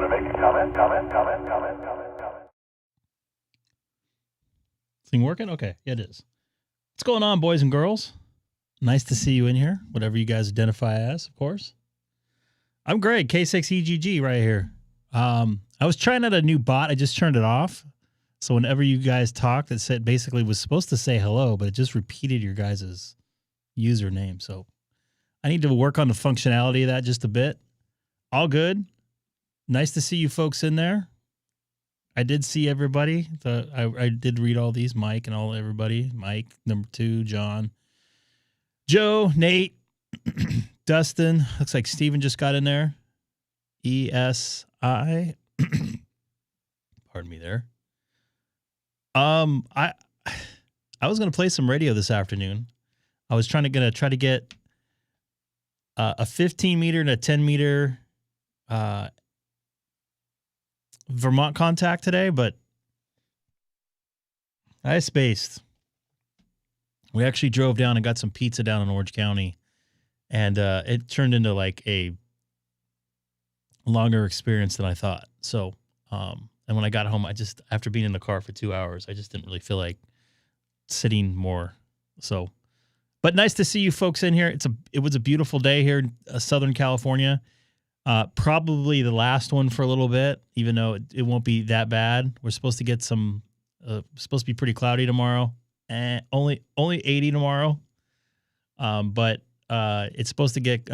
want to make a comment? Thing working? Okay, yeah, it is. What's going on, boys and girls? Nice to see you in here, whatever you guys identify as, of course. I'm Greg, K6EGG right here. I was trying out a new bot. I just turned it off. So whenever you guys talked, it said basically was supposed to say hello, but it just repeated your guys' username. So I need to work on the functionality of that just a bit. All good. Nice to see you folks in there. I did see everybody. I did read all these, Mike and all everybody. Mike, number 2, John, Joe, Nate, Dustin. Looks like Steven just got in there. ESI. Pardon me there. I was gonna play some radio this afternoon. I was gonna try to get a 15 meter and a 10 meter Vermont contact today, but I spaced. We actually drove down and got some pizza down in Orange County, and it turned into like a longer experience than I thought. So, and when I got home, after being in the car for 2 hours, I just didn't really feel like sitting more. So, but nice to see you folks in here. It was a beautiful day here in Southern California. Probably the last one for a little bit, even though it won't be that bad. We're supposed to get supposed to be pretty cloudy tomorrow, and only 80 tomorrow. But it's supposed to get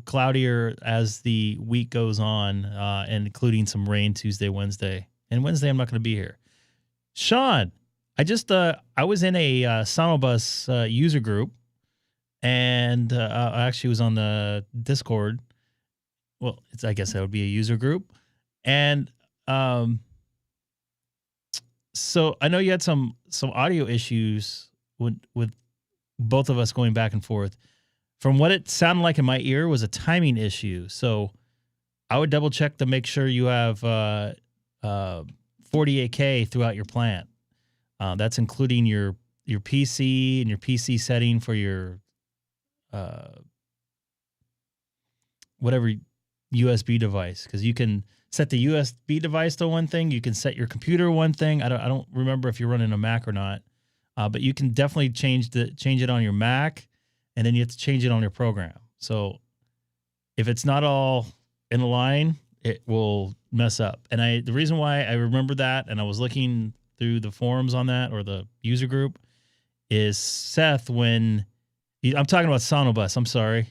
cloudier as the week goes on, and including some rain Tuesday, Wednesday. And Wednesday, I'm not going to be here. Sean, I was in a Sonobus user group, and I actually was on the Discord. Well, I guess that would be a user group. And Um, so I know you had some audio issues with both of us going back and forth. From what it sounded like in my ear was a timing issue. So I would double check to make sure you have 48K throughout your plant. That's including your PC and your PC setting for your whatever USB device, because you can set the USB device to one thing. You can set your computer one thing. I don't remember if you're running a Mac or not, but you can definitely change it on your Mac, and then you have to change it on your program. So if it's not all in line, it will mess up. And the reason why I remember that, and I was looking through the forums on that, or the user group, is Seth, I'm talking about Sonobus. I'm sorry.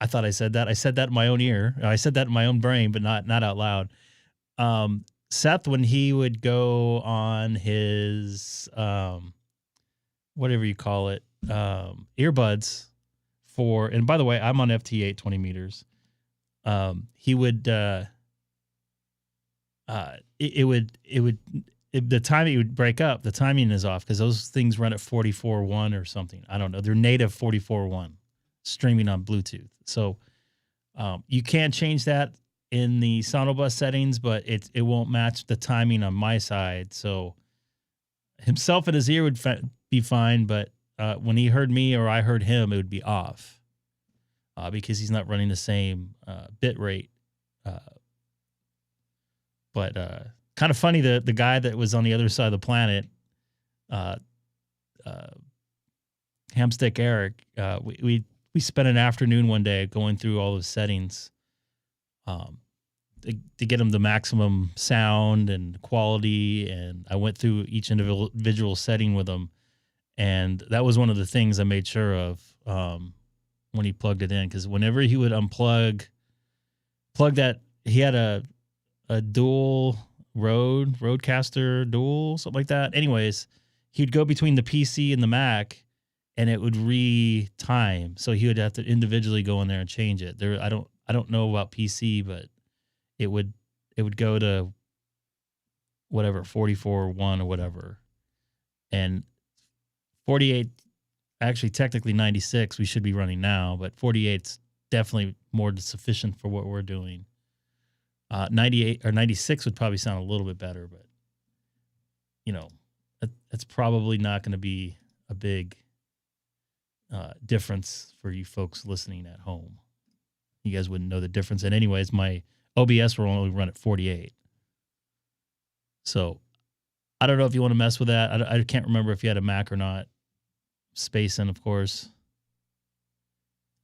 I thought I said that. I said that in my own ear. I said that in my own brain, but not out loud. Seth, when he would go on his whatever you call it, earbuds and by the way, I'm on FT8 20 meters. He would the timing would break up. The timing is off because those things run at 44.1 or something. I don't know. They're native 44.1 streaming on Bluetooth. So you can change that in the Sonobus settings, but it won't match the timing on my side. So himself in his ear would be fine, but when he heard me or I heard him, it would be off because he's not running the same bit rate. But kind of funny, the guy that was on the other side of the planet, Hamstick Eric, we spent an afternoon one day going through all those settings to get him the maximum sound and quality, and I went through each individual setting with him, and that was one of the things I made sure of when he plugged it in, because whenever he would plug that, he had a dual Rodecaster dual, something like that. Anyways, he'd go between the PC and the Mac, and it would re-time. So he would have to individually go in there and change it. I don't know about PC, but it would go to whatever 44.1 or whatever, and 48. Actually, technically 96 we should be running now, but 48's definitely more than sufficient for what we're doing. 98 or 96 would probably sound a little bit better, but that's probably not going to be a big difference for you folks listening at home. You guys wouldn't know the difference. And anyways, my OBS will only run at 48. So I don't know if you want to mess with that. I can't remember if you had a Mac or not. Spacing, of course.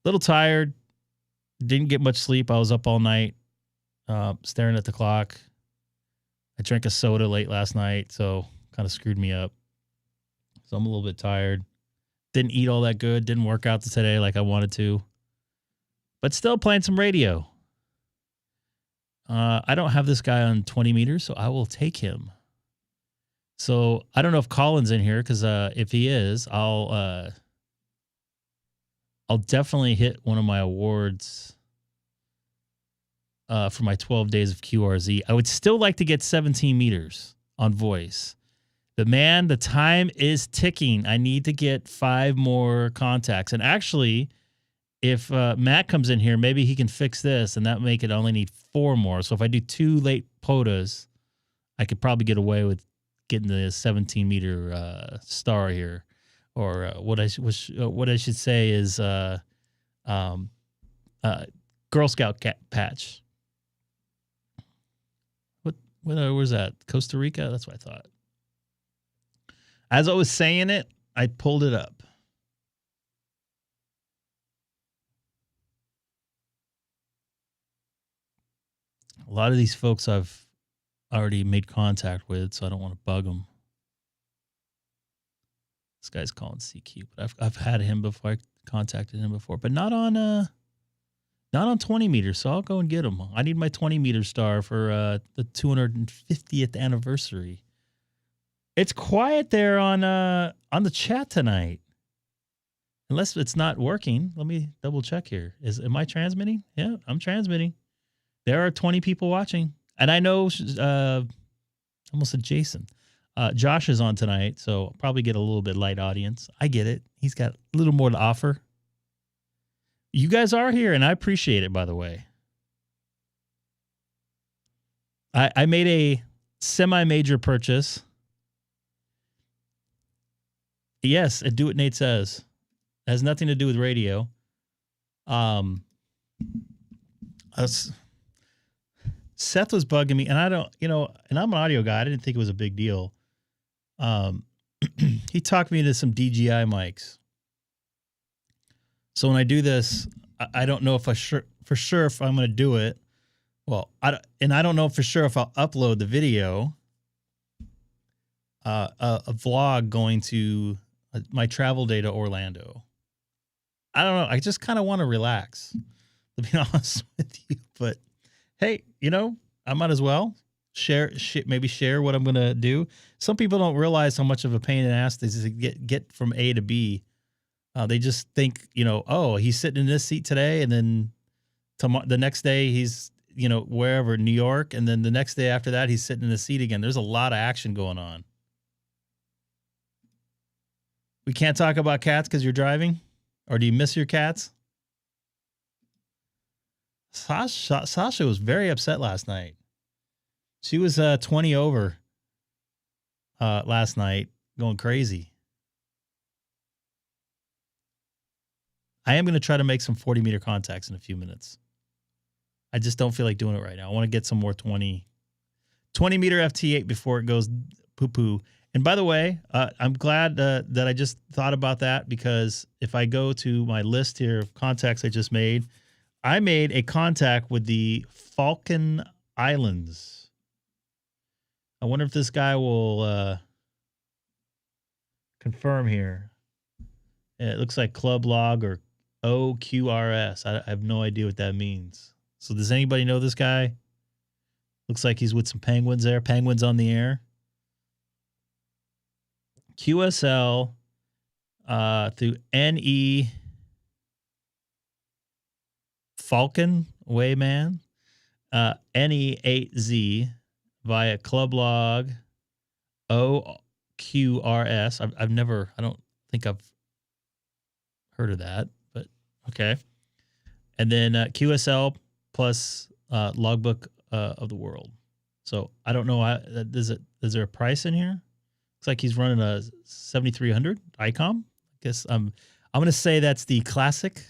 Little tired. Didn't get much sleep. I was up all night staring at the clock. I drank a soda late last night, so kind of screwed me up. So I'm a little bit tired. Didn't eat all that good. Didn't work out today like I wanted to. But still playing some radio. I don't have this guy on 20 meters, so I will take him. So I don't know if Colin's in here, because if he is, I'll definitely hit one of my awards for my 12 days of QRZ. I would still like to get 17 meters on voice. The time is ticking. I need to get 5 more contacts. And actually, if Matt comes in here, maybe he can fix this, and that make it only need 4 more. So if I do 2 late POTAs, I could probably get away with getting the 17 meter star here, or what I should say is Girl Scout patch. Where's that? Costa Rica? That's what I thought. As I was saying it, I pulled it up. A lot of these folks I've already made contact with, so I don't want to bug them. This guy's calling CQ, but I've had him before. I contacted him before, but not on 20 meters. So I'll go and get him. I need my 20 meter star for the 250th anniversary. It's quiet there on the chat tonight, unless it's not working. Let me double check here. Am I transmitting? Yeah, I'm transmitting. There are 20 people watching. And I know, almost said Jason. Josh is on tonight, so I'll probably get a little bit light audience. I get it. He's got a little more to offer. You guys are here, and I appreciate it, by the way. I made a semi-major purchase. Yes, do what Nate says. It has nothing to do with radio. Seth was bugging me, and I don't, and I'm an audio guy. I didn't think it was a big deal. He talked me into some DJI mics. So when I do this, I don't know if for sure if I'm going to do it. Well, I don't know for sure if I'll upload the video, a vlog going to my travel day to Orlando. I don't know. I just kind of want to relax, to be honest with you. But hey, I might as well share what I'm going to do. Some people don't realize how much of a pain in the ass this is to get from A to B. They just think, oh, he's sitting in this seat today, and then the next day he's, wherever, New York, and then the next day after that he's sitting in the seat again. There's a lot of action going on. We can't talk about cats because you're driving? Or do you miss your cats? Sasha was very upset last night. She was 20 over last night, going crazy. I am going to try to make some 40-meter contacts in a few minutes. I just don't feel like doing it right now. I want to get some more 20-meter FT8 before it goes poo-poo. And by the way, I'm glad that I just thought about that, because if I go to my list here of contacts I just made, I made a contact with the Falcon Islands. I wonder if this guy will confirm here. It looks like Club Log or OQRS. I have no idea what that means. So does anybody know this guy? Looks like he's with some penguins there. Penguins on the air. QSL through NE Falcon Wayman, NE8Z via Club Log OQRS. I don't think I've heard of that, but okay. And then QSL plus Logbook of the World. So I don't know. Is there a price in here? Looks like he's running a 7300 Icom. I guess I'm going to say that's the classic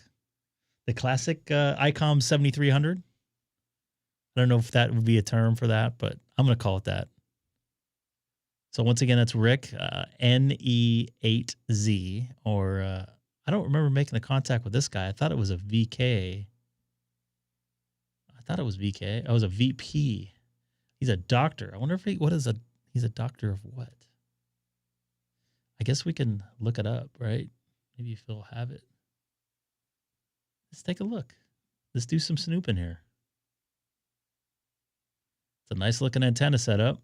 Icom 7300. I don't know if that would be a term for that, but I'm going to call it that. So once again, that's Rick, NE8Z, or I don't remember making a contact with this guy. I thought it was a VK. I was a VP. He's a doctor. I wonder if he's a doctor of what? I guess we can look it up, right? Maybe if he'll have it. Let's take a look. Let's do some snooping here. It's a nice looking antenna setup.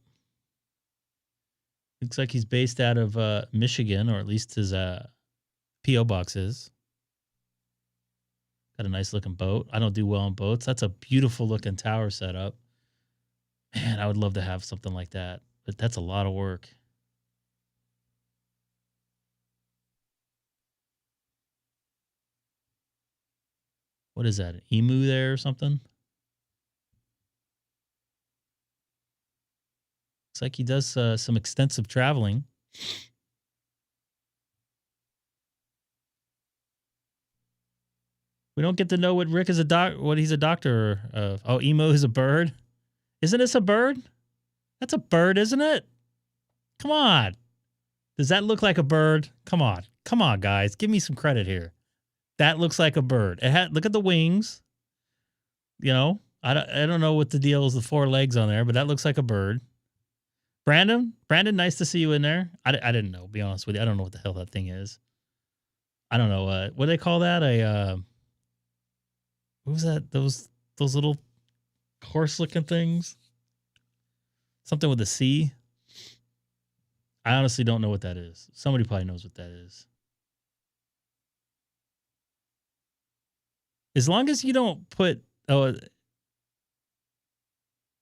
Looks like he's based out of Michigan, or at least his P.O. box is. Got a nice looking boat. I don't do well on boats. That's a beautiful looking tower setup. Man, I would love to have something like that, but that's a lot of work. What is that? An emu there or something? Looks like he does some extensive traveling. We don't get to know what Rick is what he's a doctor of. Oh, emu is a bird. Isn't this a bird? That's a bird, isn't it? Come on. Does that look like a bird? Come on. Come on, guys. Give me some credit here. That looks like a bird. Look at the wings. I don't know what the deal is, the 4 legs on there, but that looks like a bird. Brandon, nice to see you in there. I didn't know, be honest with you. I don't know what the hell that thing is. I don't know. What do they call that? What was that? Those little horse-looking things? Something with a C? I honestly don't know what that is. Somebody probably knows what that is. As long as you don't put...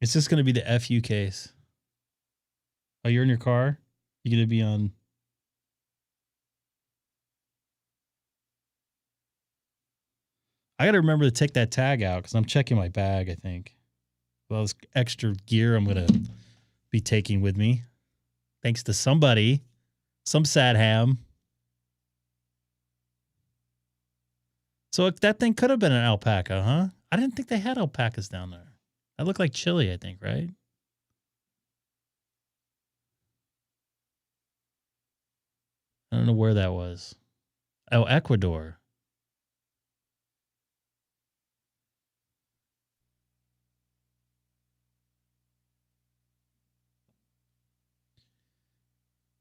It's just going to be the FU case. Oh, you're in your car? You're going to be on... I got to remember to take that tag out because I'm checking my bag, I think. Well, this extra gear I'm going to be taking with me. Thanks to somebody. Some sad ham. So that thing could have been an alpaca, huh? I didn't think they had alpacas down there. That looked like Chile, I think, right? I don't know where that was. Oh, Ecuador.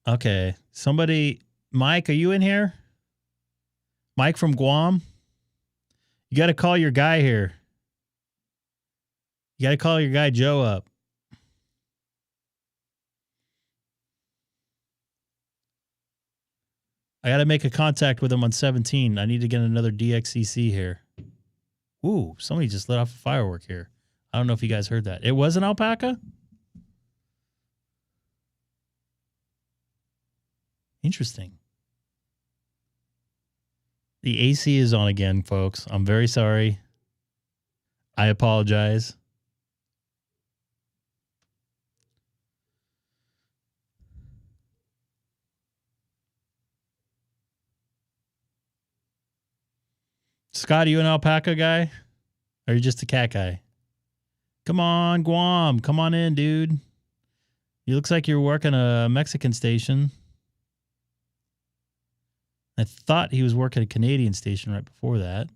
Okay. Somebody, Mike, are you in here? Mike from Guam? You got to call your guy here. You got to call your guy Joe up. I got to make a contact with him on 17. I need to get another DXCC here. Ooh, somebody just lit off a firework here. I don't know if you guys heard that. It was an alpaca? Interesting. The AC is on again, folks. I'm very sorry. I apologize. Scott, are you an alpaca guy? Or are you just a cat guy? Come on, Guam. Come on in, dude. You looks like you're working a Mexican station. I thought he was working a Canadian station right before that.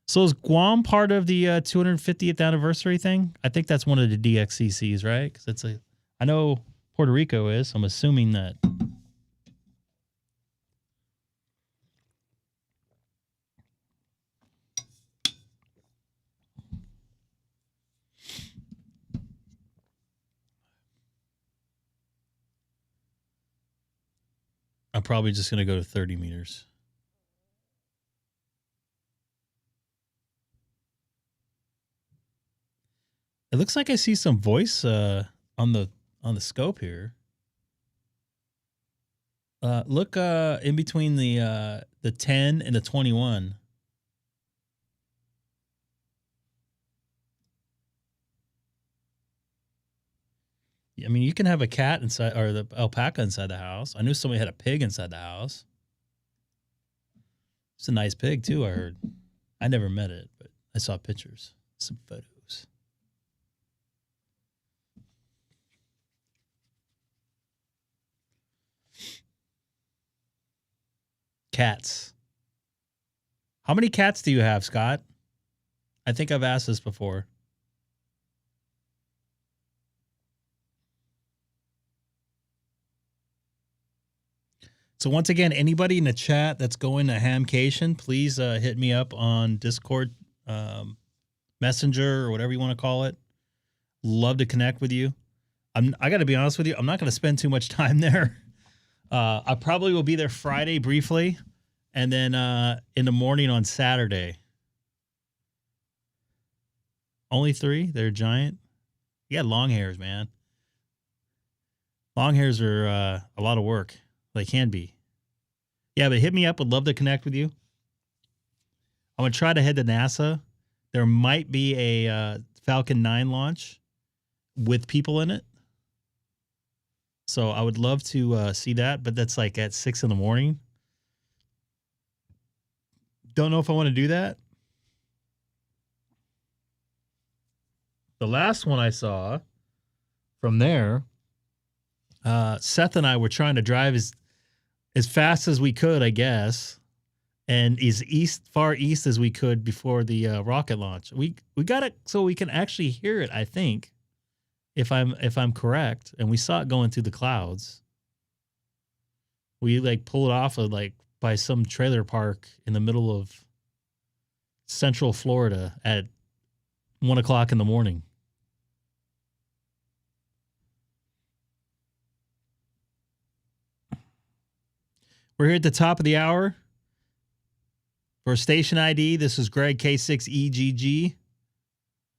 So is Guam part of the 250th anniversary thing? I think that's one of the DXCCs, right? Because it's a. I know Puerto Rico is. So I'm assuming that. I'm probably just going to go to 30 meters. It looks like I see some voice on the scope here. Look in between the 10 and the 21. I mean, you can have a cat inside or the alpaca inside the house. I knew somebody had a pig inside the house. It's a nice pig too, I heard. I never met it, but I saw pictures, some photos. Cats. How many cats do you have, Scott? I think I've asked this before. So once again, anybody in the chat that's going to Hamcation, please hit me up on Discord, Messenger, or whatever you want to call it. Love to connect with you. I got to be honest with you. I'm not going to spend too much time there. I probably will be there Friday briefly, and then in the morning on Saturday. Only 3? They're giant. You got long hairs, man. Long hairs are a lot of work. They can be. Yeah, but hit me up. Would love to connect with you. I'm going to try to head to NASA. There might be a Falcon 9 launch with people in it. So I would love to see that, but that's like at 6 in the morning. Don't know if I want to do that. The last one I saw from there, Seth and I were trying to drive as fast as we could, I guess, and as far east as we could before the rocket launch. We got it so we can actually hear it, I think, if I'm correct. And we saw it going through the clouds. We like pulled off of like by some trailer park in the middle of Central Florida at 1 o'clock in the morning. We're here at the top of the hour for Station ID. This is Greg K6EGG.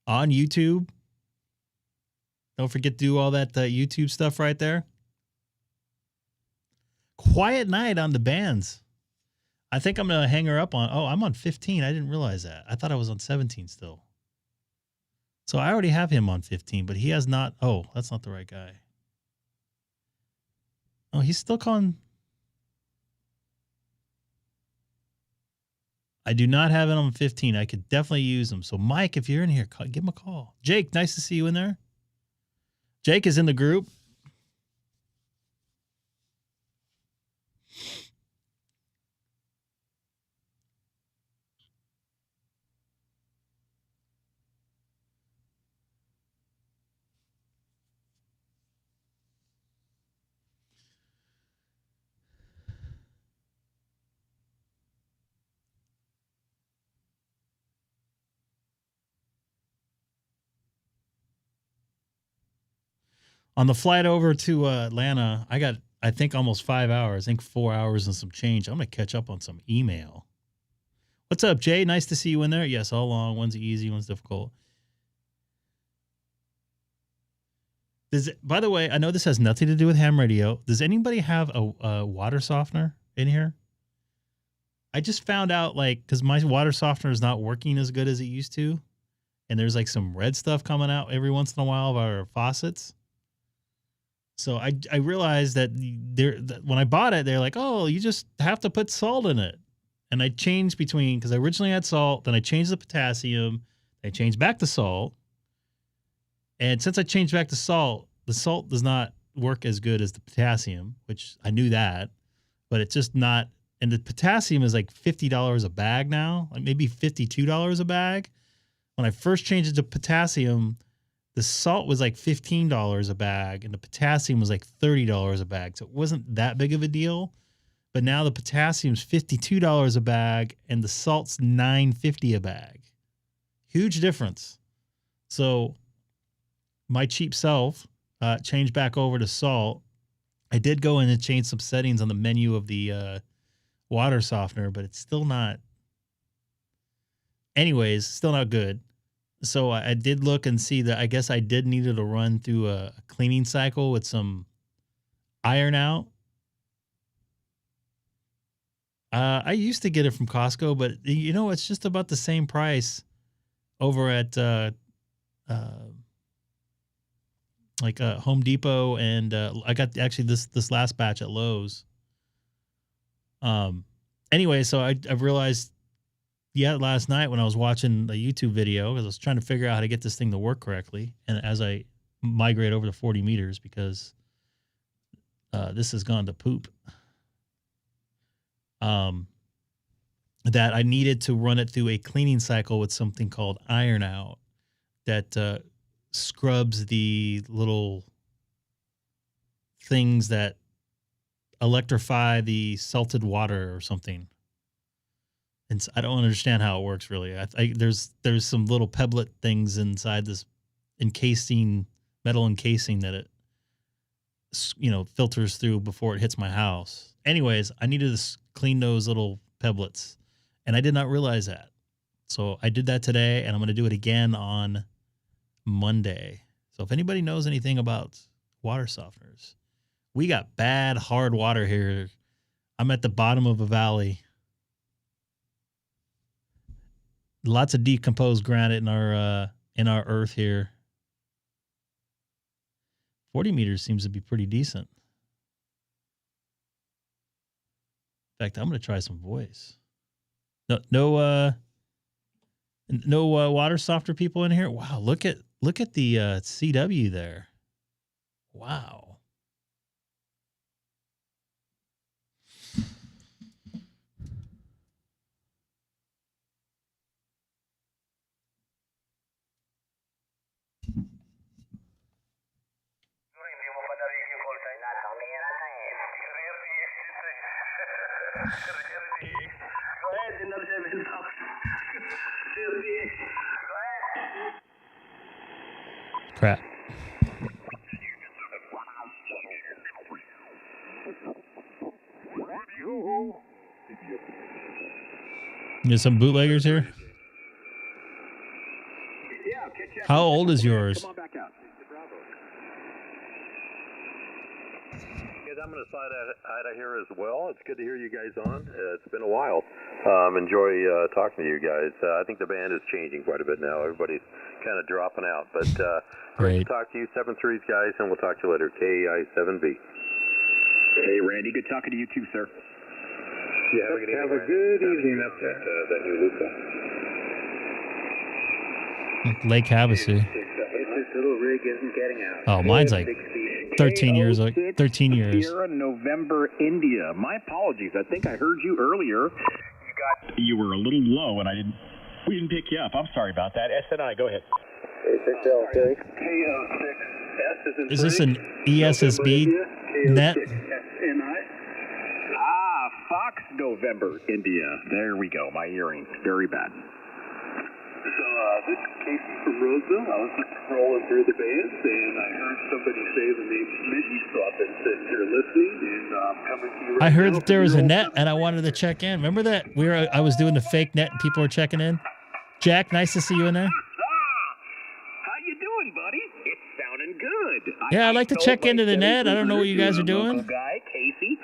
on YouTube. Don't forget to do all that YouTube stuff right there. Quiet night on the bands. I think I'm going to hang her up on. Oh, I'm on 15. I didn't realize that. I thought I was on 17 still. So I already have him on 15, but he has not. Oh, that's not the right guy. Oh, he's still calling. I do not have it on 15. I could definitely use him. So, Mike, if you're in here, give him a call. Jake, nice to see you in there. Jake is in the group. On the flight over to Atlanta, I got, I think, almost 5 hours. I think 4 hours and some change. I'm going to catch up on some email. What's up, Jay? Nice to see you in there. Yes, all along. One's easy, one's difficult. By the way, I know this has nothing to do with ham radio. Does anybody have a water softener in here? I just found out, like, because my water softener is not working as good as it used to. And there's like some red stuff coming out every once in a while of our faucets. So I realized that when I bought it, they're like, oh, you just have to put salt in it. And I changed between, because I originally had salt, then I changed the potassium, I changed back to salt. And since I changed back to salt, the salt does not work as good as the potassium, which I knew that, but it's just not. And the potassium is like $50 a bag now, like maybe $52 a bag. When I first changed it to potassium, the salt was like $15 a bag and the potassium was like $30 a bag. So it wasn't that big of a deal. But now the potassium's $52 a bag and the salt's $9.50 a bag. Huge difference. So my cheap self changed back over to salt. I did go in and change some settings on the menu of the water softener, but it's still not. Anyways, still not good. So I did look and see that I guess I did need it to run through a cleaning cycle with some iron out. I used to get it from Costco, but you know, it's just about the same price over at Home Depot, and I got actually this last batch at Lowe's. Anyway, so I realized, last night when I was watching a YouTube video, because I was trying to figure out how to get this thing to work correctly, and as I migrate over to 40 meters, because this has gone to poop, that I needed to run it through a cleaning cycle with something called iron out that scrubs the little things that electrify the salted water or something. And I don't understand how it works really. There's some little pebblet things inside this metal encasing that it, filters through before it hits my house. Anyways, I needed to clean those little pebblets, and I did not realize that. So I did that today, and I'm going to do it again on Monday. So if anybody knows anything about water softeners, we got bad hard water here. I'm at the bottom of a valley. Lots of decomposed granite in our earth here. 40 meters seems to be pretty decent. In fact, I'm going to try some voice. No water softener people in here. Wow, look at the CW there. Wow. Crap. There's some bootleggers here. How old is yours? Come on back out. I'm going to slide out of here as well. It's good to hear you guys on. It's been a while. Enjoy talking to you guys. I think the band is changing quite a bit now. Everybody's kind of dropping out. But great to talk to you, 7-3s guys, and we'll talk to you later. K7B. Hey, Randy. Good talking to you too, sir. Yeah, have a good evening up there. That new Luca. Lake Havasu. This little rig isn't getting out. Oh, mine's like 13 years. 13 years. Sierra November, India. My apologies. I think I heard you earlier. You were a little low, and we didn't pick you up. I'm sorry about that. SNI, go ahead. K6LK. K6S is this an ESSB net? Fox November, India. There we go. My hearing very bad. So this is Casey from Roseville. I was just rolling through the bands, and I heard somebody say the name Smitty, so I've been sitting here listening, and coming to you right I heard now that there was a net, and I wanted to check in. Remember that I was doing the fake net, and people were checking in. Jack, nice to see you in there. How you doing, buddy? It's sounding good. Yeah, I'd like to check into the net. I don't know what you guys are doing. Guy, Casey.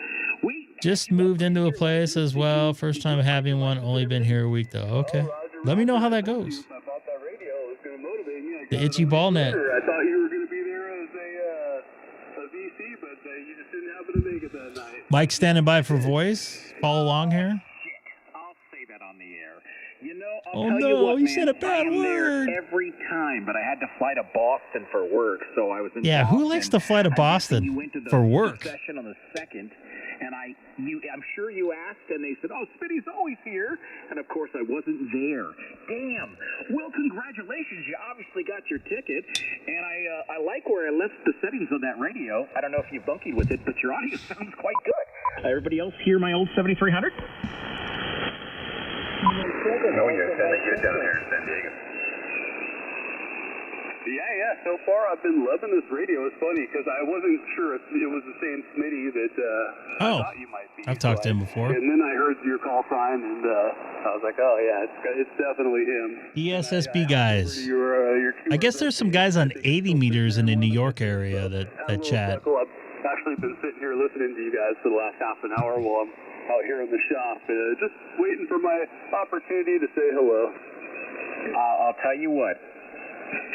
Just moved into a place as well. First time having one. Only been here a week though. Okay. Let me know how that goes. I thought that radio was going to motivate me. The itchy ball net. I thought you were going to be there as a VC, but you just didn't happen to make it that night. Mike standing by for voice. Follow along here. I'll say that on the air. You know, Oh I'll tell no, you what, you man, said a bad I am word. there every time, but I had to fly to Boston for work, so I was in Yeah, Boston. who likes to fly to You Boston went to the for work? session on the 2nd, and I'm sure you asked, and they said, "Oh, Smitty's always here," and of course I wasn't there. Damn. Well, congratulations, you obviously got your ticket, and I like where I left the settings on that radio. I don't know if you bunkied with it, but your audio sounds quite good. Everybody else hear my old 7300? Oh, you're sending you down here in San Diego. Yeah. So far, I've been loving this radio. It's funny because I wasn't sure if it was the same Smitty that I thought you might be. I've talked to him before. And then I heard your call sign, and I was like, oh, yeah, it's definitely him. ESSB guys. I guess there's some guys on 80 meters in the New York area that chat. I've actually been sitting here listening to you guys for the last half an hour while I'm out here in the shop, just waiting for my opportunity to say hello. I'll tell you what.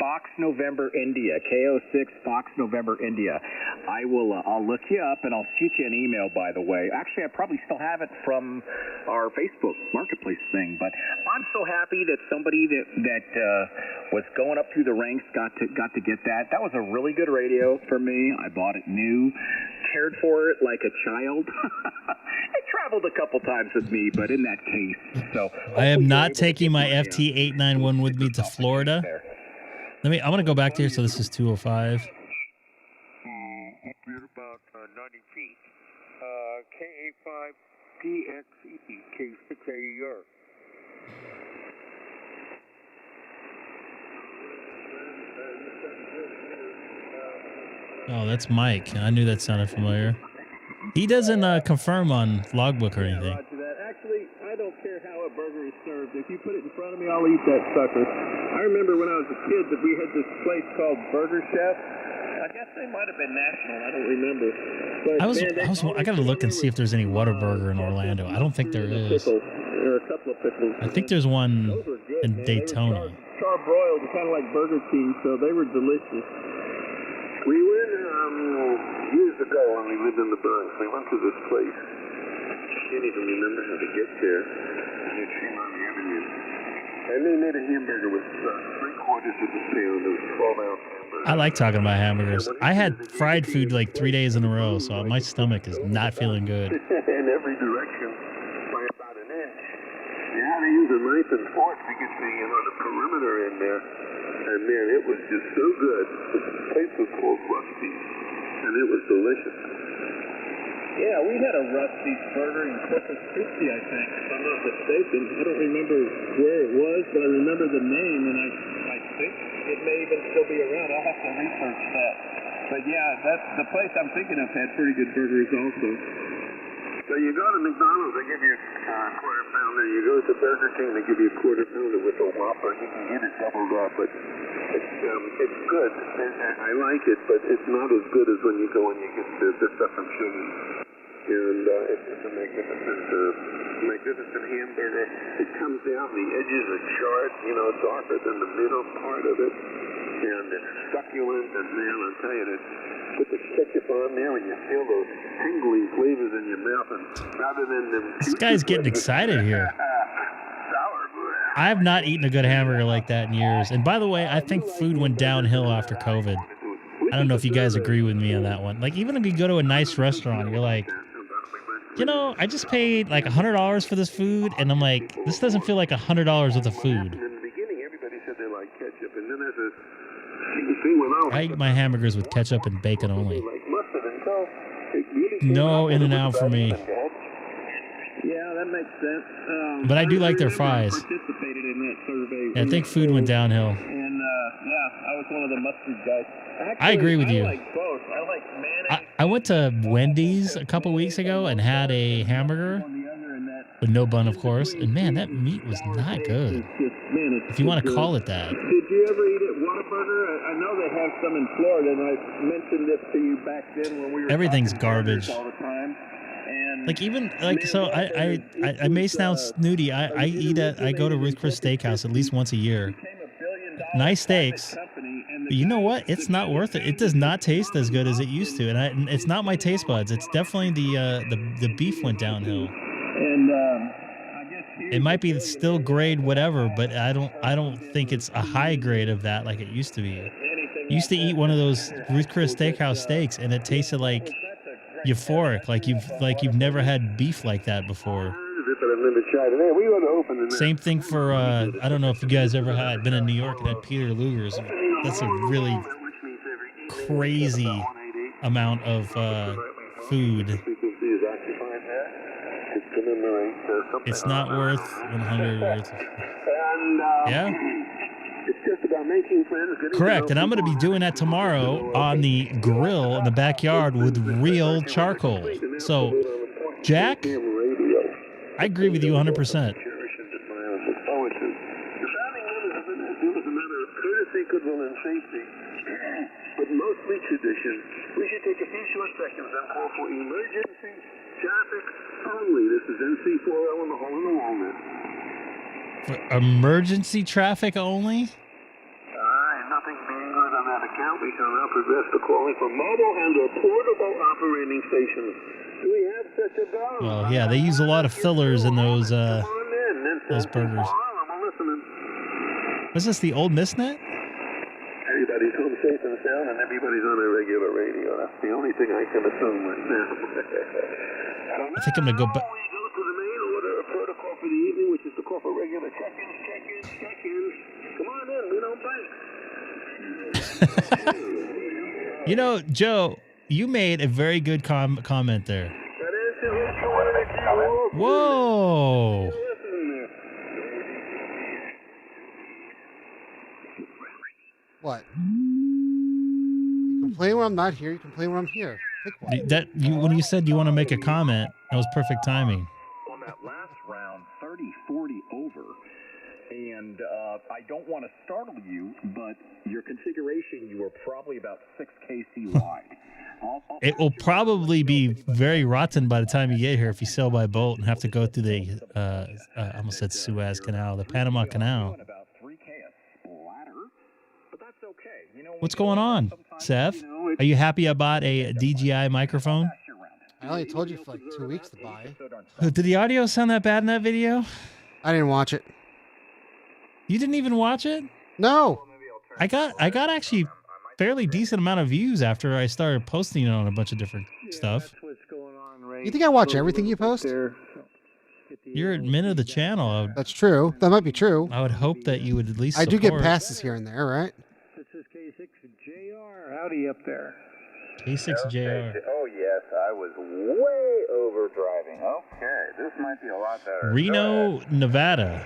Fox November India, K06 Fox November India. I'll look you up and I'll shoot you an email, by the way. Actually, I probably still have it from our Facebook Marketplace thing, but I'm so happy that somebody that was going up through the ranks got to get that. That was a really good radio for me. I bought it new, cared for it like a child. It traveled a couple times with me, but in that case, so I am not taking my FT8 91 with me to Florida. I'm going to go back there. So this is 205. Up here about 90 feet. K8 DSE K6EGG. Oh, that's Mike. I knew that sounded familiar. He doesn't confirm on logbook or anything. Actually, I don't care how a burger is served. If you put it in front of me, I'll eat that sucker. I remember when I was a kid that we had this place called Burger Chef. I guess they might have been national. I don't remember. But I got to look and see if there's any Whataburger in Orlando. I don't think there is. There are a couple of pickles. I think there's one in Daytona. Charbroiled, kind of like Burger King, so they were delicious. We went years ago when we lived in the Bronx. We went to this place. I can't even remember how to get there. It's on the Avenue. And they made a hamburger with 3/4 of the pound. It was 12-ounce hamburger. I like talking about hamburgers. I had fried food like 3 days in a row, so my stomach is not feeling good. In every direction by about an inch. You had to use a knife and fork to get the perimeter in there. And man, it was just so good. The place was called Rusty's, and it was delicious. Yeah, we had a Rusty's burger in Corpus Christi, I think, if I'm not mistaken. I don't remember where it was, but I remember the name, and I think it may even still be around. I'll have to research that. But yeah, that's the place I'm thinking of had pretty good burgers also. So you go to McDonald's, they give you a quarter pounder. You go to Burger King, they give you a quarter pounder with a Whopper. You can get it doubled up, but It's good. I like it, but it's not as good as when you go and you get the stuff from Sugar's. And it's a magnificent hamburger. It comes down, the edges are sharp, darker than the middle part of it. And it's succulent, and man, I'll tell you, put the ketchup on there and you feel those tingly flavors in your mouth. And rather than them... This guy's getting excited here. I have not eaten a good hamburger like that in years. And by the way, I think food went downhill after COVID. I don't know if you guys agree with me on that one. Like, even if you go to a nice restaurant, you're like, I just paid like $100 for this food, and I'm like, this doesn't feel like $100 worth of food. In the beginning, everybody said they liked ketchup, and then as the thing went out... I eat my hamburgers with ketchup and bacon only. Like mustard, and so it really No In-N-Out for me. Yeah, that makes sense. But I do like their fries. Participated in that survey. Yeah, I think food went downhill. And I was one of the mustard guys. Actually, I agree with you. I like both. I like mayonnaise. I went to Wendy's a couple weeks ago and had a hamburger with no bun, of course. And man, that meat was not good. If you want to call it that. Did you ever eat at Whataburger? I know they have some in Florida, and I mentioned this to you back then when we were Everything's talking garbage. all the time. And Like even like so I may sound snooty. I go to Ruth Chris Steakhouse at least once a year. Nice steaks. But you know what? It's not worth it. It does not taste as good as it used to, and it's not my taste buds. It's definitely the beef went downhill. And I guess It might be still grade whatever, but I don't think it's a high grade of that like it used to be. I used to eat one of those Ruth Chris Steakhouse steaks, and it tasted like euphoric, like you've never had beef like that before. Same thing for I don't know if you guys ever been in New York and had Peter Luger's. That's a really crazy amount of food. It's not worth 100. Yeah. It's just about making friends. Correct, and I'm going to be doing that tomorrow on the grill in the backyard with real charcoal. So, Jack, I agree with you 100%. Goodwill and safety, but mostly tradition. We should take a few short seconds and call for emergency traffic only. This is NC4L in the hole in the walnut. For emergency traffic only? Nothing being good on that account. We shall now progress to calling for mobile and/or portable operating stations. Do we have such a bar? Well, yeah, they use a lot of fillers in those burgers. I'm listening. Was this the old Missnet? Everybody's home safe and sound, and everybody's on a regular radio. That's the only thing I can assume right now. I think I'm going to go back. We go to the main order of protocol for the evening, which is to call for regular check-ins. Come on in, we don't bite. You know, Joe, you made a very good comment there. Whoa. What? You complain when I'm not here. You complain when I'm here. Pick one. When you said you want to make a comment, that was perfect timing. On that last round, 30-40 over. And I don't want to startle you, but your configuration, you were probably about 6 kc wide. It will probably be very rotten by the time you get here if you sail by boat and have to go through the, I almost said Suez Canal, the Panama Canal. What's going on, Seth? Are you happy I bought a DJI microphone? I only told you for like 2 weeks to buy. Did the audio sound that bad in that video? I didn't watch it. You didn't even watch it? No. I got actually fairly decent amount of views after I started posting it on a bunch of different stuff. You think I watch everything you post? You're admin of the channel. That's true. That might be true. I would hope that you would at least I do get support. passes here and there, right? This is K6EGG. Howdy up there. K6EGG. Oh, yes, I was way over driving. Okay, this might be a lot better. Reno, Nevada.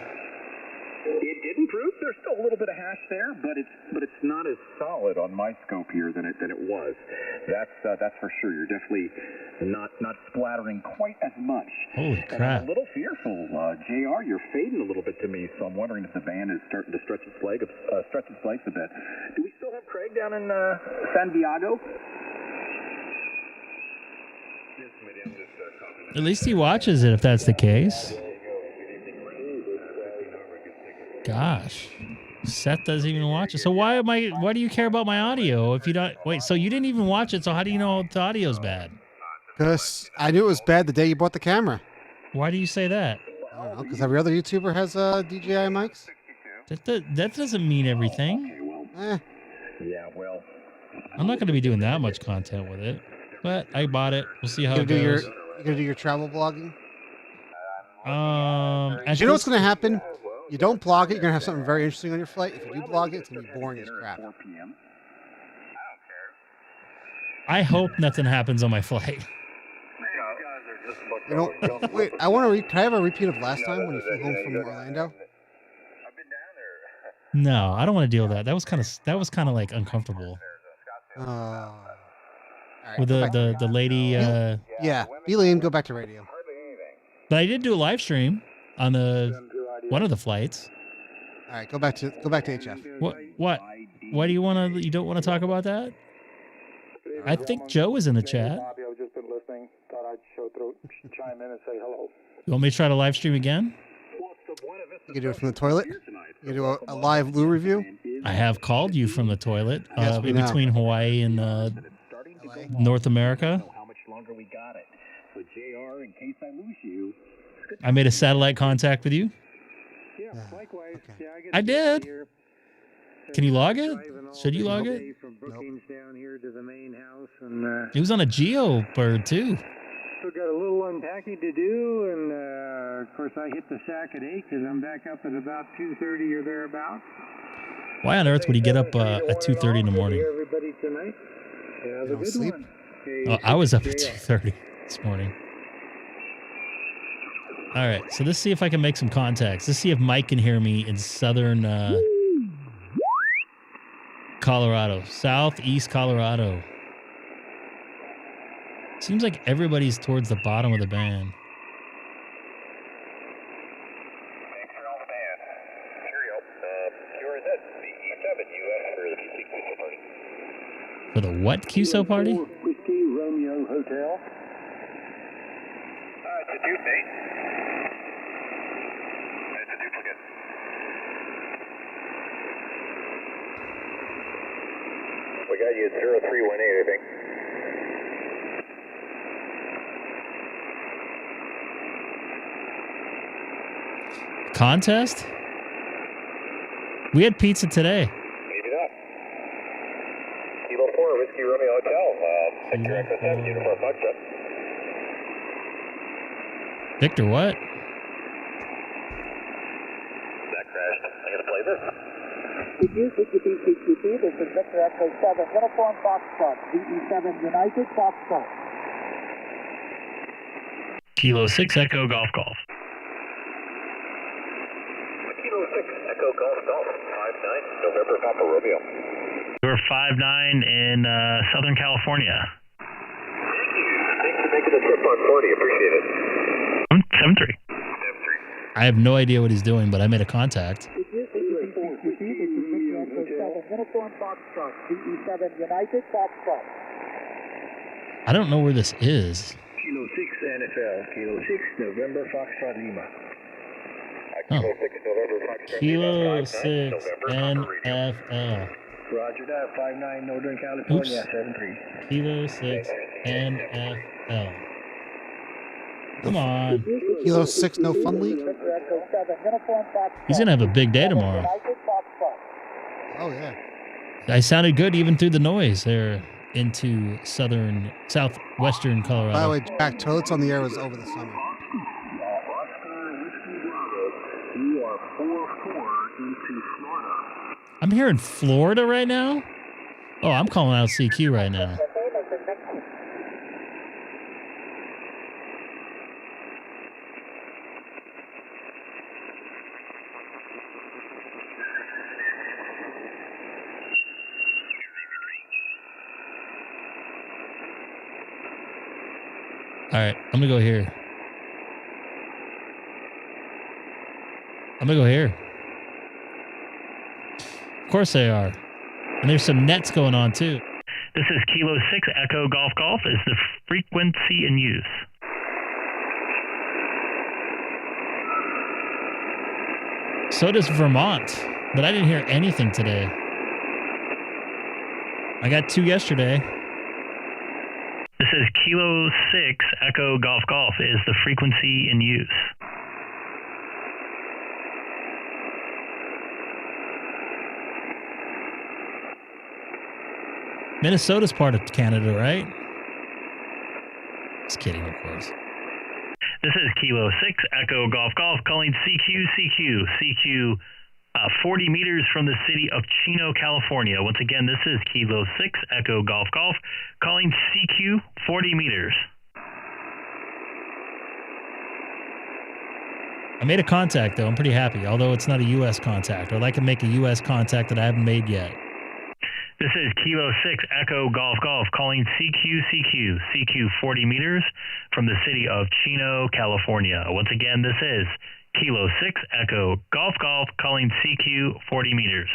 It did improve. There's still a little bit of hash there, but it's not as solid on my scope here than it was. That's for sure. You're definitely not splattering quite as much. Holy And crap. I'm a little fearful, JR. You're fading a little bit to me, so I'm wondering if the band is starting to stretch its legs a bit. Do we still have Craig down in San Diego? At least he watches it if that's the case. Gosh. Seth doesn't even watch it. So why do you care about my audio if you don't? Wait, so you didn't even watch it, so how do you know the audio's bad? Because I knew it was bad the day you bought the camera. Why do you say that? I don't know, because every other YouTuber has DJI mics. That doesn't mean everything. Yeah, well. I'm not going to be doing that much content with it. But I bought it. We'll see how it goes. You're going to do your travel blogging? Actually, You know what's going to happen? You don't blog it, you're going to have something very interesting on your flight. If you do blog it, it's going to be boring as crap. I hope nothing happens on my flight. You know, wait, I want to. Can I have a repeat of last time when you flew home from Orlando? No, I don't want to deal with that. That was kind of like uncomfortable. All right, With the lady. Yeah, be lame. Go back to radio. But I did do a live stream on one of the flights. All right, go back to HF. What? Why do you want to? You don't want to talk about that? I think Joe is in the chat. I've just been listening. Thought I'd chime in and say hello. You want me to try to live stream again? You can do it from the toilet. You can do a live Lou review. I have called you from the toilet Yes, we in know. between Hawaii and North America. How much longer we got it? So JR, in case I lose you. I made a satellite contact with you. Yeah, likewise. Okay. Yeah, I get I to did. here. Can you log it? Driving all Should you day log today it? From bookings down here to the main house, and It was on a Geo bird too. still got a little unpacking to do, and of course I hit the sack at 8 because I'm back up at about 2:30 or thereabouts. Why on earth would he get up at 2:30 in the morning? Everybody tonight. Have You a don't good sleep? one. Hey, Oh, I was up at 2:30 this morning. All right, so let's see if I can make some contacts. Let's see if Mike can hear me in southern Colorado, southeast Colorado. Seems like everybody's towards the bottom of the band. For the what QSO party? Whiskey Romeo Hotel. It's a duplicate. It's a duplicate. We got you at 0318, I think. Contest? We had pizza today. Maybe not. Kilo 4, Whiskey Romeo Hotel. Victor Echo 7, Uniform Foxtrot. Victor, what? That crashed. I'm going to play this. CQCGG, this is Victor Echo 7, Uniform Foxtrot, VE7 United Foxtrot. Kilo 6 Echo Golf Golf. Kilo 6, Echo Golf Golf, 59, November Papa Romeo. We're 5'9" in Southern California. Thank you. Thanks for making the trip on 40. Appreciate it. 7'3". I have no idea what he's doing, but I made a contact. Uniform Foxtrot, VE7 United Foxtrot. I don't know where this is. Kilo 6 NFL. Kilo 6 November Foxtrot Lima. Oh. Kilo 6, November Foxtrot. Kilo 6 November Papa NFL. Roger that. 59 Northern California. Oops. 73. Kilo 6 NFL. Come on. Kilo 6, no fun league? Victor Echo 7, Uniform Foxtrot. He's going to have a big day tomorrow. United Foxtrot. Oh, yeah. I sounded good even through the noise there into southwestern Colorado. By the way, Jack, Toilets on the Air was over the summer. You are 4-4 into Florida. I'm here in Florida right now? Oh, I'm calling out CQ right now. All right, I'm gonna go here. I'm gonna go here. Of course they are. And there's some nets going on too. This is Kilo 6 Echo Golf Golf. Is the frequency in use? So does Vermont, but I didn't hear anything today. I got 2 yesterday. This is Kilo 6 Echo Golf Golf. Is the frequency in use? Minnesota's part of Canada, right? Just kidding, of course. This is Kilo 6 Echo Golf Golf calling CQ 40 meters from the city of Chino, California. Once again, this is Kilo 6 Echo Golf Golf calling CQ 40 meters. I made a contact, though. I'm pretty happy, although it's not a U.S. contact. I'd like to make a U.S. contact that I haven't made yet. This is Kilo 6 Echo Golf Golf calling CQ 40 meters from the city of Chino, California. Once again, this is Kilo 6 Echo Golf Golf calling CQ 40 meters.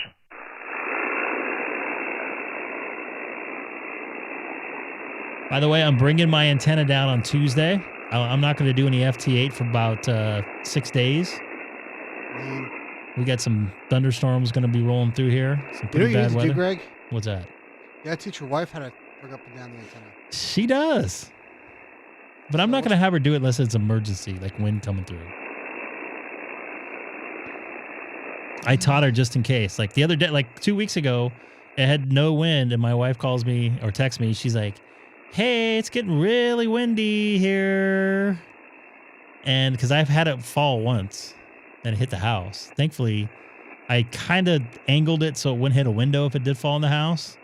By the way, I'm bringing my antenna down on Tuesday. I'm not going to do any FT8 for about 6 days. We got some thunderstorms going to be rolling through here. Some pretty bad weather. Do, Greg? What's that? Yeah, teach your wife how to hook up and down the antenna. She does. But I'm not going to have her do it unless it's emergency, like wind coming through. I taught her just in case. Like the other day, like 2 weeks ago, it had no wind, and my wife calls me or texts me. She's like, hey, it's getting really windy here. And because I've had it fall once and it hit the house. Thankfully, I kind of angled it so it wouldn't hit a window if it did fall in the house.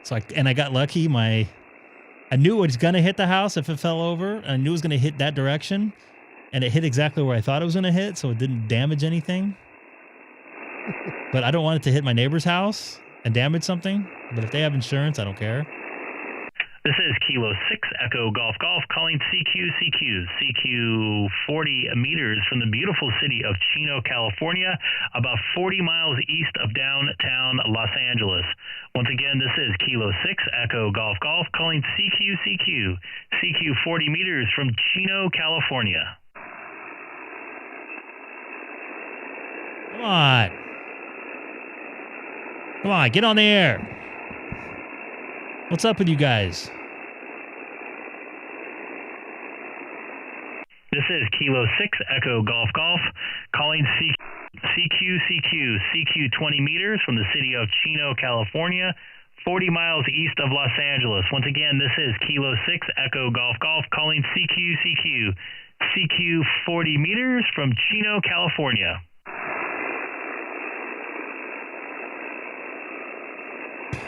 So I got lucky. I knew it was going to hit the house if it fell over. I knew it was going to hit that direction. And it hit exactly where I thought it was going to hit, so it didn't damage anything. But I don't want it to hit my neighbor's house and damage something. But if they have insurance, I don't care. This is Kilo 6 Echo Golf Golf calling CQ 40 meters from the beautiful city of Chino, California, about 40 miles east of downtown Los Angeles. Once again, this is Kilo 6 Echo Golf Golf calling CQ 40 meters from Chino, California. Come on. Come on, get on the air. What's up with you guys? This is Kilo 6 Echo Golf Golf calling CQ 20 meters from the city of Chino, California, 40 miles east of Los Angeles. Once again, this is Kilo 6 Echo Golf Golf calling CQ 40 meters from Chino, California.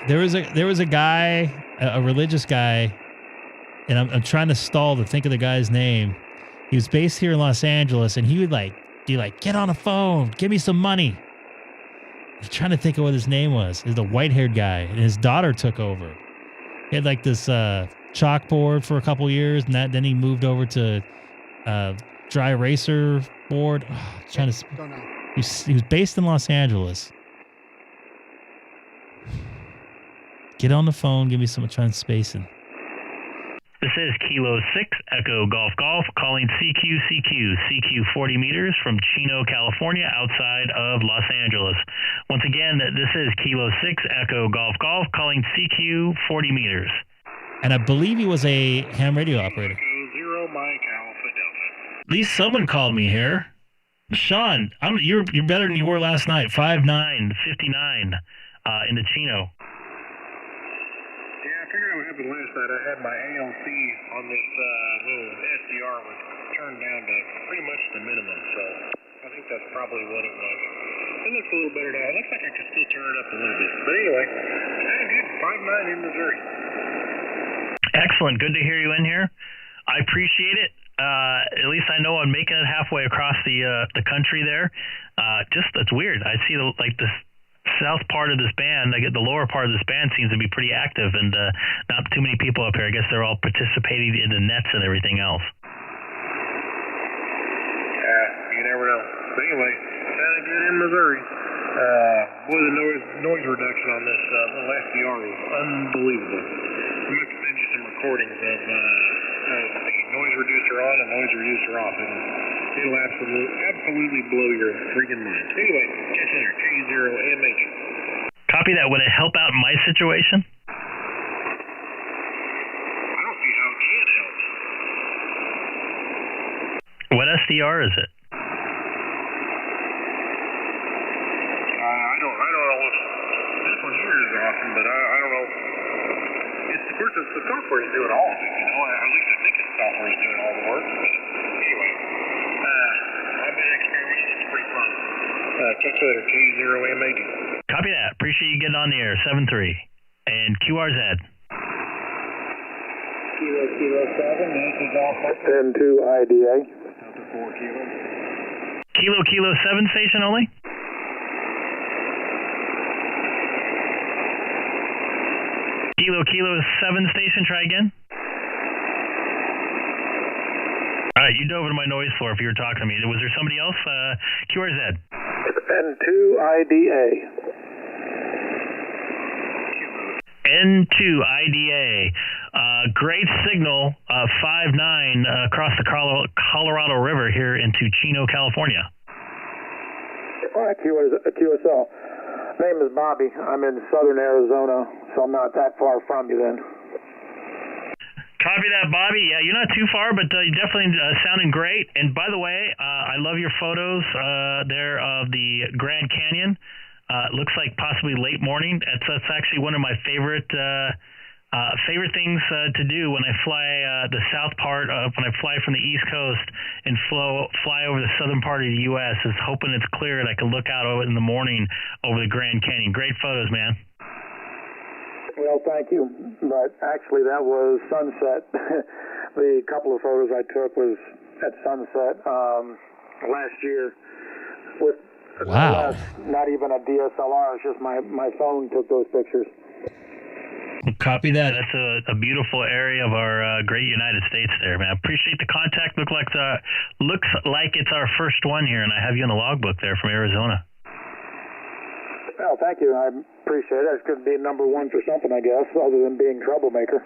There was a guy, a religious guy, and I'm trying to stall to think of the guy's name. He was based here in Los Angeles, and he would be like, get on the phone, give me some money. I'm trying to think of what his name was. He's the white-haired guy, and his daughter took over. He had like this chalkboard for a couple years, and then he moved over to dry eraser board. He was based in Los Angeles. Get on the phone. Give me some trying spacing. This is Kilo 6 Echo Golf Golf calling CQ 40 meters from Chino, California, outside of Los Angeles. Once again, this is Kilo 6 Echo Golf Golf calling CQ 40 meters. And I believe he was a ham radio operator. 0 Mike Alpha Delta. At least someone called me here. Sean, you're better than you were last night. 5'9", 59 in the Chino. I figured what happened last night. I had my ALC on this little SDR was turned down to pretty much the minimum, so I think that's probably what it was. It looks a little better now. It looks like I could still turn it up a little bit. But anyway, I'm good. 5'9" in Missouri. Excellent. Good to hear you in here. I appreciate it. At least I know I'm making it halfway across the country there. It's weird. I see the south part of this band, the lower part of this band seems to be pretty active, and not too many people up here. I guess they're all participating in the nets and everything else. You never know. But anyway, sounded good in Missouri. Boy, the noise reduction on this little SDR was unbelievable. I'm going to send you some recordings of the noise reducer on and noise reducer off. It'll absolutely blow your freaking mind. Anyway, catch you later. K0MH. Copy that. Would it help out my situation? I don't see how it can help. What SDR is it? I don't know if this one here is awesome, but I don't know. Of course, the software is doing all of it, you know. At least I think the software is doing all the work. But anyway, I've been experimenting. It's pretty fun. Catch you later. K0MAG. Copy that. Appreciate you getting on the air. 7-3. And QRZ. Kilo 7, Yankee Golf. 10-2 IDA. Delta 4 Kilo. Kilo 7 station only? Kilo 7 station, try again. All right, you dove into my noise floor if you were talking to me. Was there somebody else? QRZ. N2 IDA. N2 IDA. Great signal, 5.9 across the Colorado River here into Chino, California. All right, QSL. Name is Bobby. I'm in southern Arizona, so I'm not that far from you then. Copy that, Bobby. Yeah, you're not too far, but you're definitely sounding great. And by the way, I love your photos there of the Grand Canyon. It looks like possibly late morning. That's actually one of my favorite things to do when I fly the south part when I fly from the East Coast and fly over the southern part of the U.S. is hoping it's clear and I can look out over in the morning over the Grand Canyon. Great photos, man. Well, thank you. But actually, that was sunset. The couple of photos I took was at sunset last year with not even a DSLR. It's just my phone took those pictures. Copy that. That's a beautiful area of our great United States there, man. Appreciate the contact. Looks like it's our first one here, and I have you in the logbook there from Arizona. Well, thank you. I appreciate it. It's good to be number one for something, I guess, other than being troublemaker.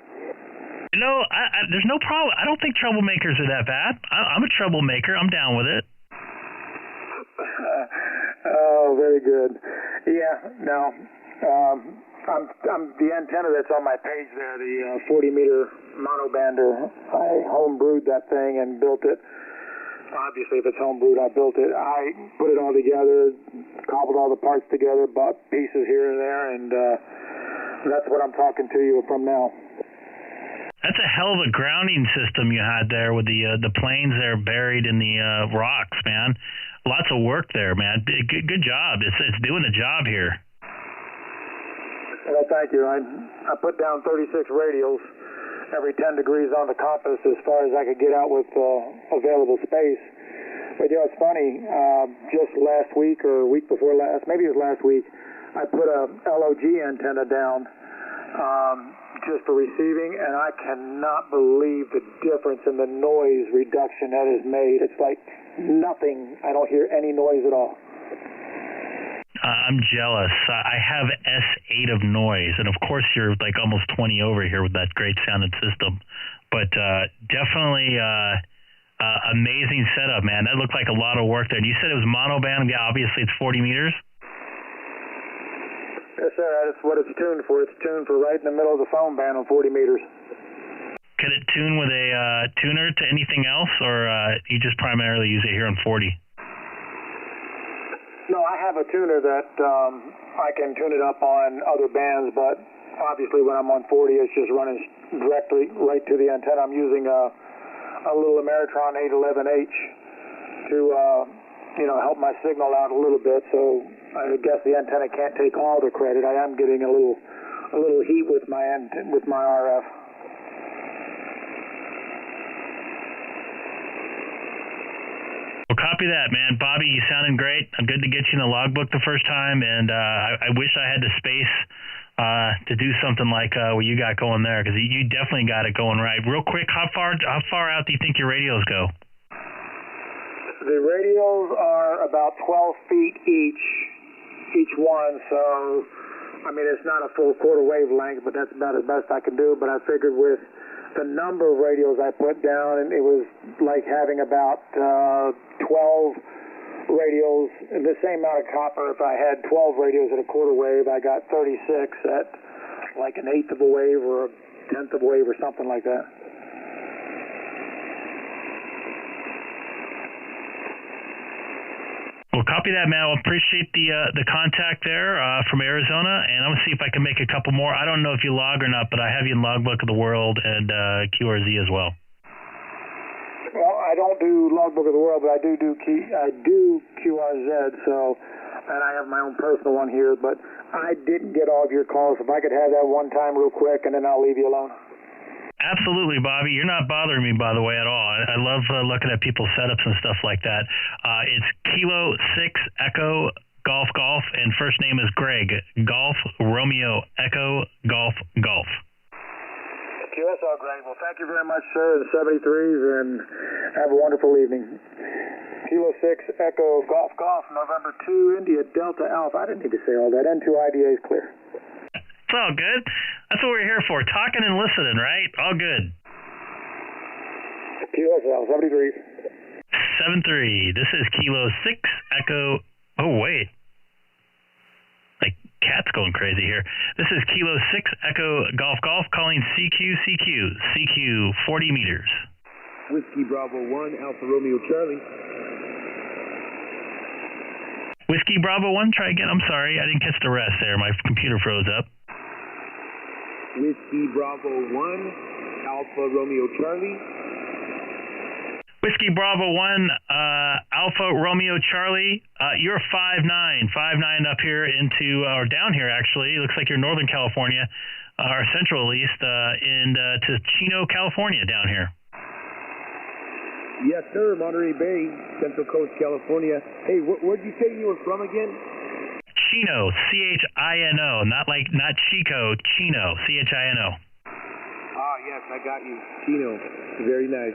You know, there's no problem. I don't think troublemakers are that bad. I'm a troublemaker. I'm down with it. Oh, very good. Yeah, no. I'm the antenna that's on my page there, the 40-meter monobander. I homebrewed that thing and built it. Obviously, if it's homebrewed, I built it. I put it all together, cobbled all the parts together, bought pieces here and there, and that's what I'm talking to you from now. That's a hell of a grounding system you had there with the planes there buried in the rocks, man. Lots of work there, man. Good job. It's doing the job here. Well, thank you. I put down 36 radials every 10 degrees on the compass as far as I could get out with available space. But, you know, it's funny. Just last week or week before last, maybe it was last week, I put a LOG antenna down just for receiving, and I cannot believe the difference in the noise reduction that is made. It's like nothing. I don't hear any noise at all. I'm jealous. I have S8 of noise, and of course you're like almost 20 over here with that great sounding system. But definitely amazing setup, man. That looked like a lot of work there. And you said it was monoband. Yeah, obviously it's 40 meters. Yes, sir. That's what it's tuned for. It's tuned for right in the middle of the phone band on 40 meters. Could it tune with a tuner to anything else, or you just primarily use it here on 40? No, I have a tuner that I can tune it up on other bands, but obviously when I'm on 40, it's just running directly right to the antenna. I'm using a little Ameritron 811H to, help my signal out a little bit. So I guess the antenna can't take all the credit. I am getting a little heat with my RF. Well, Copy that, man. Bobby, you sounding great. I'm good to get you in the logbook the first time, and I wish I had the space to do something like what you got going there, because you definitely got it going right. Real quick, how far out do you think your radios go? The radios are about 12 feet each one, so I mean it's not a full quarter wavelength, but that's about as best I can do. But I figured with the number of radios I put down, and it was like having about 12 radios, the same amount of copper. If I had 12 radios at a quarter wave, I got 36 at like an eighth of a wave or a tenth of a wave or something like that. Well, copy that, man. I appreciate the contact there from Arizona, and I'm going to see if I can make a couple more. I don't know if you log or not, but I have you in Logbook of the World and QRZ as well. Well, I don't do Logbook of the World, but I do QRZ, so, and I have my own personal one here, but I didn't get all of your calls. If I could have that one time real quick, and then I'll leave you alone. Absolutely, Bobby. You're not bothering me, by the way, at all. I love looking at people's setups and stuff like that. It's Kilo 6 Echo Golf Golf, and first name is Greg. Golf Romeo Echo Golf Golf. QSL, Greg. Well, thank you very much, sir, the 73s, and have a wonderful evening. Kilo 6 Echo Golf Golf, November 2, India Delta Alpha. I didn't need to say all that. N2 IDA is clear. It's all good. That's what we're here for, talking and listening, right? All good. QSL, 73. 7-3. This is Kilo 6 Echo. Oh, wait. My cat's going crazy here. This is Kilo 6 Echo Golf Golf calling CQ 40 meters. Whiskey Bravo 1, Alpha Romeo Charlie. Whiskey Bravo 1, try again. I'm sorry. I didn't catch the rest there. My computer froze up. Whiskey Bravo 1, Alpha Romeo Charlie. Whiskey Bravo 1, Alpha Romeo Charlie. You're 5'9", 5'9" up here into, or down here actually. It looks like you're Northern California, or Central at least, to Chino, California down here. Yes, sir, Monterey Bay, Central Coast, California. Hey, where'd you say you were from again? Chino, Chino, not Chico, Chino, Chino. Ah, yes, I got you. Chino, very nice.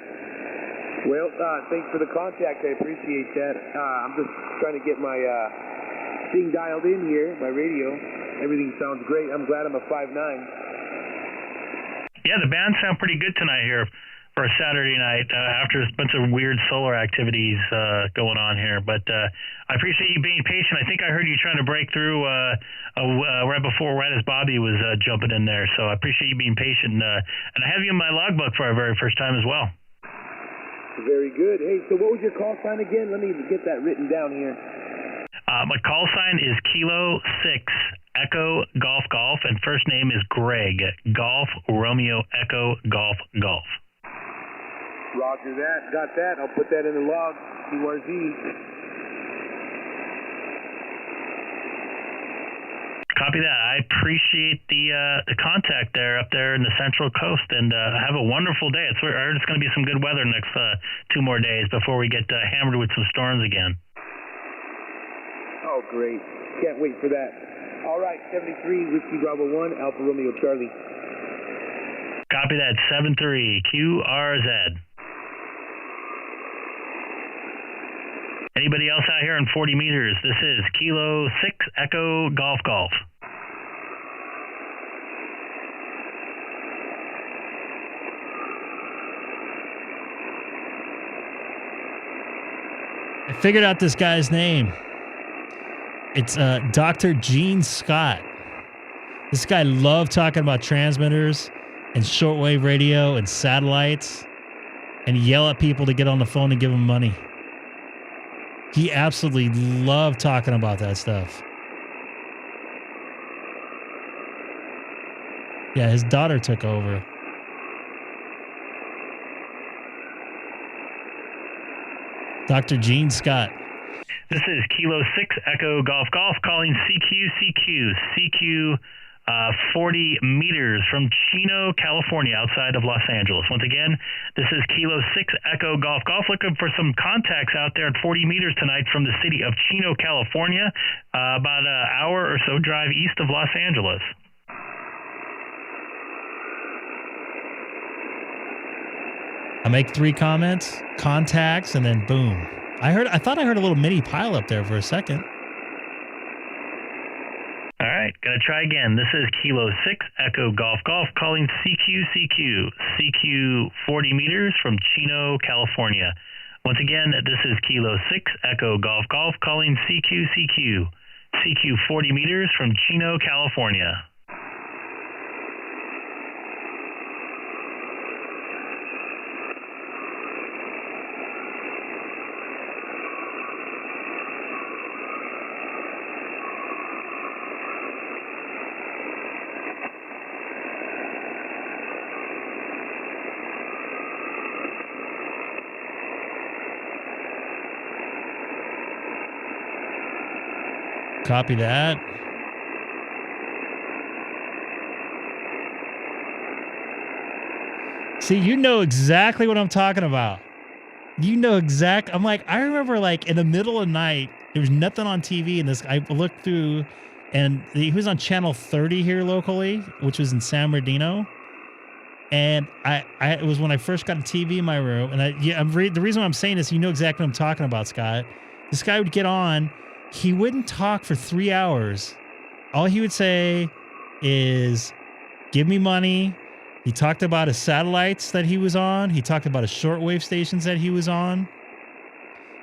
Well, thanks for the contact. I appreciate that. I'm just trying to get my thing dialed in here, my radio. Everything sounds great. I'm glad I'm a 5'9". Yeah, the band sound pretty good tonight here for a Saturday night after a bunch of weird solar activities going on here. But I appreciate you being patient. I think I heard you trying to break through right as Bobby was jumping in there. So I appreciate you being patient. And I have you in my logbook for our very first time as well. Very good. Hey, so what was your call sign again? Let me get that written down here. My call sign is Kilo 6 Echo Golf Golf, and first name is Greg. Golf Romeo Echo Golf Golf. Roger that. Got that. I'll put that in the log. QRZ. Copy that. I appreciate the contact there up there in the Central Coast, and have a wonderful day. I heard it's going to be some good weather the next 2 more days before we get hammered with some storms again. Oh, great. Can't wait for that. All right, 73, Whiskey Bravo 1, Alpha Romeo Charlie. Copy that, 7-3, QRZ. Anybody else out here in 40 meters? This is Kilo 6 Echo Golf Golf. I figured out this guy's name. It's Dr. Gene Scott. This guy loved talking about transmitters and shortwave radio and satellites and yell at people to get on the phone and give him money. He absolutely loved talking about that stuff. Yeah, his daughter took over. Dr. Gene Scott. This is Kilo 6 Echo Golf Golf calling CQ 40 meters from Chino, California, outside of Los Angeles. Once again, this is Kilo 6 Echo Golf Golf. Looking for some contacts out there at 40 meters tonight from the city of Chino, California, about an hour or so drive east of Los Angeles. I make 3 comments, contacts, and then boom. I thought I heard a little mini pile up there for a second. All right, gonna try again. This is Kilo 6 Echo Golf Golf calling CQ 40 meters from Chino, California. Once again, this is Kilo 6 Echo Golf Golf calling CQ 40 meters from Chino, California. Copy that. See, you know exactly what I'm talking about. You know exact. I'm like, I remember like in the middle of the night, there was nothing on TV, and I looked through, and he was on channel 30 here locally, which was in San Bernardino. And it was when I first got a TV in my room, and the reason why I'm saying this, you know exactly what I'm talking about, Scott. This guy would get on. He wouldn't talk for 3 hours. All he would say is, give me money. He talked about his satellites that he was on. He talked about his shortwave stations that he was on.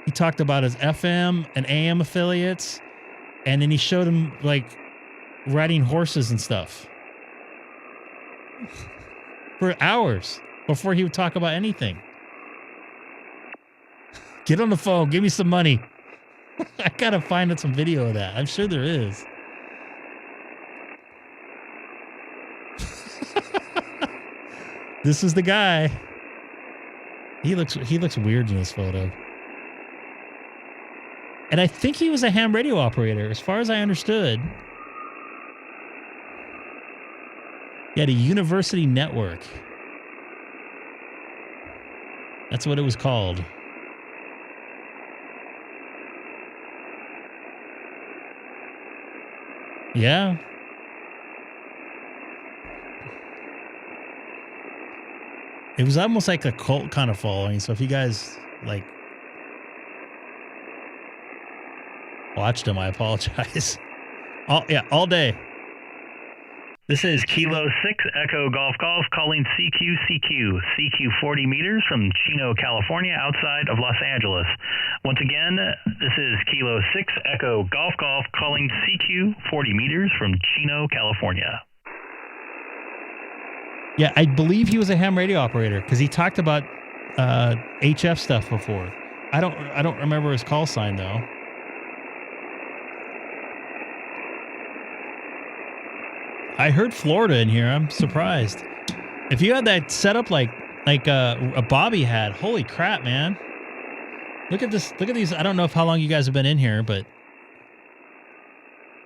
He talked about his FM and AM affiliates. And then he showed him, like, riding horses and stuff. For hours before he would talk about anything. Get on the phone. Give me some money. I gotta find some video of that. I'm sure there is. This is the guy. He looks weird in this photo. And I think he was a ham radio operator, as far as I understood. He had a university network. That's what it was called. Yeah. It was almost like a cult kind of following. So if you guys like watched him, I apologize. All day. This is Kilo 6 Echo Golf Golf calling CQ 40 meters from Chino, California, outside of Los Angeles. Once again, this is Kilo 6 Echo Golf Golf calling CQ 40 meters from Chino, California. Yeah, I believe he was a ham radio operator because he talked about HF stuff before. I don't remember his call sign though. I heard Florida in here. I'm surprised. If you had that set up like a Bobby had, holy crap, man! Look at this. Look at these. I don't know how long you guys have been in here, but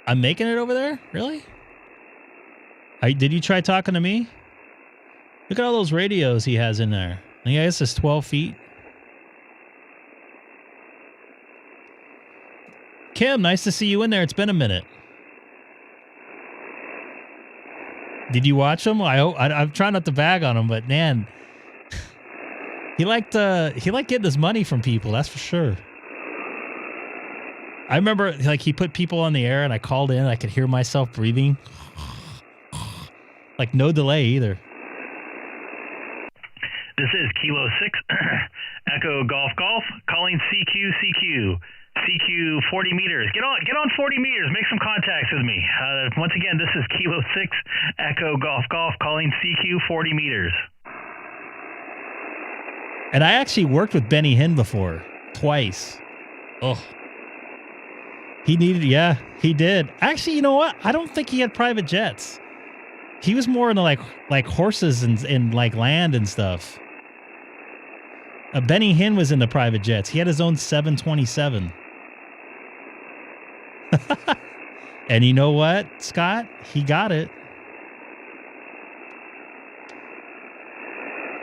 I'm making it over there. Really? Did you try talking to me? Look at all those radios he has in there. I guess it's 12 feet. Kim, nice to see you in there. It's been a minute. Did you watch him? I'm trying not to bag on him, but man, he liked getting his money from people. That's for sure. I remember like he put people on the air, and I called in. I could hear myself breathing, like no delay either. This is Kilo 6 Echo Golf Golf calling CQ 40 meters. Get on 40 meters. Make some contacts with me. Once again, this is Kilo 6 Echo Golf Golf calling CQ 40 meters. And I actually worked with Benny Hinn before. Twice. Oh. He did. Actually, you know what? I don't think he had private jets. He was more into like horses and like land and stuff. Benny Hinn was in the private jets. He had his own 727. And you know what, Scott? He got it.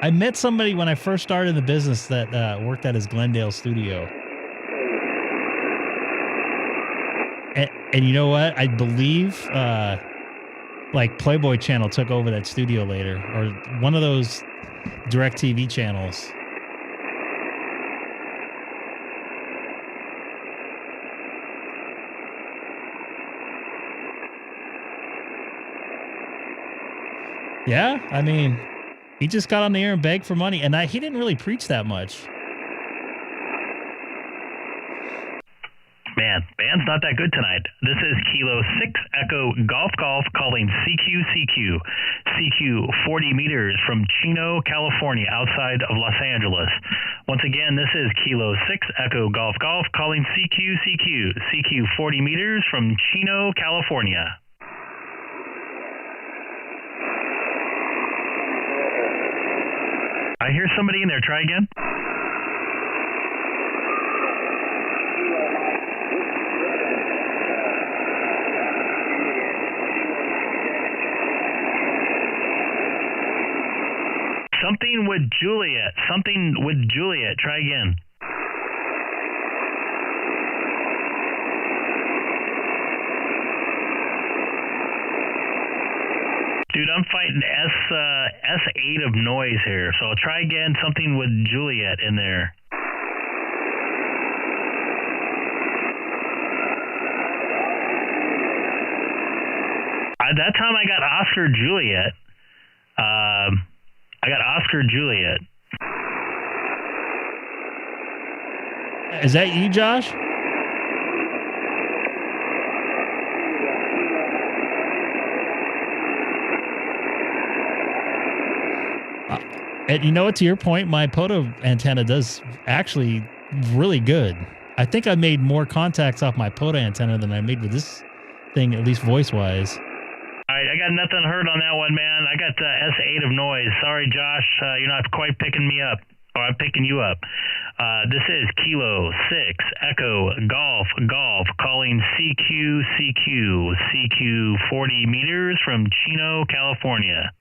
I met somebody when I first started in the business that worked at his Glendale studio. And you know what? I believe like Playboy Channel took over that studio later, or one of those DirecTV channels. Yeah, I mean, he just got on the air and begged for money, and he didn't really preach that much. Man, band's not that good tonight. This is Kilo 6 Echo Golf Golf calling CQ. CQ 40 meters from Chino, California, outside of Los Angeles. Once again, this is Kilo 6 Echo Golf Golf calling CQ. CQ 40 meters from Chino, California. I hear somebody in there. Try again. Something with Juliet. Try again. Dude, I'm fighting S8 of noise here. So I'll try again. Something with Juliet in there. That time I got Oscar Juliet. Is that you, Josh? And you know what? To your point, my Poto antenna does actually really good. I think I made more contacts off my Poto antenna than I made with this thing, at least voice-wise. All right, I got nothing heard on that one, man. I got S8 of noise. Sorry, Josh, you're not quite picking me up. Or I'm picking you up. This is Kilo 6 Echo Golf calling CQ 40 meters from Chino, California.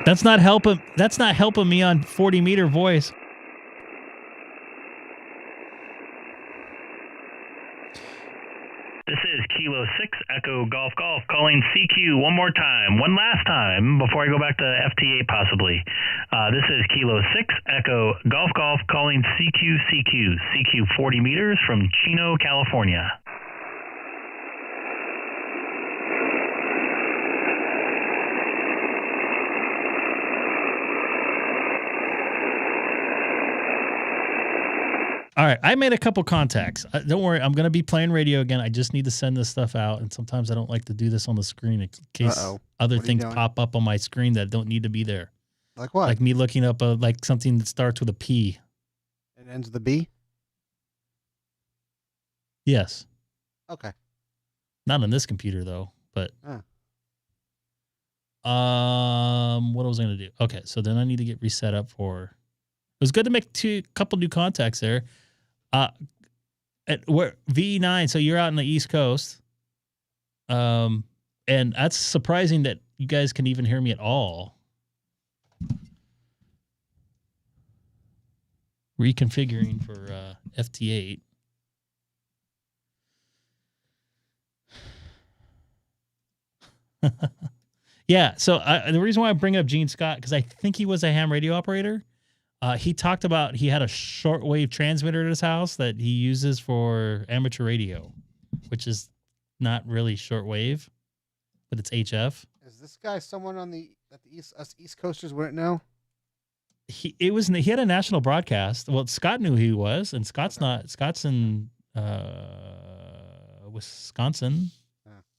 That's not helping me on 40 meter voice. This is Kilo 6 Echo Golf calling CQ one last time before I go back to FT8 possibly. This is Kilo 6 Echo Golf calling CQ 40 meters from Chino, California. All right, I made a couple contacts. Don't worry, I'm going to be playing radio again. I just need to send this stuff out, and sometimes I don't like to do this on the screen in case other things pop up on my screen that don't need to be there. Like what? Like me looking up like something that starts with a P. And ends with a B? Yes. Okay. Not on this computer though, but what was I going to do? Okay, so then I need to get reset up for. It was good to make a couple new contacts there. At where VE9, so you're out on the East Coast. And that's surprising that you guys can even hear me at all. Reconfiguring for FT8. Yeah, so the reason why I bring up Gene Scott, because I think he was a ham radio operator. He talked about he had a shortwave transmitter at his house that he uses for amateur radio, which is not really shortwave, but it's HF. Is this guy someone on us East Coasters wouldn't know? He had a national broadcast. Well, Scott knew who he was, and Scott's in Wisconsin.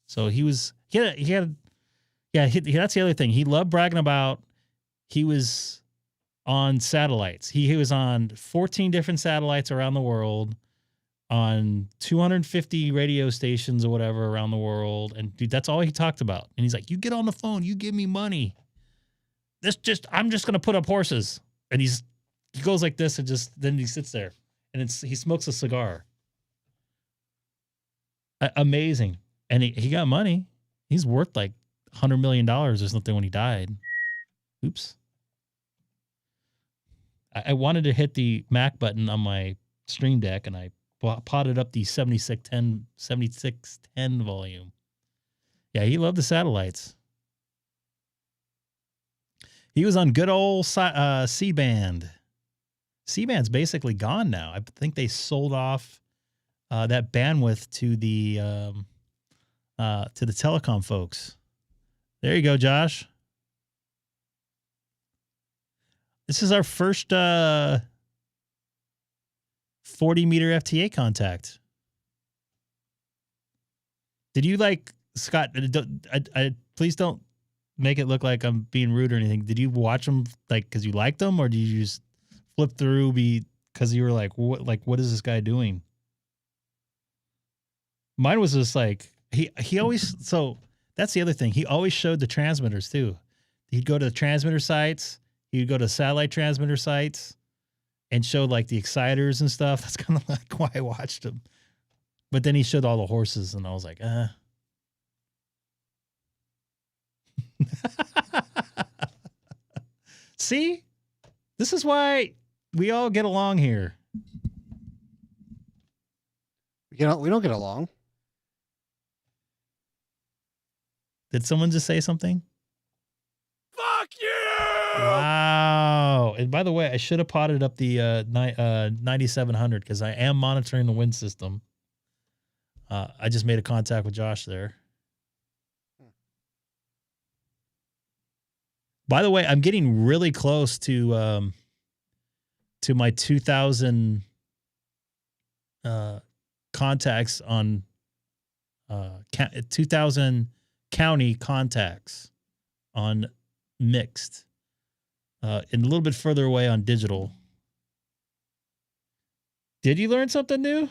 So that's the other thing. He loved bragging about he was on satellites. He was on 14 different satellites around the world, on 250 radio stations or whatever around the world. And dude, that's all he talked about. And he's like, you get on the phone, you give me money. I'm just going to put up horses. And he's he goes like this and then he sits there and he smokes a cigar. Amazing. And he got money. He's worth like $100 million or something when he died. Oops. I wanted to hit the Mac button on my Stream Deck, and I potted up the 7610 volume. Yeah, he loved the satellites. He was on good old C-band. C-band's basically gone now. I think they sold off that bandwidth to the telecom folks. There you go, Josh. This is our first 40-meter FT8 contact. Did you Scott? Please don't make it look like I'm being rude or anything. Did you watch them because you liked them, or did you just flip through because you were like, what is this guy doing? Mine was just he always. So that's the other thing. He always showed the transmitters too. He'd go to the transmitter sites. He'd go to satellite transmitter sites and showed the exciters and stuff. That's kind of why I watched him. But then he showed all the horses, and I was like, See? This is why we all get along here. We don't get along. Did someone just say something? Fuck you! Wow. And by the way, I should have potted up the 9700 because I am monitoring the wind system. I just made a contact with Josh there. By the way, I'm getting really close to my 2,000 contacts on 2,000 county contacts on mixed. And a little bit further away on digital. Did you learn something new?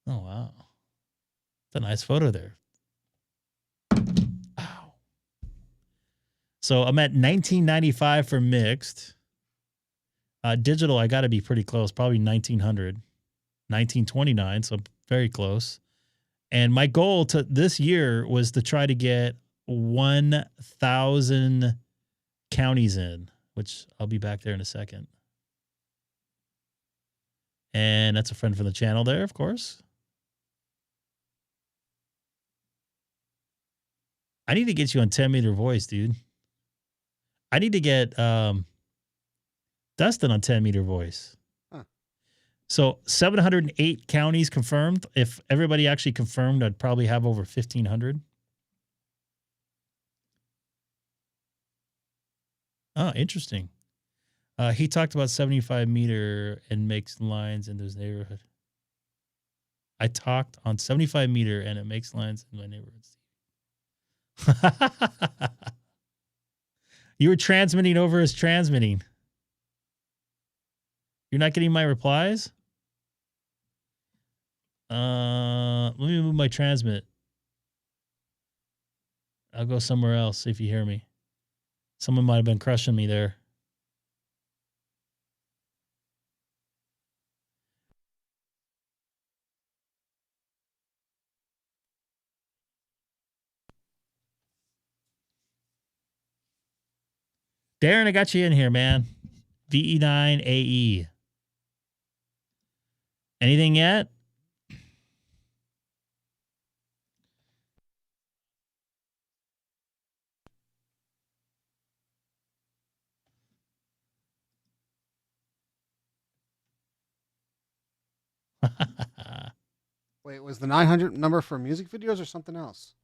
Oh, wow. It's a nice photo there. Ow. So I'm at 1995 for mixed. Digital, I got to be pretty close, probably 1900. 1929, so very close. And my goal to this year was to try to get 1,000 counties in, which I'll be back there in a second. And that's a friend from the channel there, of course. I need to get you on 10-meter voice, dude. I need to get Dustin on 10-meter voice. Huh. So 708 counties confirmed. If everybody actually confirmed, I'd probably have over 1,500. Oh, interesting. He talked about 75-meter and makes lines in those neighborhood. I talked on 75-meter and it makes lines in my neighborhoods. You were transmitting over his transmitting. You're not getting my replies? Let me move my transmit. I'll go somewhere else, see if you hear me. Someone might have been crushing me there. Darren, I got you in here, man. VE9AE. Anything yet? Wait, was the 900 number for music videos or something else?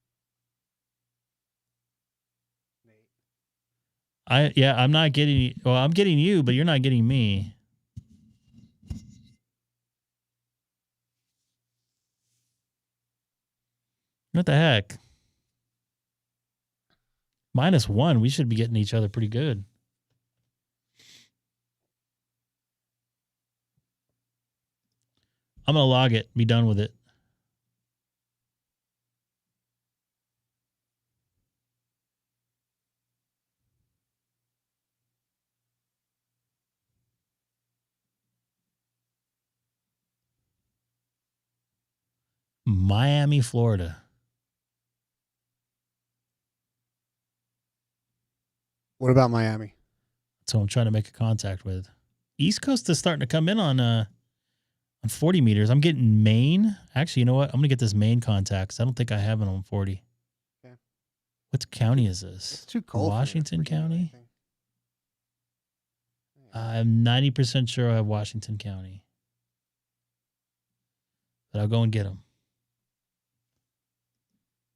I'm not getting. Well, I'm getting you, but you're not getting me. What the heck? -1. We should be getting each other pretty good. I'm gonna log it. Be done with it. Miami, Florida. What about Miami? That's who I'm trying to make a contact with. East Coast is starting to come in on 40 meters. I'm getting Maine. Actually, you know what? I'm going to get this Maine contact 'cause I don't think I have it on 40. Okay. What county is this? It's too cold. Washington County? I'm 90% sure I have Washington County. But I'll go and get them.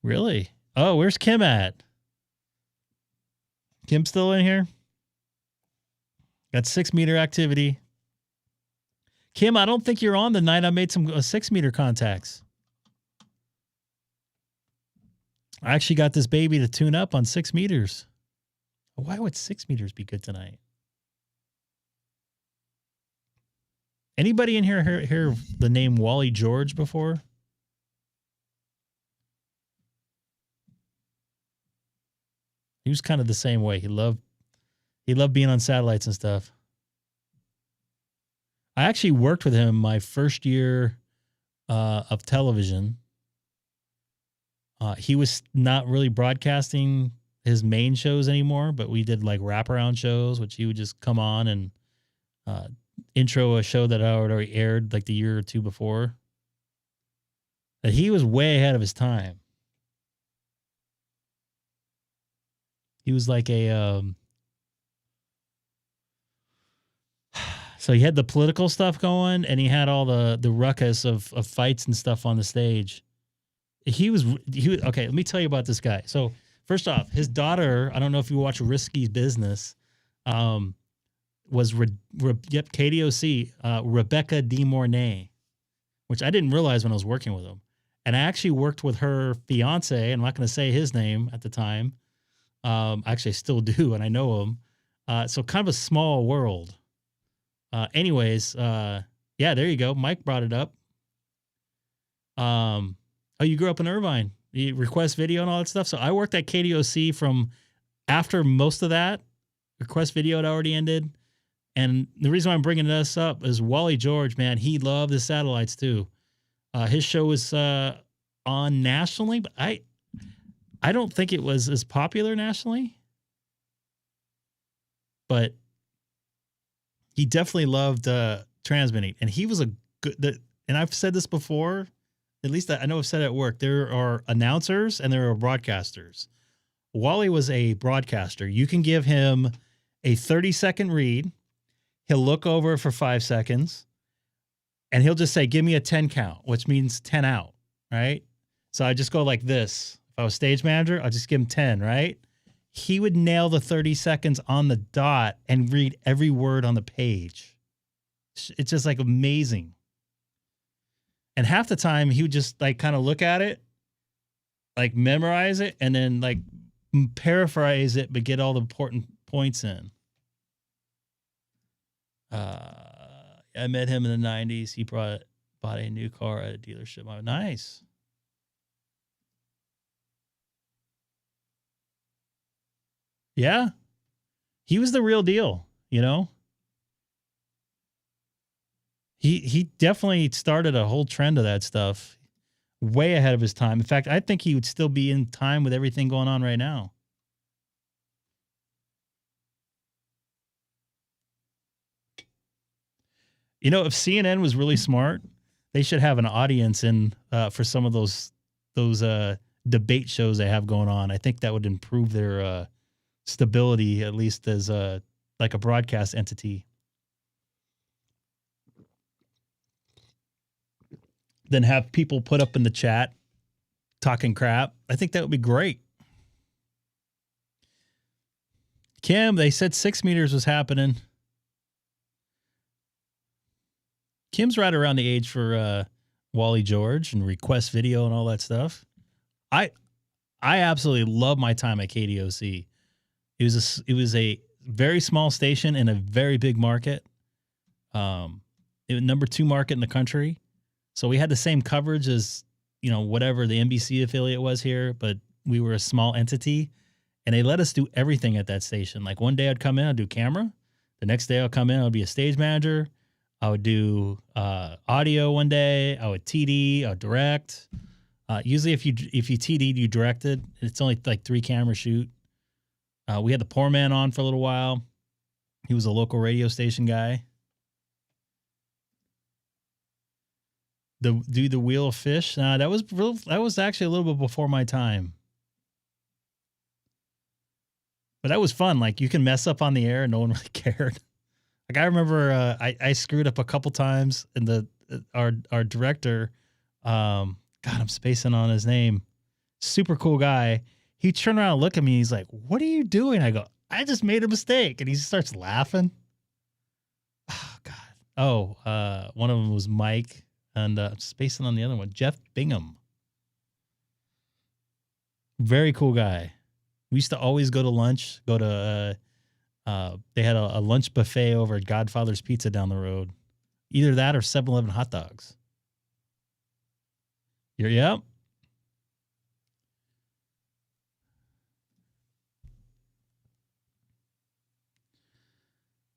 Really? Oh, where's Kim at? Kim still in here? Got 6 meter activity. Kim, I don't think you're on the night I made some 6 meter contacts. I actually got this baby to tune up on 6 meters. Why would 6 meters be good tonight? Anybody in here hear the name Wally George before? He was kind of the same way. He loved being on satellites and stuff. I actually worked with him my first year of television. He was not really broadcasting his main shows anymore, but we did like wraparound shows, which he would just come on and intro a show that I had already aired like the year or two before. But he was way ahead of his time. He was like a so he had the political stuff going, and he had all the ruckus of fights and stuff on the stage. He was okay. Let me tell you about this guy. So first off, his daughter, I don't know if you watch Risky Business, was KDOC, Rebecca De Mornay, which I didn't realize when I was working with him. And I actually worked with her fiance, and I'm not going to say his name at the time. Actually, I still do, and I know him. So kind of a small world. Anyways, yeah, there you go. Mike brought it up. Oh, you grew up in Irvine. You request video and all that stuff. So I worked at KDOC from after most of that. Request video had already ended. And the reason why I'm bringing this up is Wally George, man, he loved the satellites too. His show was on nationally, but I don't think it was as popular nationally. But he definitely loved transmitting. And he was a good, and I've said this before, at least I know I've said it at work, there are announcers and there are broadcasters. Wally was a broadcaster. You can give him a 30-second read. He'll look over for 5 seconds and he'll just say, give me a 10 count, which means 10 out, right? So I just go like this. If I was stage manager, I'll just give him 10, right? He would nail the 30 seconds on the dot and read every word on the page. It's just like amazing. And half the time he would just like kind of look at it, like memorize it, and then like paraphrase it, but get all the important points in. I met him in the 90s. He bought a new car at a dealership. Oh, nice. Yeah. He was the real deal, you know? He definitely started a whole trend of that stuff way ahead of his time. In fact, I think he would still be in time with everything going on right now. You know, if CNN was really smart, they should have an audience in for some of those debate shows they have going on. I think that would improve their stability, at least as like a broadcast entity. Then have people put up in the chat talking crap. I think that would be great. Kim, they said 6 meters was happening. Kim's right around the age for Wally George and request video and all that stuff. I absolutely love my time at KDOC. It was a very small station in a very big market. It was number 2 market in the country. So we had the same coverage as, you know, whatever the NBC affiliate was here, but we were a small entity and they let us do everything at that station. Like one day I'd come in, I'd do camera. The next day I'll come in, I'll be a stage manager. I would do audio one day. I would TD, I would direct. Usually if you TD'd, you directed. It's only like 3 camera shoot. We had the poor man on for a little while. He was a local radio station guy. The Wheel of Fish. That was actually a little bit before my time. But that was fun. Like, you can mess up on the air and no one really cared. Like, I remember I screwed up a couple times, and our director, God, I'm spacing on his name. Super cool guy. He turned around and looked at me. He's like, "What are you doing?" I go, "I just made a mistake." And he starts laughing. Oh, God. Oh, one of them was Mike. And spacing on the other one, Jeff Bingham. Very cool guy. We used to always go to lunch, they had a lunch buffet over at Godfather's Pizza down the road. Either that or 7-Eleven hot dogs. Yep.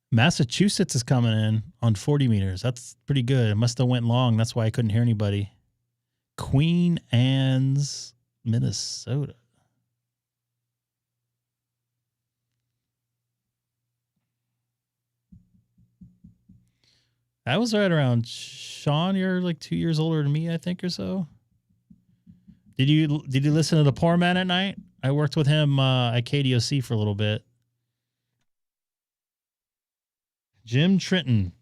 Massachusetts is coming in on 40 meters. That's pretty good. It must have went long. That's why I couldn't hear anybody. Queen Anne's, Minnesota. That was right around, Sean, you're like 2 years older than me, I think, or so. Did you listen to The Poor Man at Night? I worked with him at KDOC for a little bit. Jim Trenton.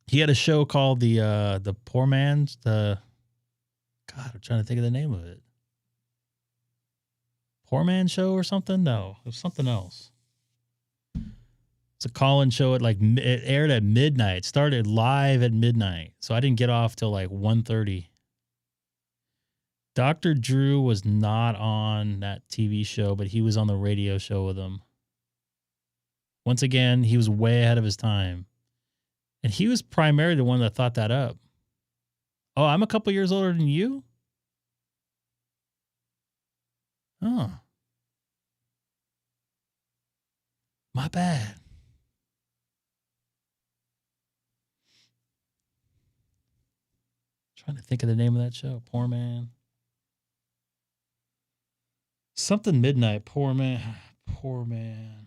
He had a show called the Poor Man's God, I'm trying to think of the name of it. Poor Man Show or something? No, it was something else. It's a call-in show at it aired at midnight. It started live at midnight, so I didn't get off till like 1:30. Dr. Drew was not on that TV show, but he was on the radio show with him. Once again, he was way ahead of his time. And he was primarily the one that thought that up. Oh, I'm a couple years older than you? Oh. My bad. Trying to think of the name of that show. Poor Man. Something midnight. Poor Man. Poor Man.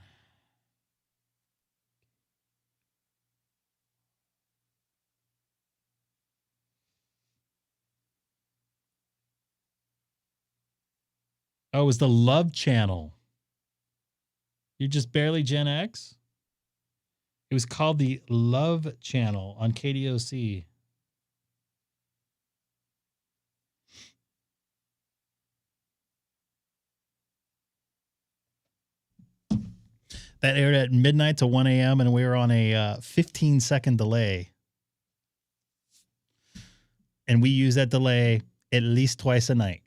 Oh, it was the Love Channel. You're just barely Gen X? It was called the Love Channel on KDOC. That aired at midnight to 1 a.m. and we were on a 15-second delay. And we use that delay at least twice a night.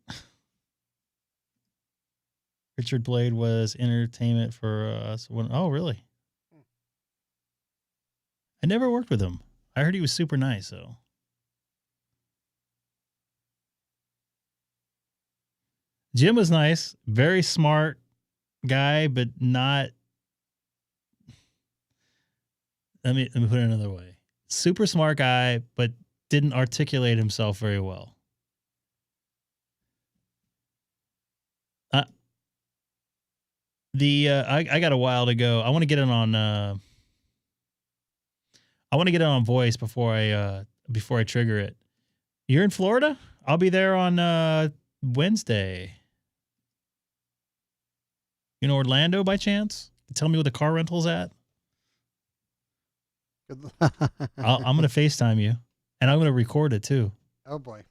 Richard Blade was entertainment for us. Oh, really? I never worked with him. I heard he was super nice, so. Jim was nice. Very smart guy, but not... Let me put it another way. Super smart guy, but didn't articulate himself very well. I got a while to go. I want to get it on voice before I trigger it. You're in Florida? I'll be there on Wednesday. You know Orlando by chance? Tell me where the car rental's at. I'm going to FaceTime you, and I'm going to record it too. Oh boy.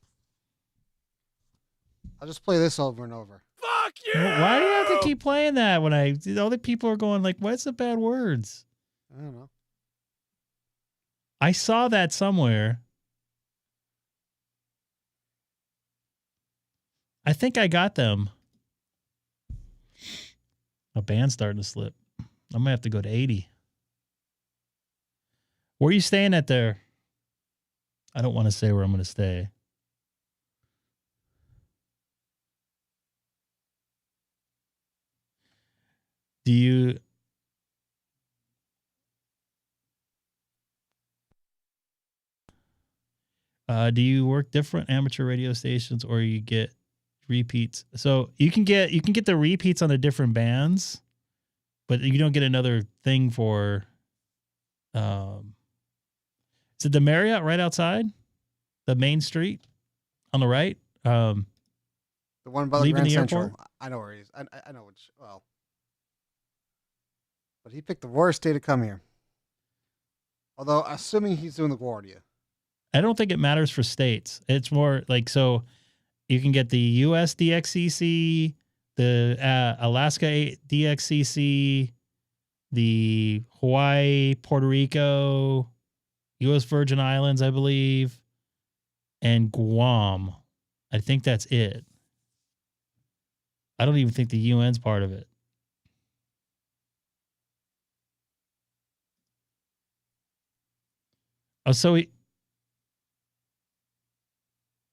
I'll just play this over and over. Fuck you! Why do you have to keep playing that when other people are going like, what's the bad words? I don't know. I saw that somewhere. I think I got them. A band's starting to slip. I might have to go to 80. Where are you staying at there? I don't want to say where I'm going to stay. Do you? Do you work different amateur radio stations, or you get repeats? So you can get the repeats on the different bands, but you don't get another thing for. Is it the Marriott right outside, the main street on the right? The one by the leaving Grand the Central. airport? I know where he is. I know which. Well, but he picked the worst day to come here. Although, assuming he's doing LaGuardia. I don't think it matters for states. It's more like, so you can get the US DXCC, the Alaska DXCC, the Hawaii, Puerto Rico, US Virgin Islands, I believe, and Guam. I think that's it. I don't even think the UN's part of it. Oh, so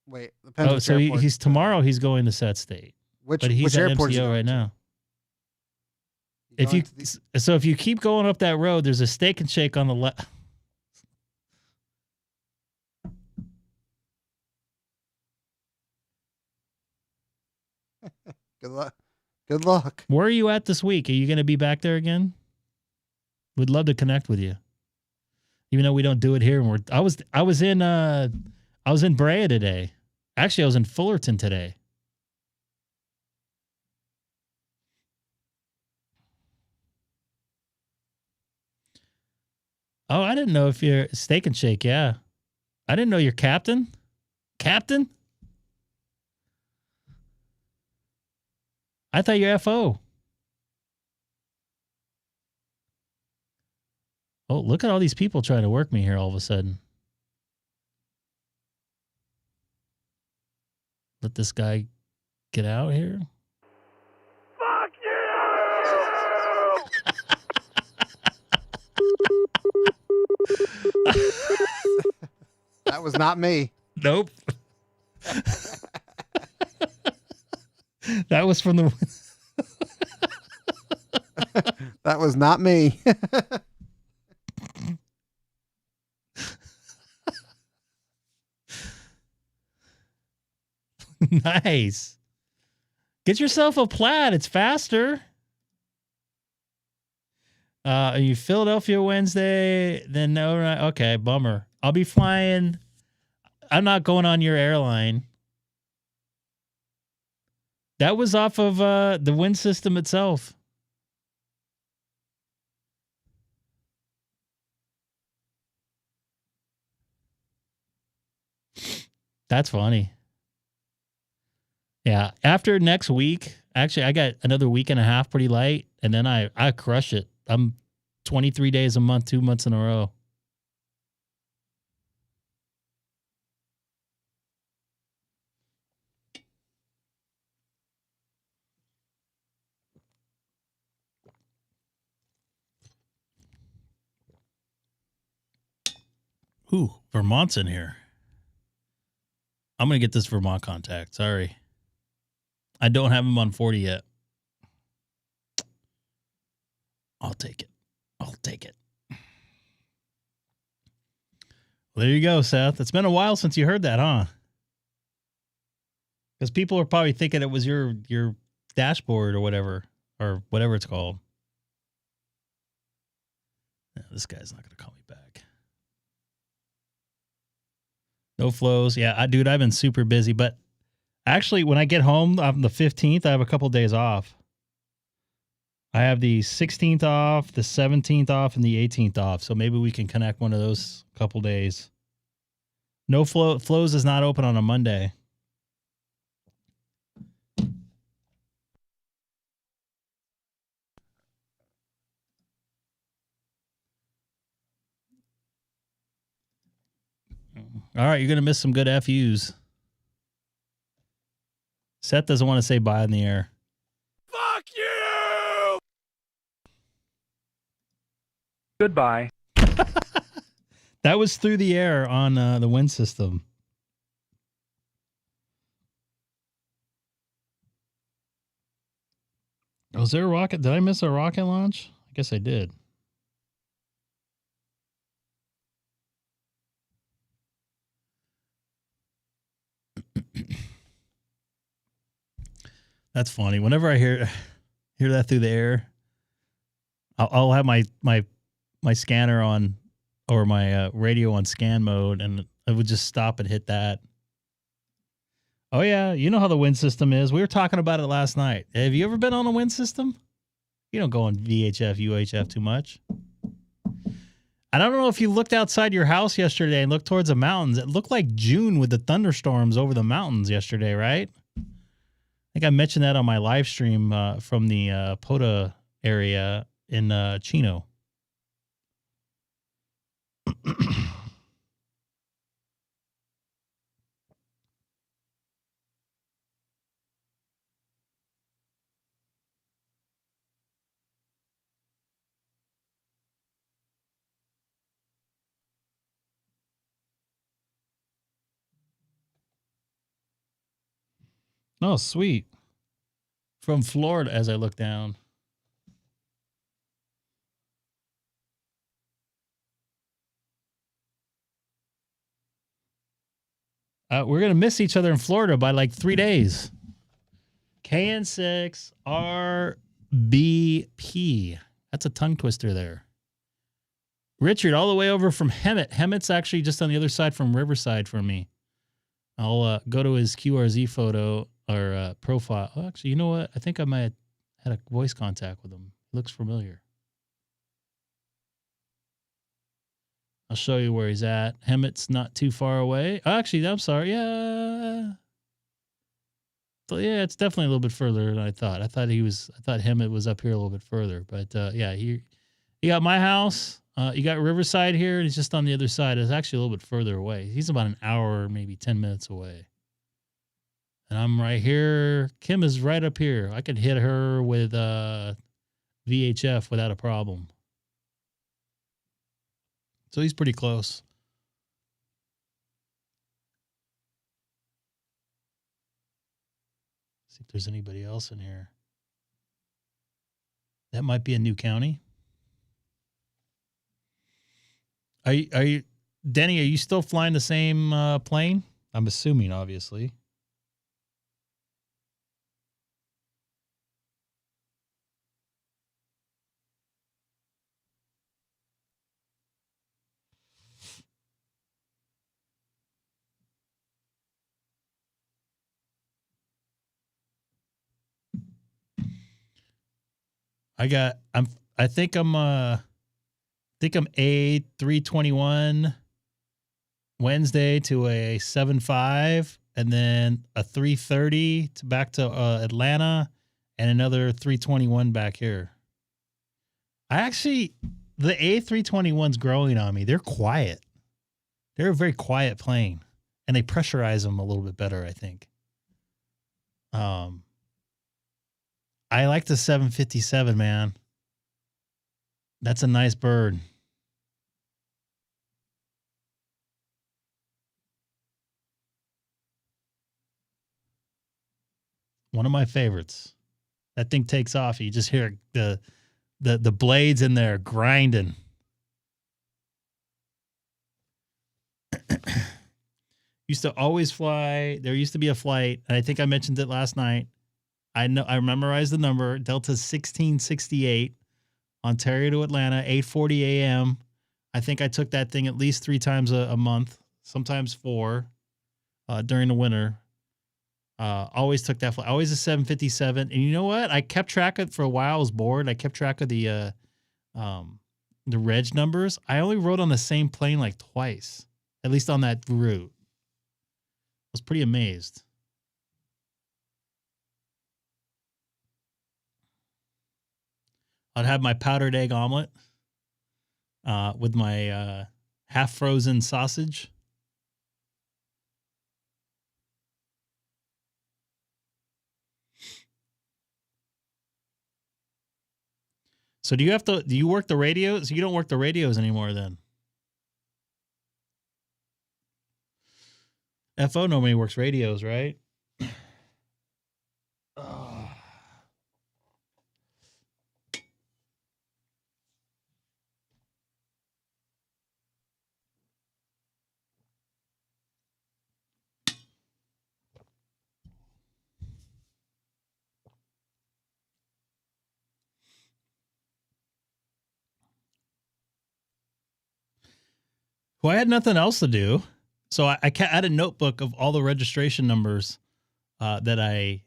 Wait, depends which so airport. he's tomorrow. He's going to Set State, but he's which at airport is he MCO going right to? now. He's If going you to the- so if you keep going up that road, there's a Steak and Shake on the left. Good luck. Good luck. Where are you at this week? Are you going to be back there again? We'd love to connect with you. Even though we don't do it here, and I was in Brea today. Actually, I was in Fullerton today. Oh, I didn't know if you're Steak and Shake. Yeah, I didn't know you're captain. Captain? I thought you're FO. Oh, look at all these people trying to work me here all of a sudden. Let this guy get out here. Fuck you! That was not me. Nope. That was from the... That was not me. Nice. Get yourself a Plaid. It's faster. Are you Philadelphia Wednesday? Then no. Okay, bummer. I'll be flying. I'm not going on your airline. That was off of the wind system itself. That's funny. Yeah. After next week, actually, I got another week and a half pretty light, and then I crush it. I'm 23 days a month, 2 months in a row. Ooh, Vermont's in here. I'm going to get this Vermont contact. Sorry. I don't have him on 40 yet. I'll take it. I'll take it. Well, there you go, Seth. It's been a while since you heard that, huh? Because people are probably thinking it was your dashboard or whatever it's called. Yeah, this guy's not going to call me back. No flows. Yeah, I've been super busy, but actually when I get home on the 15th, I have a couple days off. I have the 16th off, the 17th off, and the 18th off. So maybe we can connect one of those couple days. No flows is not open on a Monday. All right, you're going to miss some good FUs. Seth doesn't want to say bye in the air. Fuck you! Goodbye. That was through the air on the wind system. Was there a rocket? Did I miss a rocket launch? I guess I did. That's funny. Whenever I hear that through the air, I'll have my scanner on, or my radio on scan mode, and I would just stop and hit that. Oh yeah, you know how the wind system is. We were talking about it last night. Have you ever been on a wind system? You don't go on VHF, UHF too much. I don't know if you looked outside your house yesterday and looked towards the mountains. It looked like June with the thunderstorms over the mountains yesterday, right? I think I mentioned that on my live stream from the Pota area in Chino. Oh, sweet. From Florida as I look down. We're going to miss each other in Florida by like 3 days. KN6 RBP. That's a tongue twister there. Richard, all the way over from Hemet. Hemet's actually just on the other side from Riverside for me. I'll go to his QRZ photo or profile. Oh, actually, you know what? I think I might have had a voice contact with him. He looks familiar. I'll show you where he's at. Hemet's not too far away. Oh, actually, I'm sorry. Yeah. Yeah, it's definitely a little bit further than I thought. I thought Hemet was up here a little bit further. But yeah, you got my house. You got Riverside here, and he's just on the other side. It's actually a little bit further away. He's about an hour, maybe 10 minutes away. And I'm right here. Kim is right up here. I could hit her with VHF without a problem. So he's pretty close. See if there's anybody else in here. That might be a new county. Are you, Denny, are you still flying the same plane? I'm assuming, obviously. I think I'm A321 Wednesday to a 7.5, and then a 3:30 to back to Atlanta, and another 321 back here. The A321's growing on me. They're quiet. They're a very quiet plane, and they pressurize them a little bit better, I think. I like the 757, man. That's a nice bird. One of my favorites. That thing takes off. You just hear the blades in there grinding. Used to always fly. There used to be a flight, and I think I mentioned it last night. I memorized the number, Delta 1668, Ontario to Atlanta, 8:40 a.m. I think I took that thing at least 3 times a month, sometimes 4 during the winter. Always took that flight. Always a 757. And you know what? I kept track of it for a while. I was bored. I kept track of the reg numbers. I only rode on the same plane like twice, at least on that route. I was pretty amazed. I'd have my powdered egg omelet with my half-frozen sausage. So do you work the radios? You don't work the radios anymore then? FO normally works radios, right? Well, I had nothing else to do, so I had a notebook of all the registration numbers the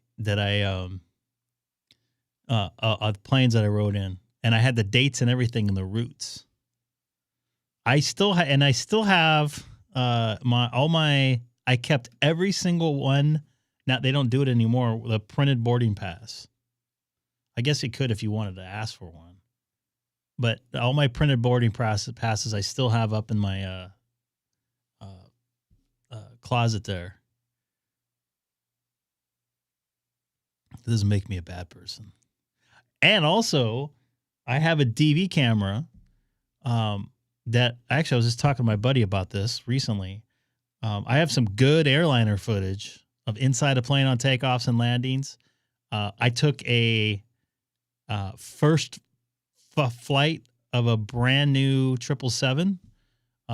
planes that I wrote in, and I had the dates and everything and the routes. I still have I kept every single one. Now they don't do it anymore. The printed boarding pass. I guess you could if you wanted to ask for one. But all my printed boarding passes I still have up in my closet there. It doesn't make me a bad person. And also, I have a DV camera that actually I was just talking to my buddy about this recently. I have some good airliner footage of inside a plane on takeoffs and landings. I took a first flight of a brand new 777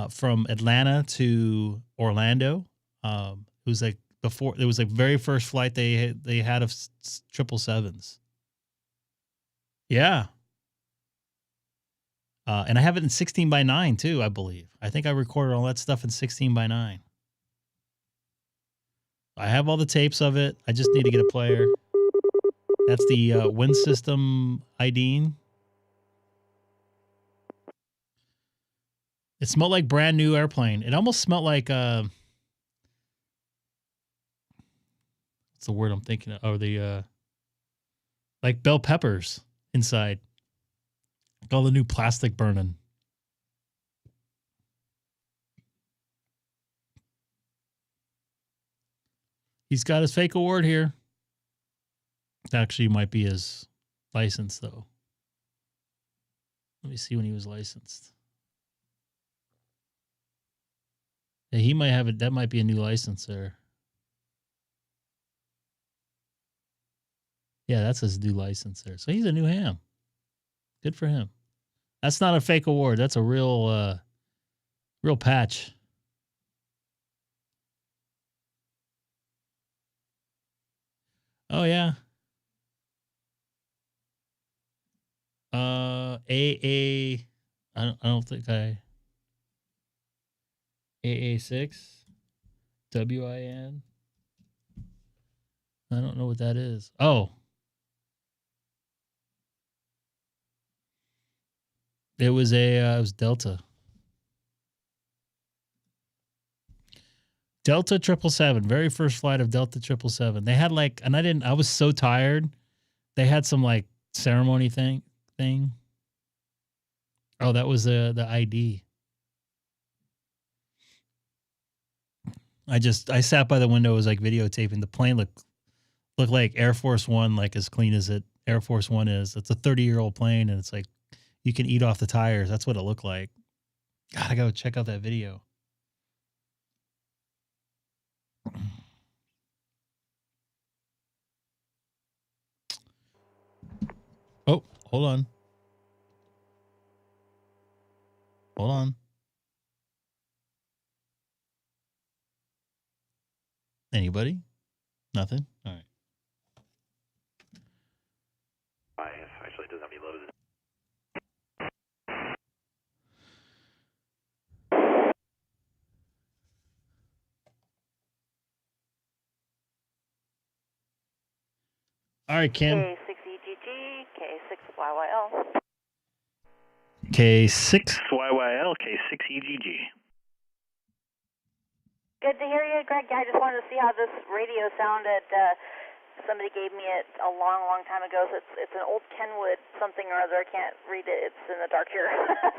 from Atlanta to Orlando. It was like very first flight they had of 777s. Yeah. And I have it in 16:9 too, I believe. I think I recorded all that stuff in 16:9. I have all the tapes of it. I just need to get a player. That's the wind system ID. It smelled like brand new airplane. It almost smelled like what's the word I'm thinking of? Or the like bell peppers inside. Like all the new plastic burning. He's got his fake award here. Actually, might be his license though. Let me see when he was licensed. Yeah, he might have it. That might be a new license there. Yeah, that's his new license there. So he's a new ham. Good for him. That's not a fake award. That's a real patch. Oh yeah. I don't think AA6 WIN. I don't know what that is. Oh. It was it was Delta. Delta 777, very first flight of Delta 777. They had like, and I was so tired. They had some like ceremony thing. Oh, that was the ID. I sat by the window, was like videotaping. The plane looked like Air Force One, like as clean as Air Force One is. It's a 30-year-old plane, and it's like you can eat off the tires. That's what it looked like. God, I gotta check out that video. Oh, hold on. Hold on. Anybody? Nothing? All right. Actually, it doesn't have any loaded. All right, Kim. K6EGG, K6YYL. K6YYL, K6EGG. Good to hear you, Greg. I just wanted to see how this radio sounded. Somebody gave me it a long, long time ago. So it's an old Kenwood something or other. I can't read it. It's in the dark here.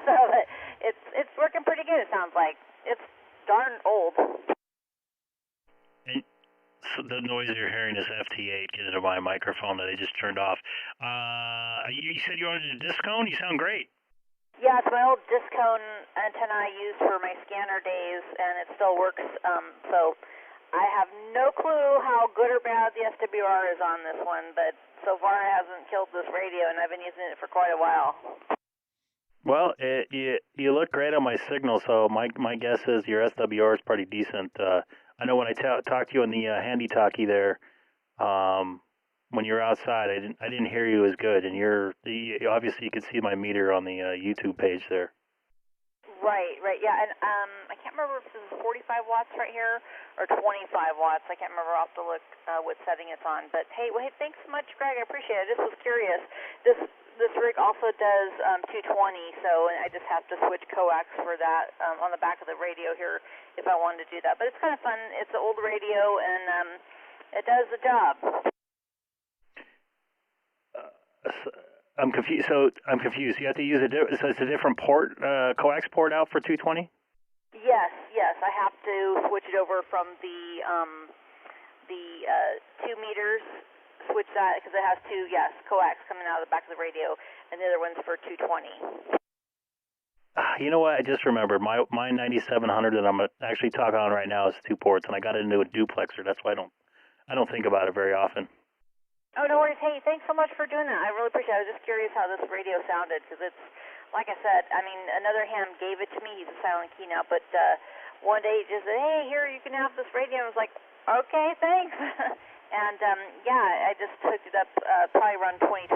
So it's working pretty good, it sounds like. It's darn old. And so the noise you're hearing is FT8 getting into my microphone that I just turned off. You said you wanted a discone? You sound great. Yeah, it's my old discone antenna I used for my scanner days, and it still works. So I have no clue how good or bad the SWR is on this one, but so far it hasn't killed this radio, and I've been using it for quite a while. Well, you look great on my signal, so my guess is your SWR is pretty decent. I know when I talked to you on the handy talkie there, when you're outside, I didn't hear you as good, and obviously you could see my meter on the YouTube page there. Right, yeah, and I can't remember if this is 45 watts right here or 25 watts. I can't remember. I'll have to look what setting it's on. But hey, thanks so much, Greg. I appreciate it. I just was curious. This rig also does 220, so I just have to switch coax for that on the back of the radio here if I wanted to do that. But it's kind of fun. It's an old radio, and it does the job. I'm confused. You have to use so it's a different port, coax port out for 220? Yes. I have to switch it over from the 2 meters, switch that, because it has two, coax coming out of the back of the radio, and the other one's for 220. You know what? I just remembered. My 9700 that I'm actually talking on right now is 2 ports, and I got it into a duplexer. That's why I don't think about it very often. Oh, no worries. Hey, thanks so much for doing that. I really appreciate it. I was just curious how this radio sounded, because it's, like I said, I mean, another ham gave it to me. He's a silent key now, but one day he just said, hey, here, you can have this radio. And I was like, okay, thanks. And, I just hooked it up probably around 2020.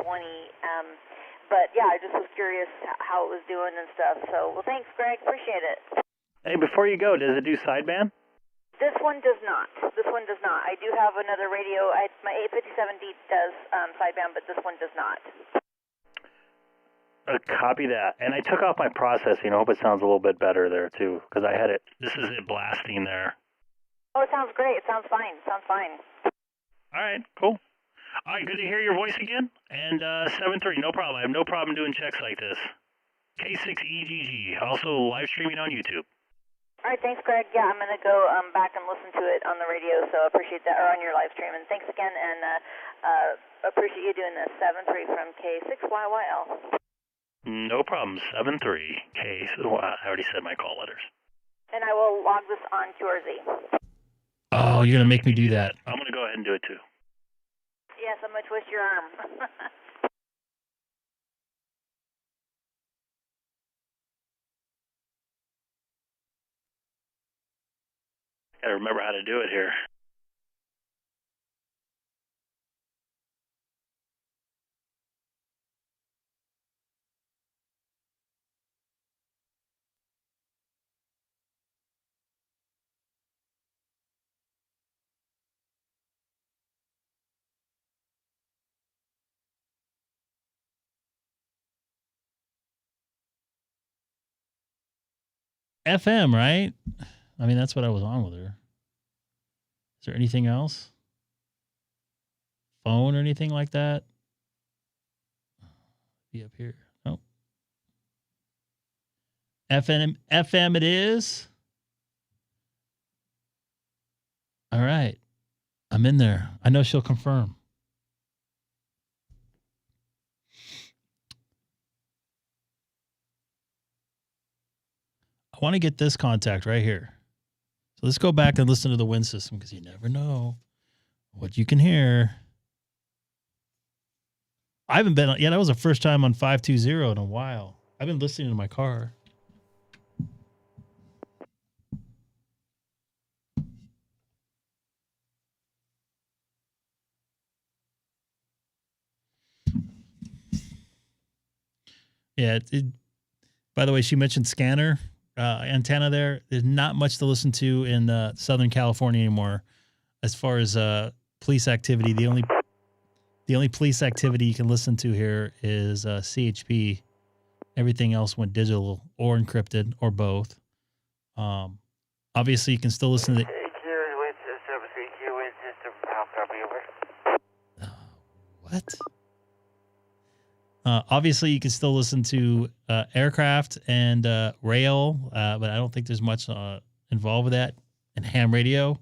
But, yeah, I just was curious how it was doing and stuff. So, well, thanks, Greg. Appreciate it. Hey, before you go, does it do sideband? This one does not. I do have another radio. My 857D does sideband, but this one does not. Copy that. And I took off my processing. I hope it sounds a little bit better there, too, because I had it. This is it blasting there. Oh, it sounds great. It sounds fine. All right, cool. All right, good to hear your voice again. And 7-3, no problem. I have no problem doing checks like this. K6EGG, also live streaming on YouTube. All right, thanks, Greg. Yeah, I'm going to go back and listen to it on the radio, so I appreciate that, or on your live stream. And thanks again, and appreciate you doing this. 7-3 from K6YYL. No problem. 7-3. I already said my call letters. And I will log this on QRZ. Oh, you're going to make me do that. I'm going to go ahead and do it, too. Yes, I'm going to twist your arm. Got to remember how to do it here. FM, right? I mean, that's what I was on with her. Is there anything else? Phone or anything like that? Be up here. Nope. FM it is. All right. I'm in there. I know she'll confirm. I want to get this contact right here. So let's go back and listen to the wind system, because you never know what you can hear. I haven't been, that was the first time on 520 in a while. I've been listening to my car. Yeah. By the way, she mentioned scanner. Antenna there. There's not much to listen to in Southern California anymore as far as police activity. The only police activity you can listen to here is CHP. Everything else went digital or encrypted or both. Obviously, you can still listen to what? Obviously, you can still listen to aircraft and rail, but I don't think there's much involved with that. And ham radio.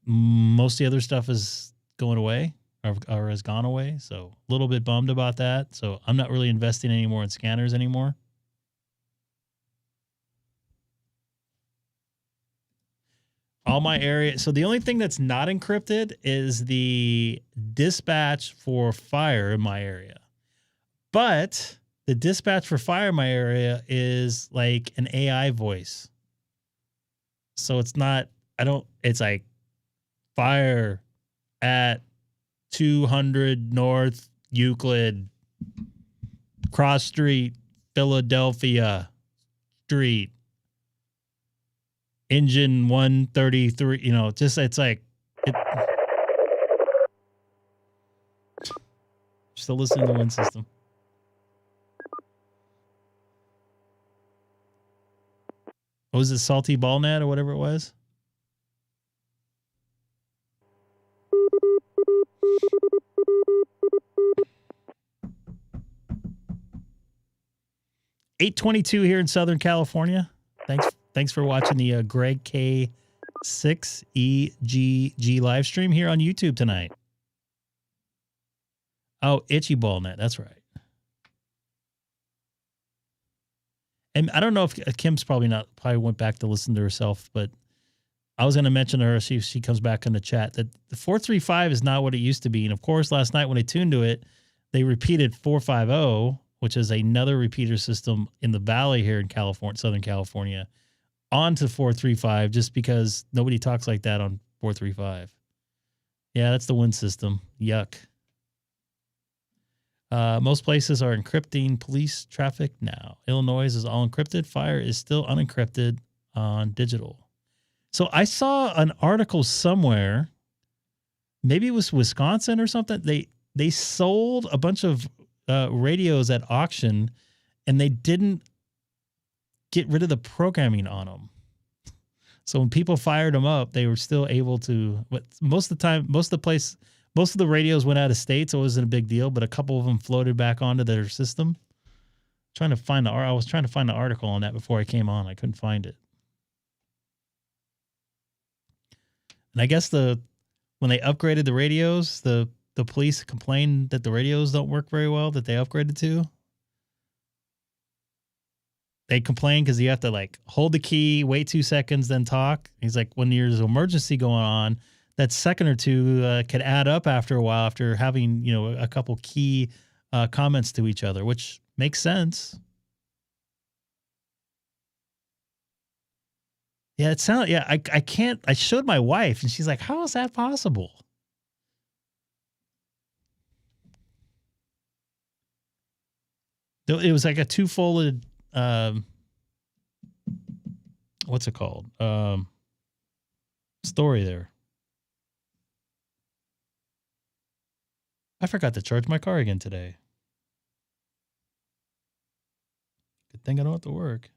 Most of the other stuff is going away or has gone away. So a little bit bummed about that. So I'm not really investing anymore in scanners anymore. All my area. So the only thing that's not encrypted is the dispatch for fire in my area. But the dispatch for fire in my area is like an AI voice. So it's not, it's like fire at 200 North Euclid, Cross Street, Philadelphia, Street, engine 133, you know, just it's like still listening to the wind system. What was it, Salty Ball Net or whatever it was? $8:22 here in Southern California. Thanks for watching the Greg K6EGG live stream here on YouTube tonight. Oh, Itchy Ball Net. That's right. And I don't know if Kim's probably went back to listen to herself, but I was going to mention to her, see if she comes back in the chat, that the 435 is not what it used to be. And of course, last night when I tuned to it, they repeated 450, which is another repeater system in the valley here in California, Southern California, onto 435, just because nobody talks like that on 435. Yeah, that's the wind system. Yuck. Most places are encrypting police traffic now. Illinois is all encrypted. Fire is still unencrypted on digital. So I saw an article somewhere, maybe it was Wisconsin or something. They sold a bunch of radios at auction, and they didn't get rid of the programming on them. So when people fired them up, they were still able to. But most of the time, most of the radios went out of state, so it wasn't a big deal. But a couple of them floated back onto their system. I was trying to find the article on that before I came on. I couldn't find it. And I guess when they upgraded the radios, the police complained that the radios don't work very well that they upgraded to. They complain because you have to like hold the key, wait 2 seconds, then talk. He's like, when there's an emergency going on, that second or two could add up after a while after having, you know, a couple key comments to each other, which makes sense. Yeah, it sounds. Yeah, I can't. I showed my wife, and she's like, "How is that possible?" It was like a two-folded. What's it called? Story there. I forgot to charge my car again today. Good thing I don't have to work.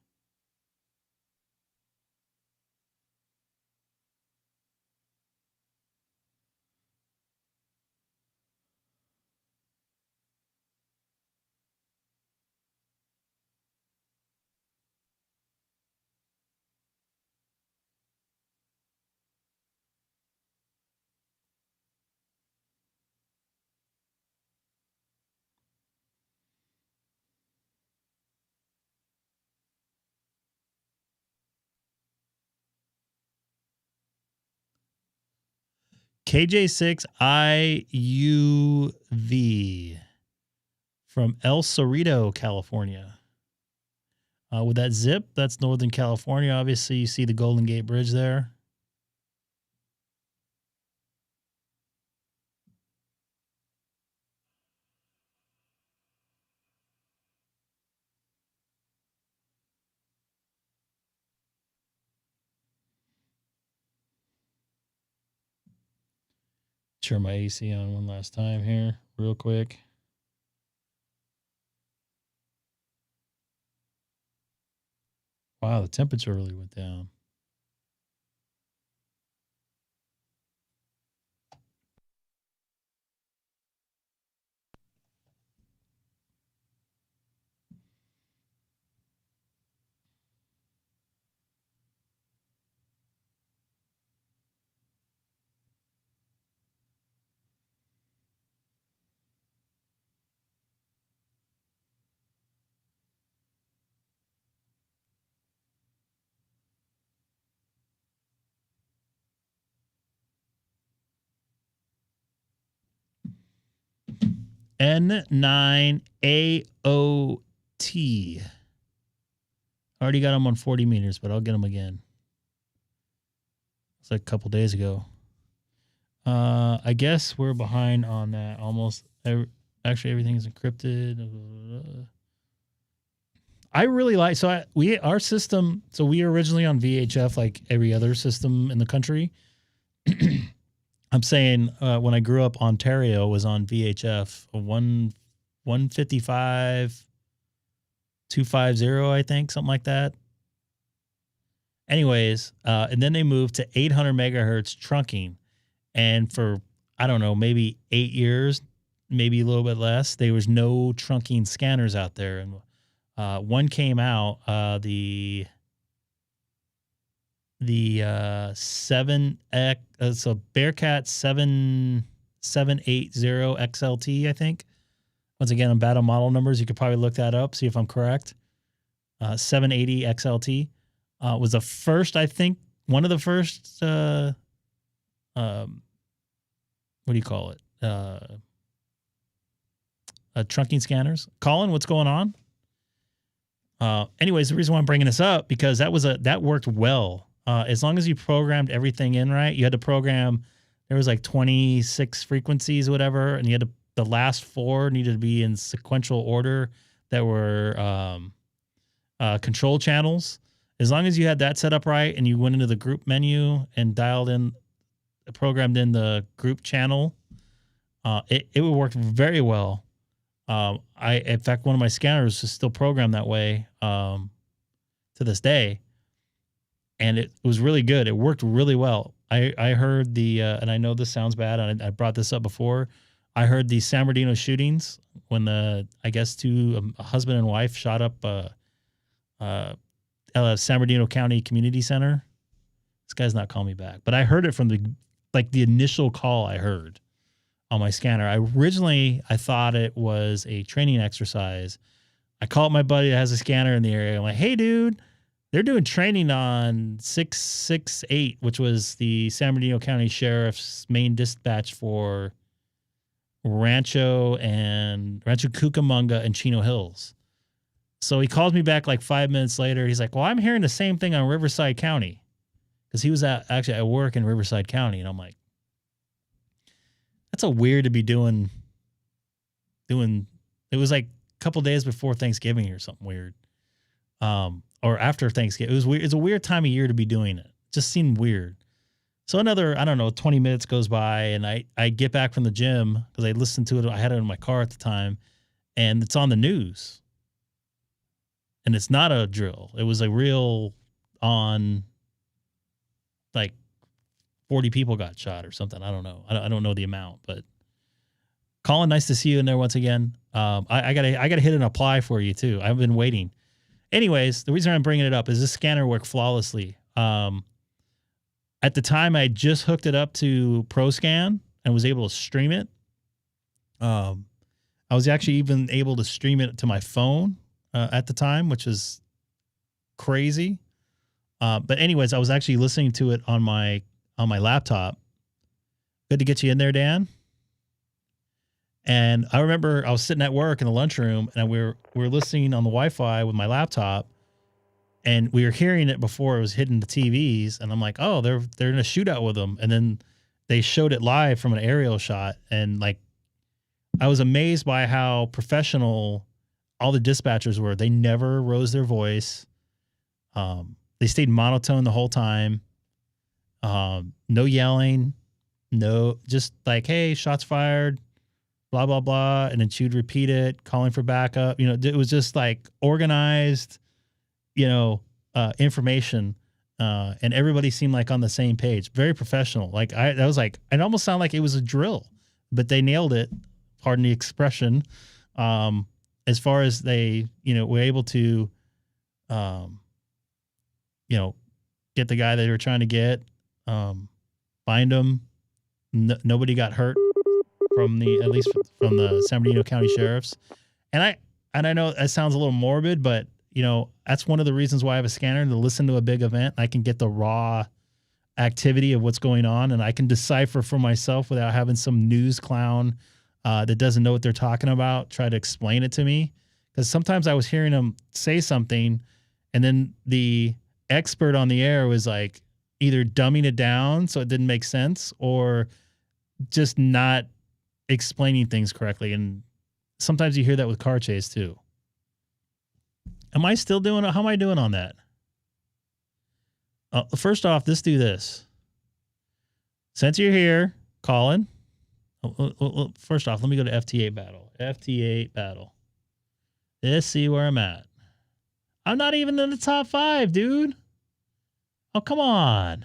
KJ6IUV from El Cerrito, California. With that zip, that's Northern California. Obviously, you see the Golden Gate Bridge there. Turn my AC on one last time here, real quick. Wow, the temperature really went down. N9AOT. Already got them on 40 meters, but I'll get them again. It's like a couple days ago. I guess we're behind on that. Almost. Actually, everything is encrypted. I really like our system. So we were originally on VHF, like every other system in the country. I'm saying when I grew up, Ontario was on VHF, 155, 250, I think, something like that. Anyways, and then they moved to 800 megahertz trunking, and for I don't know, maybe 8 years, maybe a little bit less, there was no trunking scanners out there, and one came out, the 7X, so Bearcat 7780 XLT, I think. Once again, I'm bad on model numbers. You could probably look that up, see if I'm correct. 780 XLT was the first, I think, one of the first, what do you call it? Trunking scanners. Colin, what's going on? Anyways, the reason why I'm bringing this up, because that worked well. As long as you programmed everything in right, you had to program, there was like 26 frequencies or whatever, and you had the last 4 needed to be in sequential order that were control channels. As long as you had that set up right and you went into the group menu and programmed in the group channel, it would work very well. In fact, one of my scanners is still programmed that way to this day, and it was really good. It worked really well. I heard and I know this sounds bad, and I brought this up before. I heard the San Bernardino shootings when a husband and wife shot up San Bernardino County Community Center. This guy's not calling me back, but I heard it from the initial call I heard on my scanner. I thought it was a training exercise. I called my buddy that has a scanner in the area. I'm like, hey, dude, they're doing training on 668, which was the San Bernardino County Sheriff's main dispatch for Rancho Cucamonga and Chino Hills. So he calls me back like 5 minutes later. He's like, well, I'm hearing the same thing on Riverside County, because he was actually at work in Riverside County. And I'm like, that's a weird to be doing. It was like a couple days before Thanksgiving or something weird. Or after Thanksgiving. It was weird. It's a weird time of year to be doing it. Just seemed weird. So another, 20 minutes goes by, and I get back from the gym because I listened to it. I had it in my car at the time, and it's on the news. And it's not a drill. It was a real on, like, 40 people got shot or something. I don't know. I don't know the amount, but Colin, nice to see you in there once again. I gotta hit an apply for you too. I've been waiting. Anyways, the reason I'm bringing it up is this scanner worked flawlessly. At the time, I just hooked it up to ProScan and was able to stream it. I was actually even able to stream it to my phone at the time, which is crazy. But anyways, I was actually listening to it on my laptop. Good to get you in there, Dan. And I remember I was sitting at work in the lunchroom, and we were listening on the Wi-Fi with my laptop, and we were hearing it before it was hitting the TVs. And I'm like, oh, they're in a shootout with them. And then they showed it live from an aerial shot, and like, I was amazed by how professional all the dispatchers were. They never rose their voice. They stayed monotone the whole time. No yelling, just like, hey, shots fired, blah, blah, blah. And then she'd repeat it, calling for backup. It was just like organized, information. And everybody seemed like on the same page, very professional. Like it almost sounded like it was a drill, but they nailed it. Pardon the expression. As far as they, were able to, get the guy they were trying to get, find him. Nobody got hurt at least from the San Bernardino County Sheriffs. And I know that sounds a little morbid, but that's one of the reasons why I have a scanner, to listen to a big event. I can get the raw activity of what's going on, and I can decipher for myself without having some news clown that doesn't know what they're talking about try to explain it to me. Because sometimes I was hearing them say something, and then the expert on the air was like either dumbing it down so it didn't make sense, or just not explaining things correctly. And sometimes you hear that with Car Chase too. Am I still doing it? How am I doing on that? First off, let's do this. Since you're here, Colin, first off, let me go to FT8 battle. FT8 battle. Let's see where I'm at. I'm not even in the top 5, dude. Oh, come on.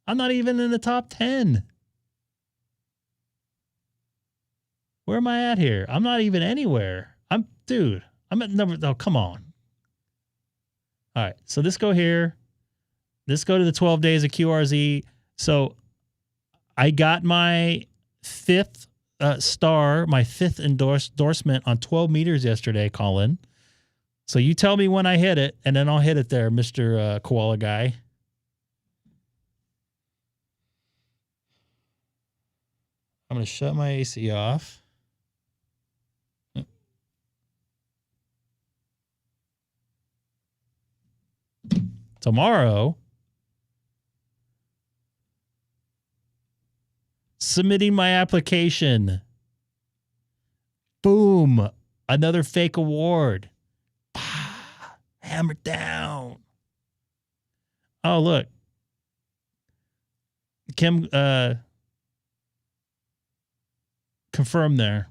I'm not even in the top 10. Where am I at here? I'm not even anywhere. I'm at number, oh, come on. All right, so let's go here. Let's go to the 12 days of QRZ. So I got my 5th star, my 5th endorsement on 12 meters yesterday, Colin. So you tell me when I hit it, and then I'll hit it there, Mr. Koala guy. I'm going to shut my AC off. Tomorrow, submitting my application. Boom. Another fake award. Hammer down. Oh, look. Kim confirmed there.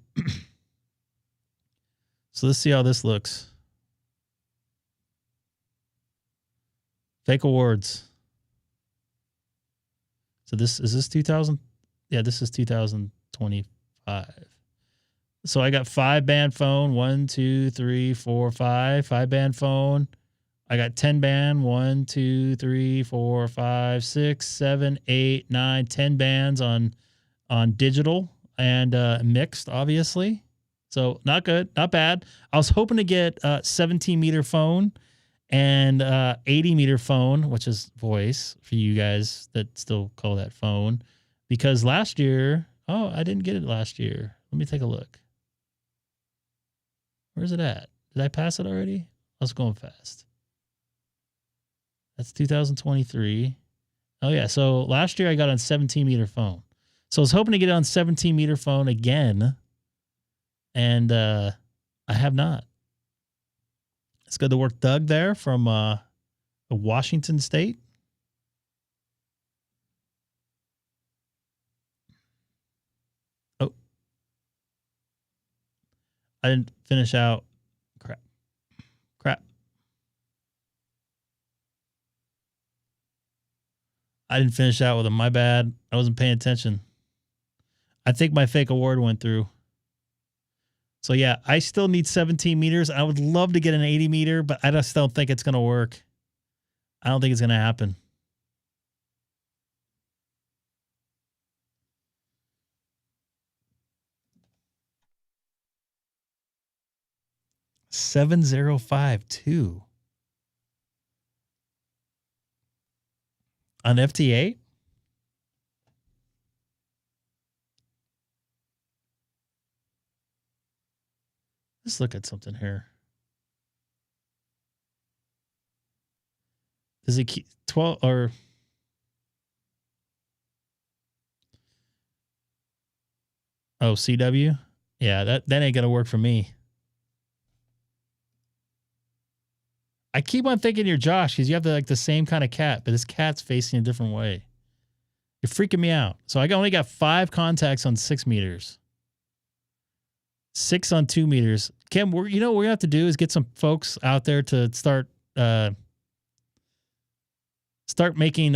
So let's see how this looks. Fake awards. So is this 2000? Yeah, this is 2025. So I got 5-band phone. 1, 2, 3, 4, 5. 5-band phone. I got 10-band. 1, 2, 3, 4, 5, 6, 7, 8, 9, 10 bands on digital and mixed, obviously. So not good, not bad. I was hoping to get a 17-meter phone and 80-meter phone, which is voice for you guys that still call that phone. Because last year, I didn't get it last year. Let me take a look. Where's it at? Did I pass it already? I was going fast. That's 2023. Oh, yeah. So last year I got on 17-meter phone. So I was hoping to get it on 17-meter phone again. And I have not. It's good to work Doug there from Washington State. Oh. I didn't finish out. Crap. I didn't finish out with him. My bad. I wasn't paying attention. I think my fake award went through. So, yeah, I still need 17 meters. I would love to get an 80 meter, but I just don't think it's going to work. I don't think it's going to happen. $7,052 on FT8. Let's look at something here. Does it keep 12 or CW? Yeah, that ain't gonna work for me. I keep on thinking you're Josh because you have the same kind of cat, but this cat's facing a different way. You're freaking me out. So I only got 5 contacts on 6 meters. 6 on 2 meters. Kim, what we're gonna have to do is get some folks out there to start making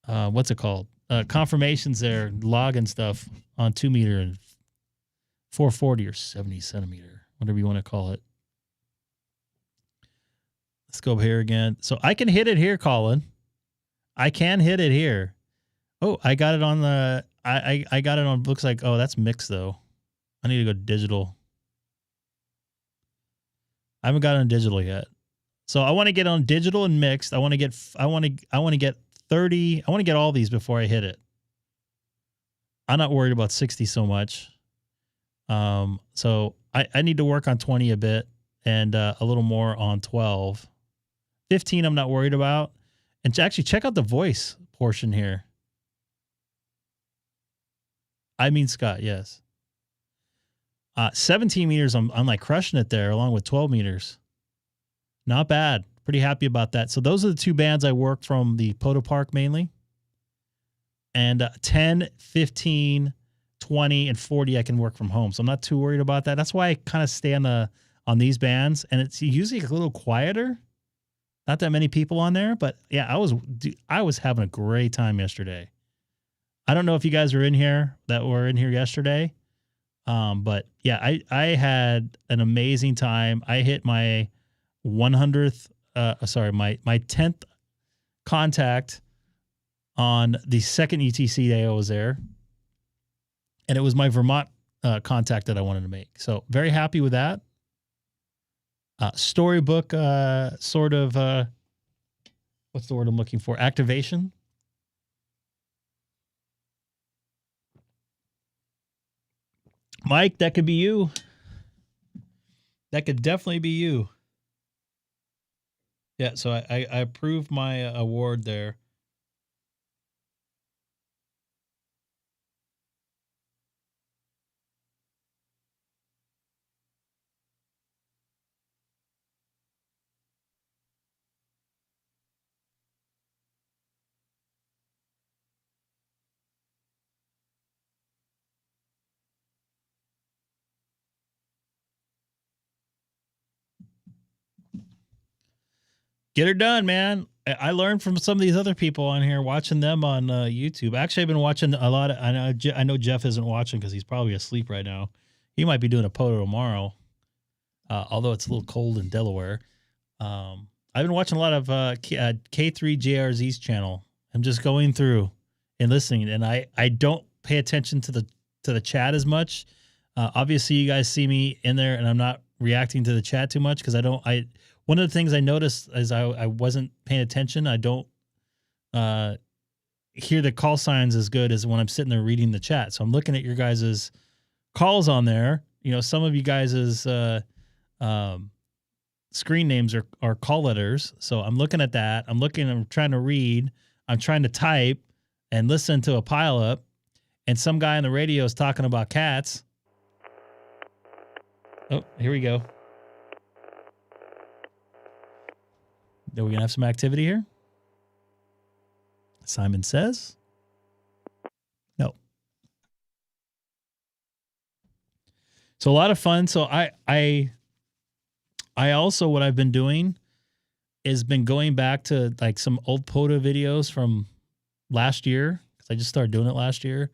what's it called? Confirmations there, logging stuff on 2 meter and 440 or 70 centimeter, whatever you want to call it. Let's go here again. So I can hit it here, Colin. I can hit it here. Oh, I got it on the I got it on, looks like, that's mixed though. I need to go digital. I haven't got it on digital yet. So I want to get on digital and mixed. I want to get 30. I want to get all these before I hit it. I'm not worried about 60 so much. So I need to work on 20 a bit and a little more on 12. 15 I'm not worried about. And actually check out the voice portion here. I mean Scott, yes. 17 meters, I'm like crushing it there along with 12 meters. Not bad. Pretty happy about that. So those are the two bands I work from the Poto Park mainly. And 10, 15, 20, and 40 I can work from home. So I'm not too worried about that. That's why I kind of stay on these bands. And it's usually a little quieter. Not that many people on there. But yeah, I was having a great time yesterday. I don't know if you guys were in here yesterday. But yeah, I had an amazing time. I hit my 100th, my 10th contact on the second ETC day I was there. And it was my Vermont contact that I wanted to make. So very happy with that. Storybook, sort of, what's the word I'm looking for? Activation. Mike, that could be you. That could definitely be you. Yeah, so I approved my award there. Get her done, man. I learned from some of these other people on here, watching them on YouTube. Actually, I've been watching a lot. I know Jeff isn't watching because he's probably asleep right now. He might be doing a poto tomorrow, although it's a little cold in Delaware. I've been watching a lot of K3JRZ's channel. I'm just going through and listening, and I don't pay attention to the chat as much. Obviously, you guys see me in there, and I'm not reacting to the chat too much because one of the things I noticed is I wasn't paying attention. I don't hear the call signs as good as when I'm sitting there reading the chat. So I'm looking at your guys' calls on there. You know, some of you guys' screen names are call letters. So I'm looking at that. I'm trying to read. I'm trying to type and listen to a pile up. And some guy on the radio is talking about cats. Oh, here we go. Are we going to have some activity here? Simon says. No. So a lot of fun. So I also, what I've been doing is been going back to like some old POTA videos from last year, because I just started doing it last year.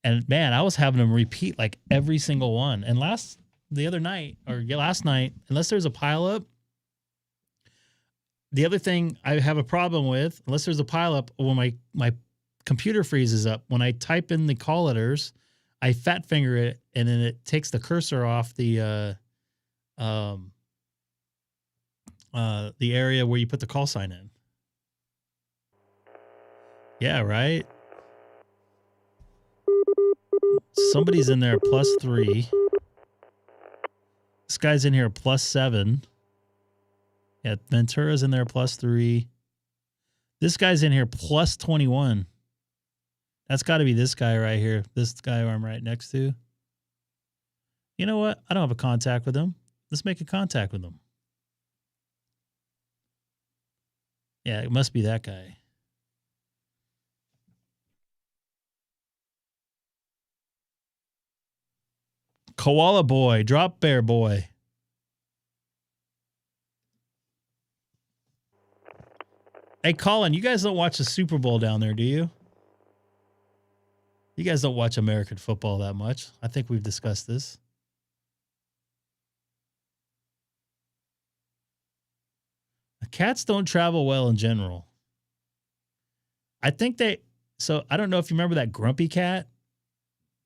And man, I was having them repeat like every single one. And last night, unless there's a pileup, the other thing I have a problem with, unless there's a pileup, when my computer freezes up, when I type in the call letters, I fat finger it, and then it takes the cursor off the area where you put the call sign in. Yeah, right. Somebody's in there +3. This guy's in here +7. Yeah, Ventura's in there +3. This guy's in here +21. That's got to be this guy right here. This guy who I'm right next to. You know what? I don't have a contact with him. Let's make a contact with him. Yeah, it must be that guy. Koala boy, drop bear boy. Hey, Colin, you guys don't watch the Super Bowl down there, do you? You guys don't watch American football that much. I think we've discussed this. Cats don't travel well in general. I think so I don't know if you remember that grumpy cat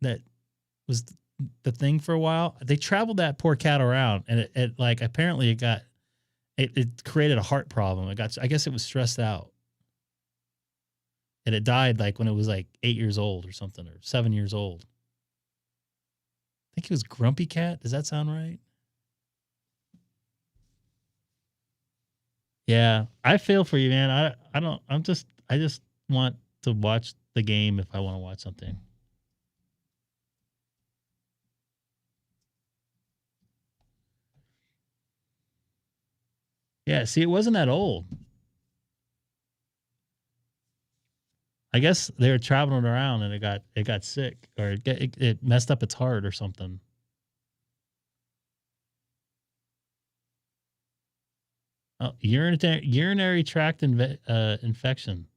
that was the thing for a while. They traveled that poor cat around, and it like apparently it created a heart problem. I guess it was stressed out. And it died like when it was like 8 years old or something, or 7 years old. I think it was Grumpy Cat. Does that sound right? Yeah, I feel for you, man. I just want to watch the game if I want to watch something. Yeah, see, it wasn't that old. I guess they were traveling around and it got sick, or it messed up its heart or something. Oh, urinary tract infection.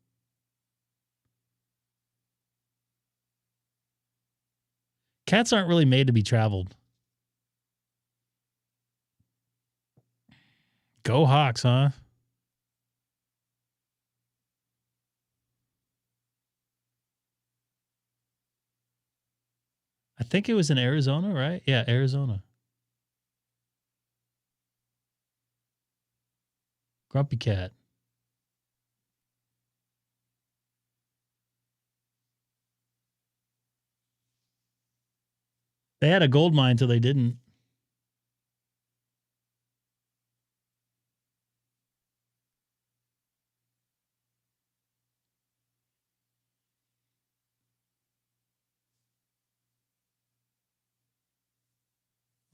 Cats aren't really made to be traveled. Go Hawks, huh? I think it was in Arizona, right? Yeah, Arizona. Grumpy cat. They had a gold mine till they didn't.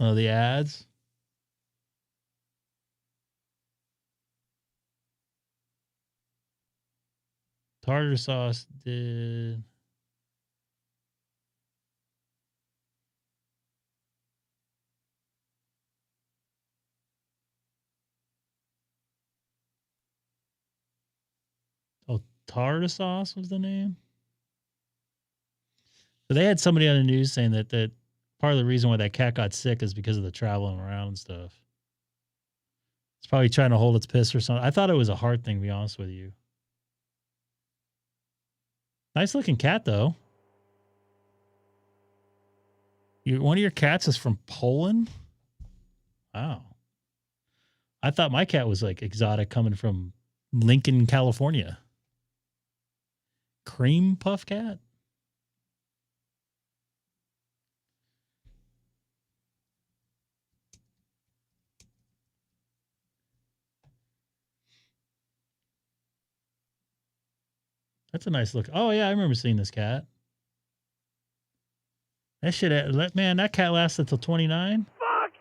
Oh, the ads. Tartar sauce did. Oh, tartar sauce was the name. So they had somebody on the news saying that part of the reason why that cat got sick is because of the traveling around and stuff. It's probably trying to hold its piss or something. I thought it was a heart thing, to be honest with you. Nice looking cat, though. One of your cats is from Poland? Wow. I thought my cat was like exotic, coming from Lincoln, California. Cream puff cat? That's a nice look. Oh, yeah, I remember seeing this cat. That shit, man, that cat lasted till 29. Fuck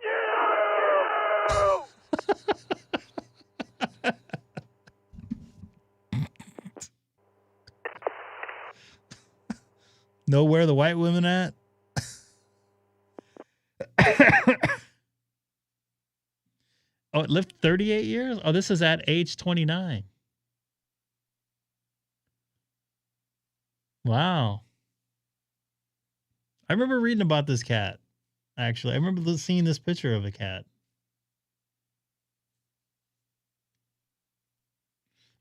you! Know where the white women at? Oh, it lived 38 years? Oh, this is at age 29. Wow. I remember reading about this cat, actually. I remember seeing this picture of a cat.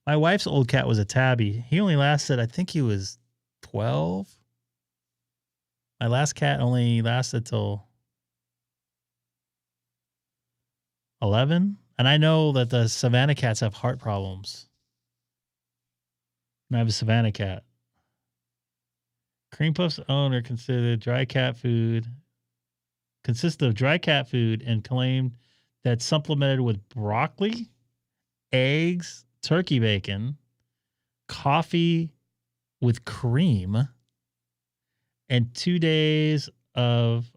My wife's old cat was a tabby. He only lasted, I think he was 12. My last cat only lasted till 11. And I know that the Savannah cats have heart problems. And I have a Savannah cat. Cream Puff's owner considered dry cat food, consisted of dry cat food, and claimed that supplemented with broccoli, eggs, turkey bacon, coffee with cream, and 2 days of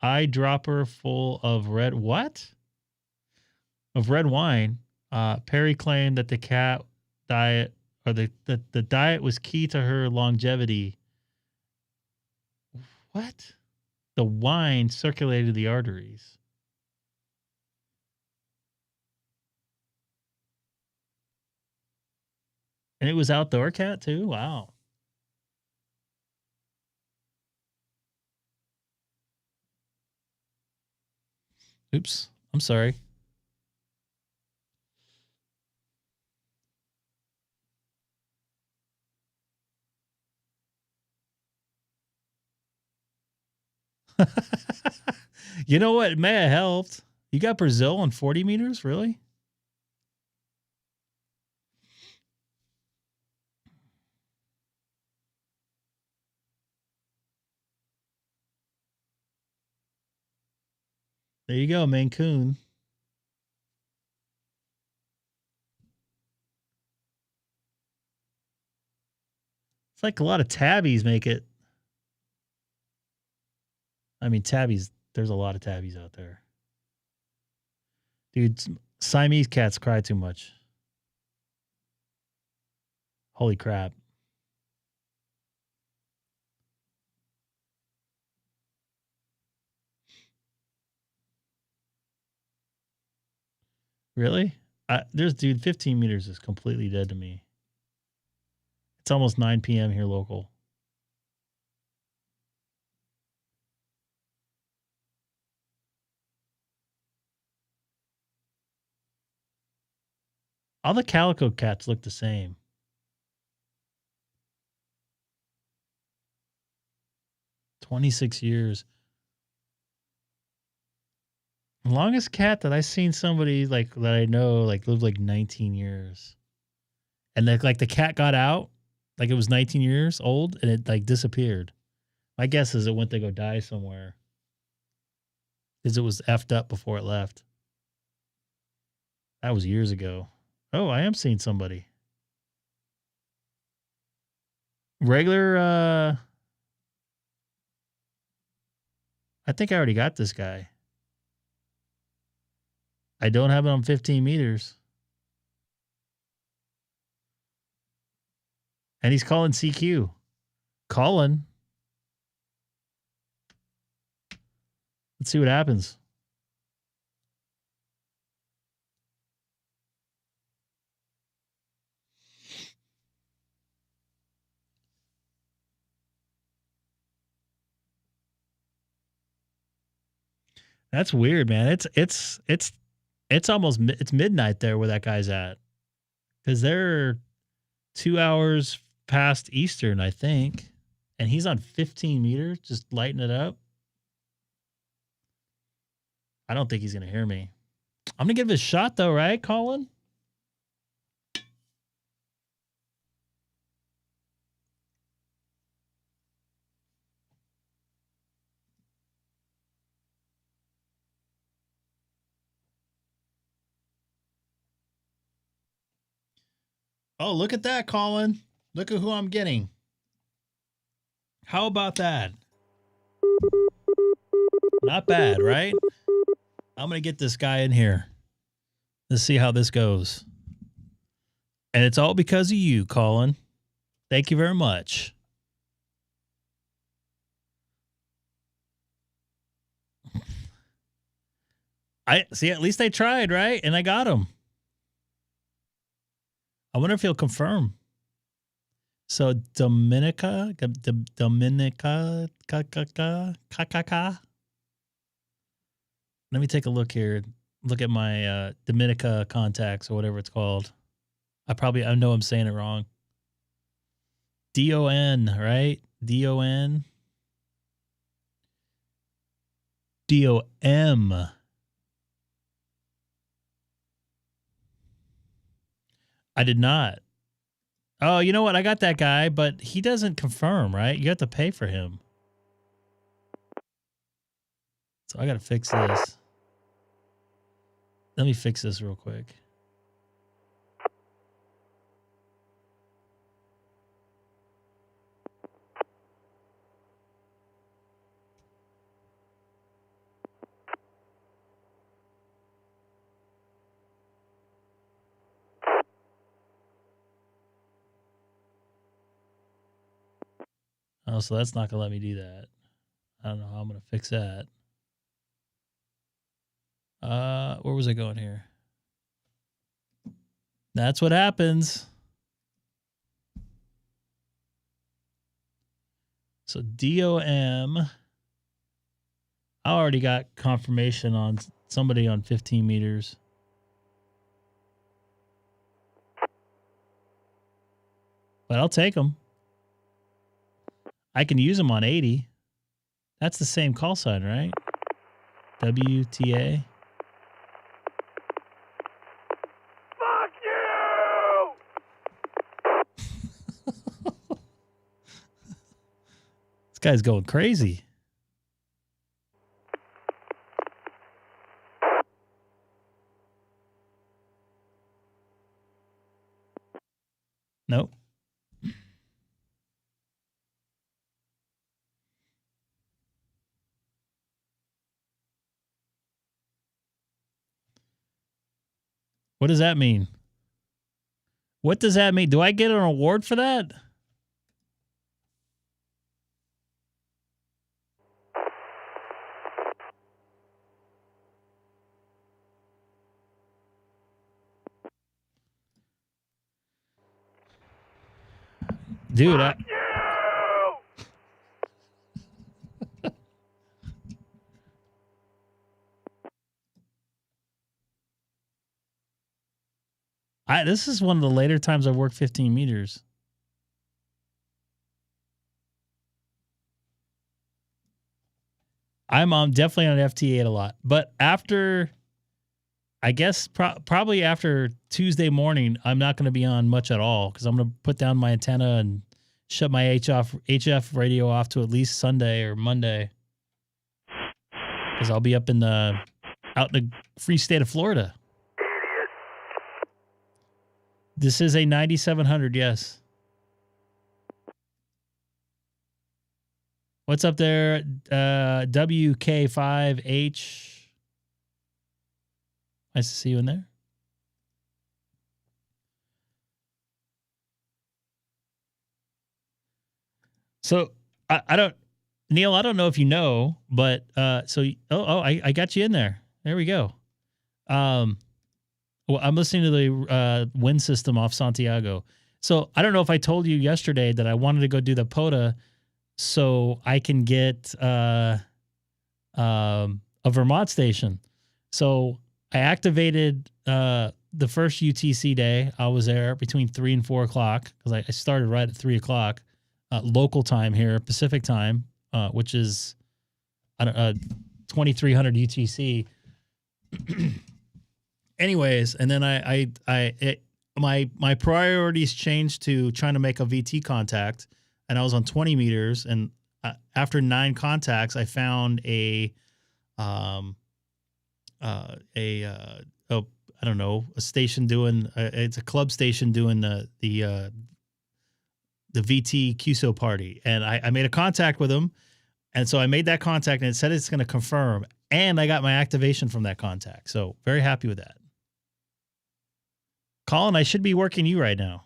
eyedropper full of red wine. Perry claimed that the cat diet, or the diet, was key to her longevity. What? The wine circulated the arteries. And it was outdoor cat too? Wow. Oops. I'm sorry. You know what? It may have helped. You got Brazil on 40 meters? Really? There you go, Maine Coon. It's like a lot of tabbies make it. I mean, tabbies, there's a lot of tabbies out there. Dude, Siamese cats cry too much. Holy crap. Really? There's, dude, 15 meters is completely dead to me. It's almost 9 p.m. here local. All the calico cats look the same. "26 years. The longest cat that I seen somebody like that I know like lived like 19 years. And like the cat got out, like it was 19 years old and it like disappeared. My guess is it went to go die somewhere. Because it was effed up before it left. That was years ago. Oh, I am seeing somebody. Regular, I think I already got this guy. I don't have it on 15 meters. And he's calling CQ. Calling. Let's see what happens. That's weird, man. It's almost it's midnight there where that guy's at. Because they're 2 hours past Eastern, I think. And he's on 15 meters, just lighting it up. I don't think he's going to hear me. I'm going to give it a shot, though, right, Colin? Oh, look at that, Colin. Look at who I'm getting. How about that? Not bad, right? I'm going to get this guy in here. Let's see how this goes. And it's all because of you, Colin. Thank you very much. I see, at least I tried, right? And I got him. I wonder if he'll confirm. So Dominica. Let me take a look here. Look at my Dominica contacts or whatever it's called. I know I'm saying it wrong. DON, right? DON. DOM. I did not. Oh, you know what? I got that guy, but he doesn't confirm, right? You have to pay for him. So I got to fix this. Let me fix this real quick. Oh, so that's not going to let me do that. I don't know how I'm going to fix that. Where was I going here? That's what happens. So DOM. I already got confirmation on somebody on 15 meters. But I'll take them. I can use them on 80. That's the same call sign, right? WTA. Fuck you! This guy's going crazy. Nope. What does that mean? What does that mean? Do I get an award for that? Dude, this is one of the later times I've worked 15 meters. I'm definitely on FT8 a lot. But after, I guess, probably after Tuesday morning, I'm not going to be on much at all because I'm going to put down my antenna and shut my HF radio off to at least Sunday or Monday. Because I'll be up in out in the free state of Florida. This is a 9700, yes. What's up there? WK5H. Nice to see you in there. So I don't, Neil, I don't know if you know, but I got you in there. There we go. Well, I'm listening to the wind system off Santiago. So I don't know if I told you yesterday that I wanted to go do the POTA so I can get a Vermont station. So I activated the first UTC day. I was there between 3 and 4 o'clock because I started right at 3 o'clock local time here, Pacific time, which is 2300 UTC. Anyways, and then my priorities changed to trying to make a VT contact, and I was on 20 meters. And after 9 contacts, I found a station doing it's a club station doing the VT QSO party, and I made a contact with them, and so I made that contact, and it said it's going to confirm, and I got my activation from that contact. So very happy with that. Colin, I should be working you right now.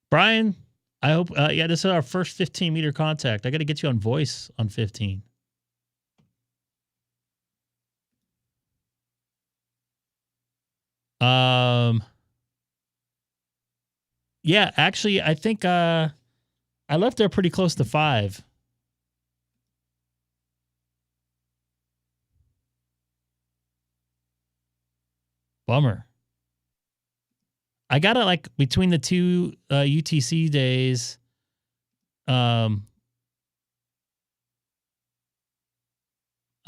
Brian, I hope, this is our first 15-meter contact. I got to get you on voice on 15. Yeah, actually, I think I left there pretty close to 5. Bummer. I got it like between the 2 UTC days. I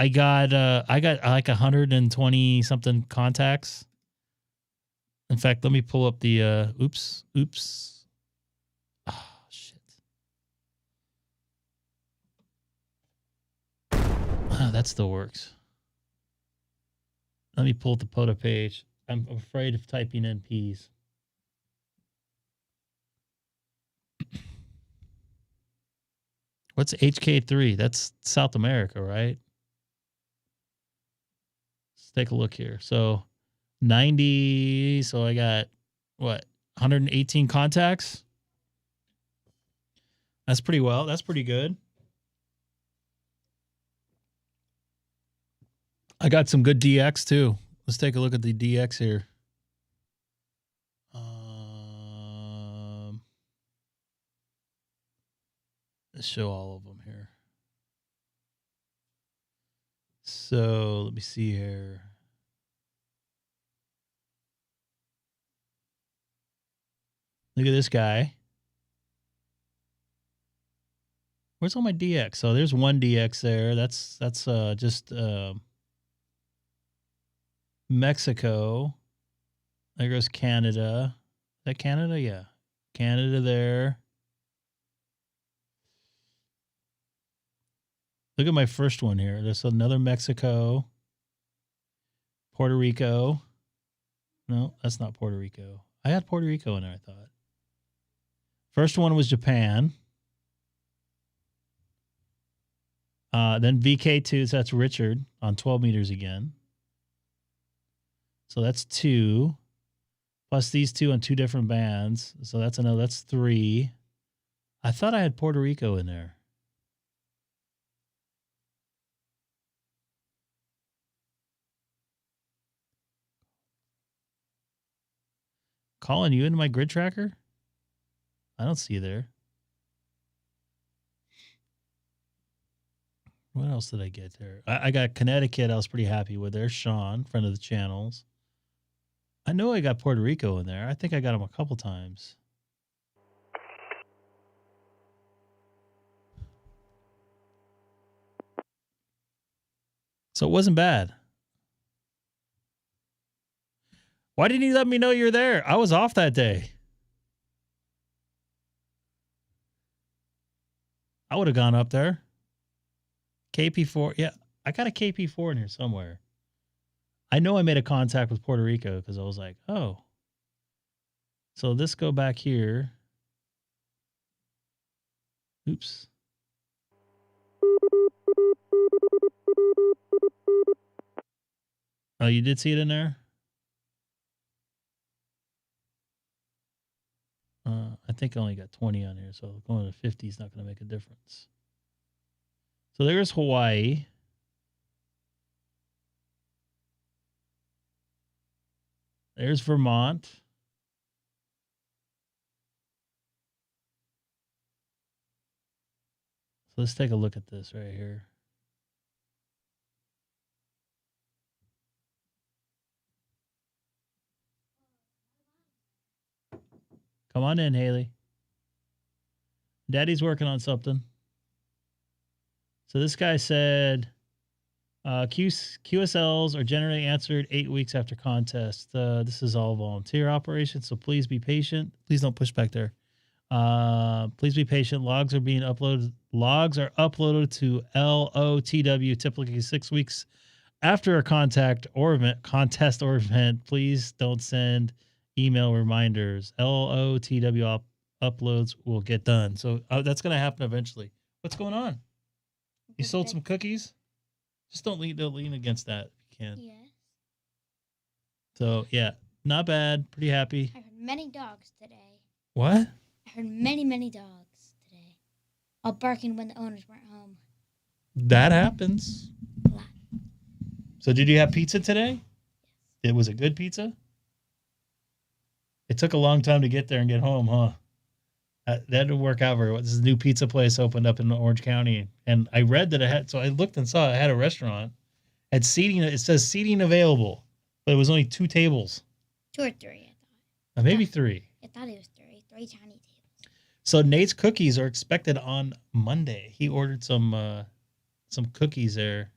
got like 120 something contacts. In fact, let me pull up the oops. Oh, shit. Oh, that still works. Let me pull up the POTA page. I'm afraid of typing in P's. What's HK3? That's South America, right? Let's take a look here. So 90. So I got what? 118 contacts. That's pretty well. That's pretty good. I got some good DX too. Let's take a look at the DX here. Let's show all of them here. So let me see here. Look at this guy. Where's all my DX? So there's one DX there. That's just Mexico. There goes Canada. Is that Canada? Yeah. Canada there. Look at my first one here. There's another Mexico. Puerto Rico. No, that's not Puerto Rico. I had Puerto Rico in there, I thought. First one was Japan. Then VK2, so that's Richard on 12 meters again. So that's 2. Plus these 2 on 2 different bands. So that's 3. I thought I had Puerto Rico in there. Colin, you into my grid tracker? I don't see you there. What else did I get there? I got Connecticut. I was pretty happy with. There's Sean, friend of the channels. I know I got Puerto Rico in there. I think I got him a couple times. So it wasn't bad. Why didn't you let me know you're there? I was off that day. I would have gone up there. KP4. Yeah, I got a KP4 in here somewhere. I know I made a contact with Puerto Rico because I was like, oh. So let's go back here. Oops. Oh, you did see it in there? I think I only got 20 on here, so going to 50 is not going to make a difference. So there's Hawaii. There's Vermont. So let's take a look at this right here. Come on in, Haley. Daddy's working on something. So this guy said, QSLs are generally answered 8 weeks after contest. This is all volunteer operation, so please be patient. Please don't push back there. Please be patient. Logs are being uploaded. Logs are uploaded to LOTW typically 6 weeks after a contest or event. Please don't send email reminders. LOTW uploads will get done. So that's going to happen eventually. What's going on? You sold some cookies? Just don't lean against that if you can. Yes. So, yeah, not bad. Pretty happy. I heard many dogs today. What? I heard many dogs today. All barking when the owners weren't home. That happens. A lot. So did you have pizza today? Yes. Was it good pizza? It took a long time to get there and get home, huh? That didn't work out very well. This is a new pizza place opened up in Orange County. And I read that it had, so I looked and saw it had a restaurant. Had seating, it says seating available, but it was only 2 tables. 2 or 3, I thought. Maybe 3. I thought it was 3 tiny tables. So Nate's cookies are expected on Monday. He ordered some cookies there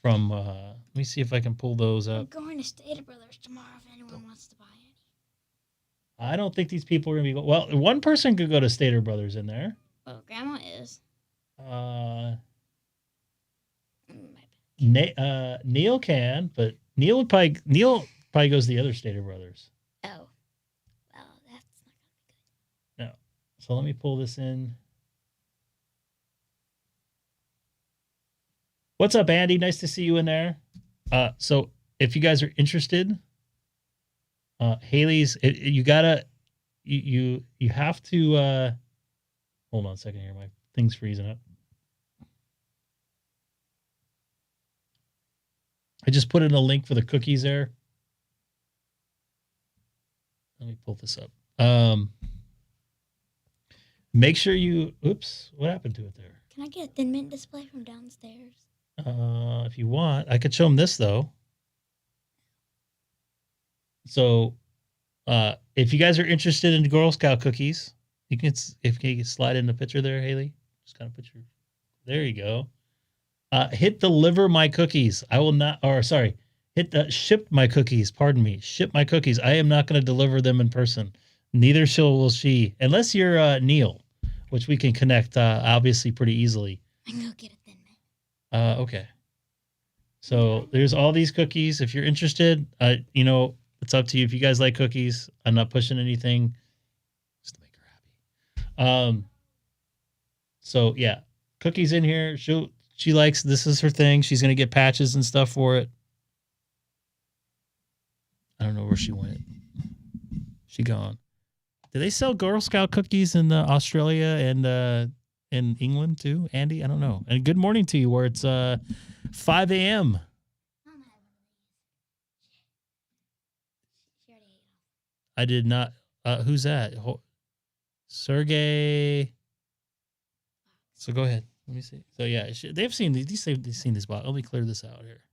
from, let me see if I can pull those up. I'm going to Stater Brothers tomorrow if anyone wants to buy any. I don't think these people are going to be, well, one person could go to Stater Brothers in there. Well, Grandma is. Neil can, but Neil probably goes to the other Stater Brothers. Oh. Well, that's not going to be good. No. So let me pull this in. What's up, Andy? Nice to see you in there. So if you guys are interested, Haley's, you have to, hold on a second here. My thing's freezing up. I just put in a link for the cookies there. Let me pull this up. Make sure you, oops, what happened to it there? Can I get a Thin Mint display from downstairs? If you want, I could show them this though. So, if you guys are interested in Girl Scout cookies, you can, if you can slide in the picture there, Haley, just kind of put your, there you go. Hit deliver my cookies. I will not, or sorry, hit the ship my cookies. Pardon me. Ship my cookies. I am not going to deliver them in person. Neither will she, unless you're Neil, which we can connect obviously pretty easily. I can go get a Thin Mint. Okay. So there's all these cookies. If you're interested, you know, It's up to you. If you guys like cookies, I'm not pushing anything. Just to make her happy. So yeah, cookies in here. She likes, this is her thing. She's gonna get patches and stuff for it. I don't know where she went. She gone. Do they sell Girl Scout cookies in Australia and in England too, Andy? I don't know. And good morning to you, where it's 5 a.m. I did not. Who's that? Sergey. So go ahead. Let me see. So yeah, they've seen these. They've seen this box. Let me clear this out here.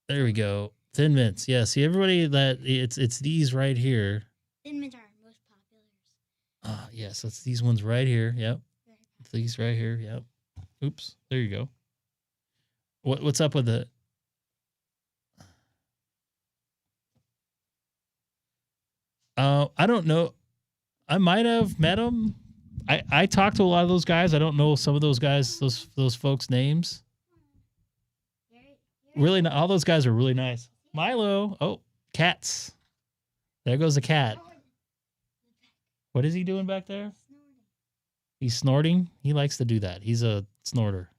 There we go. Thin mints. Yeah. See, everybody that it's these right here. Thin mints are most popular. Yes, it's these ones right here. Yep. It's these right here. Yep. Oops. There you go. What's up with it? I don't know. I might have met them. I talked to a lot of those guys. I don't know some of those guys, those folks' names. Really, all those guys are really nice. Milo. Oh, cats. There goes a cat. What is he doing back there? He's snorting. He likes to do that. He's a snorter.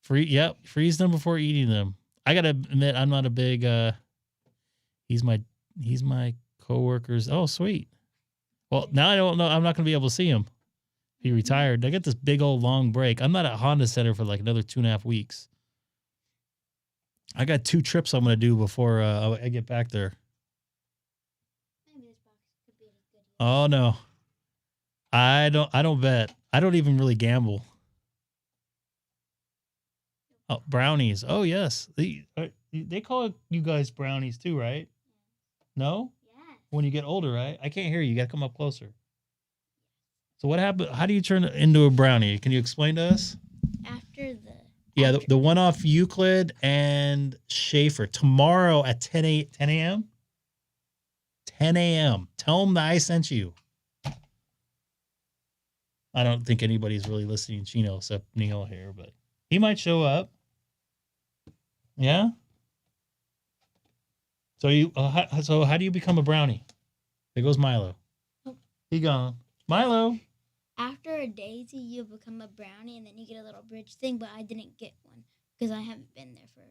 Freeze them before eating them. I gotta admit, I'm not a big. He's my coworker's. Oh, sweet. Well, now I don't know. I'm not gonna be able to see him. He retired. I got this big old long break. I'm not at Honda Center for like another 2.5 weeks. I got 2 trips I'm gonna do before I get back there. Oh no, I don't bet. I don't even really gamble. Oh, brownies. Oh yes, they call you guys brownies too, right? No. Yeah. When you get older, right? I can't hear you. You got to come up closer. So what happened? How do you turn it into a brownie? Can you explain to us? After the one off Euclid and Schaefer tomorrow at 10 a.m. 10 a.m. Tell them that I sent you. I don't think anybody's really listening to Chino except Neil here, but he might show up. Yeah. So how do you become a brownie? There goes Milo. Oh. He gone. Milo. After a daisy, you become a brownie, and then you get a little bridge thing. But I didn't get one because I haven't been there for.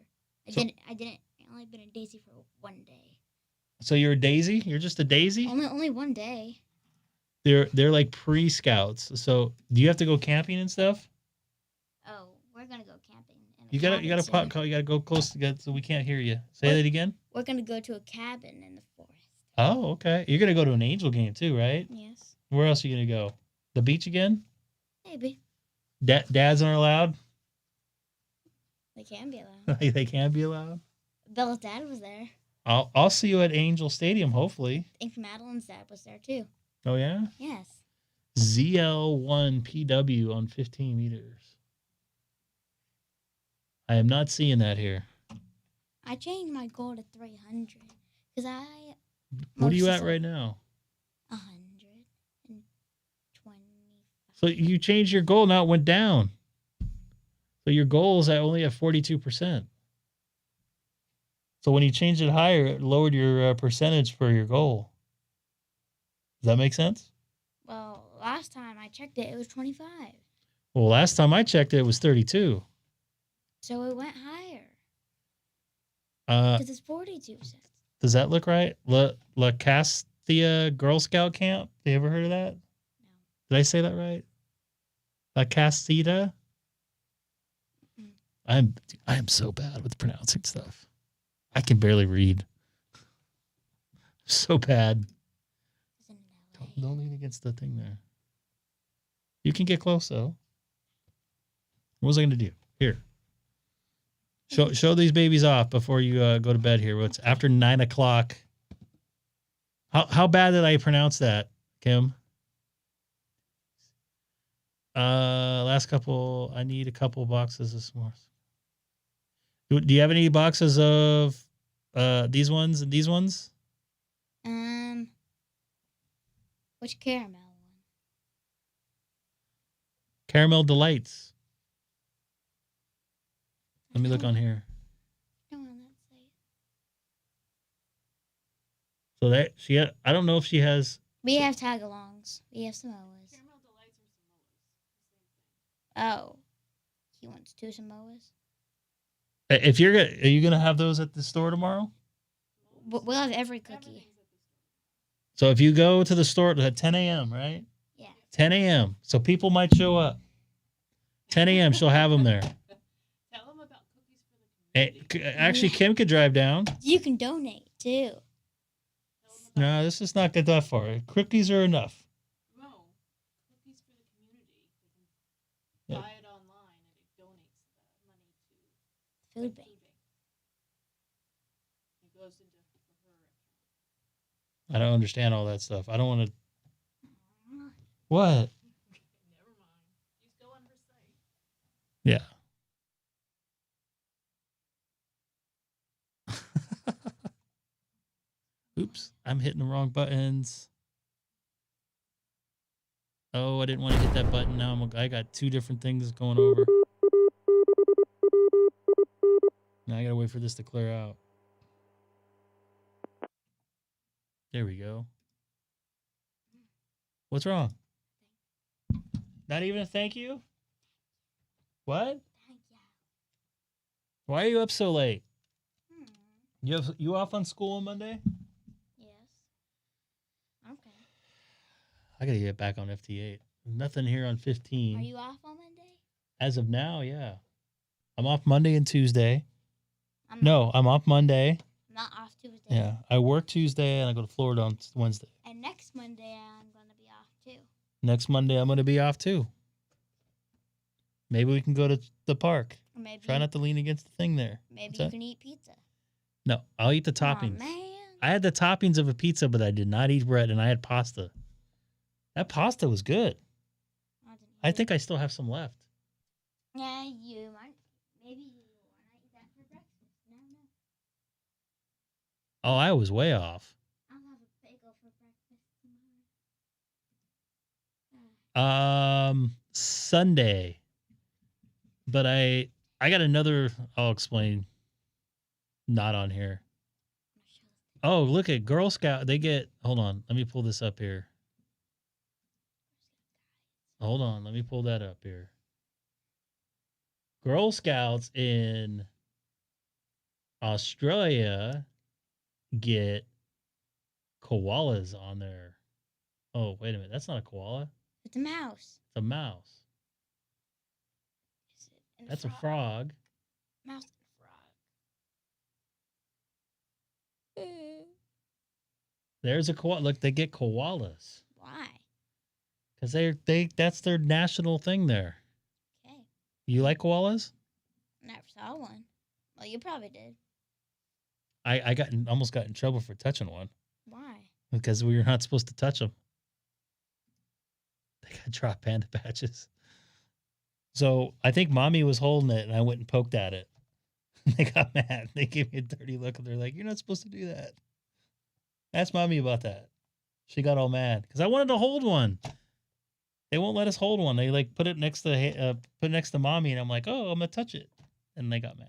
I only been a daisy for 1 day. So you're a daisy? You're just a daisy? Only 1 day. They're like pre-scouts. So do you have to go camping and stuff? Oh, we're gonna go camping. You gotta pop call. You gotta go close together so we can't hear you. Say that again. We're gonna go to a cabin in the forest. Oh, okay. You're gonna go to an Angel game too, right? Yes. Where else are you gonna go? The beach again? Maybe. Dads aren't allowed. They can be allowed. They can be allowed. Bella's dad was there. I'll see you at Angel Stadium, hopefully. I think Madeline's dad was there too. Oh yeah? Yes. ZL1PW on 15 meters. I am not seeing that here. I changed my goal to 300 because I. What are you at right now? 120. So you changed your goal, now it went down. So your goal is only at 42%. So when you changed it higher, it lowered your percentage for your goal. Does that make sense? Well, last time I checked it, it was 25. Well, last time I checked it was 32. So it went higher. Because it's 42%. Does that look right? La Castia Girl Scout Camp? You ever heard of that? No. Did I say that right? La Castita? I am so bad with pronouncing stuff. I can barely read. So bad. Don't lean against the thing there. You can get close though. What was I going to do? Here. Show these babies off before you go to bed here. It's after 9 o'clock. How bad did I pronounce that, Kim? Last couple. I need a couple boxes of s'mores. Do you have any boxes of these ones and these ones? Which caramel one? Caramel Delights. Let me look on here. No, So that I don't know if she has. We have tag-alongs. We have Samoas. Oh, he wants 2 Samoas. Are you gonna have those at the store tomorrow? We'll have every cookie. So if you go to the store at 10 a.m., right? Yeah. 10 a.m. So people might show up. 10 a.m. She'll have them there. Tell them about cookies for the community. Actually, Kim could drive down. You can donate too. No, this is not get that far. Cookies are enough. No, cookies for the community. They can buy it online and it donates the money to food bank. It goes into for her. I don't understand all that stuff. I don't want to. What? Never mind. Just go on her site. Yeah. Oops, I'm hitting the wrong buttons. Oh, I didn't want to hit that button. Now I got 2 different things going over. Now I gotta wait for this to clear out. There we go. What's wrong? Not even a thank you? What? Thank you. Why are you up so late? You off on school on Monday? Yes. Okay. I gotta get back on FT8. Nothing here on 15. Are you off on Monday? As of now, yeah. I'm off Monday and Tuesday. I'm off Monday. I'm not off Tuesday. Yeah, I work Tuesday and I go to Florida on Wednesday. And next Monday I'm gonna be off too. Next Monday I'm gonna be off too. Maybe we can go to the park. Or maybe Try not to lean against the thing there. Maybe you can eat pizza. No, I'll eat the toppings. Oh, man. I had the toppings of a pizza, but I did not eat bread, and I had pasta. That pasta was good. I think I still have some left. Yeah, you might. Maybe you want to eat that for breakfast. No. Oh, I was way off. I'll have a bagel for breakfast tomorrow. Sunday. But I got another, I'll explain. Not on here. Oh, look at Girl Scout. Hold on. Let me pull this up here. Hold on. Let me pull that up here. Girl Scouts in Australia get koalas on there. Oh, wait a minute. That's not a koala. It's a mouse. It's a mouse. That's a frog. Mouse and frog. There's a koala. Look, they get koalas. Why? Because that's their national thing there. Okay. You like koalas? Never saw one. Well, you probably did. I almost got in trouble for touching one. Why? Because we were not supposed to touch them. They got drop panda patches. So I think mommy was holding it, and I went and poked at it. They got mad. They gave me a dirty look, and they're like, "You're not supposed to do that." Ask mommy about that. She got all mad because I wanted to hold one. They won't let us hold one. They like put it next to mommy, and I'm like, "Oh, I'm gonna touch it," and they got mad.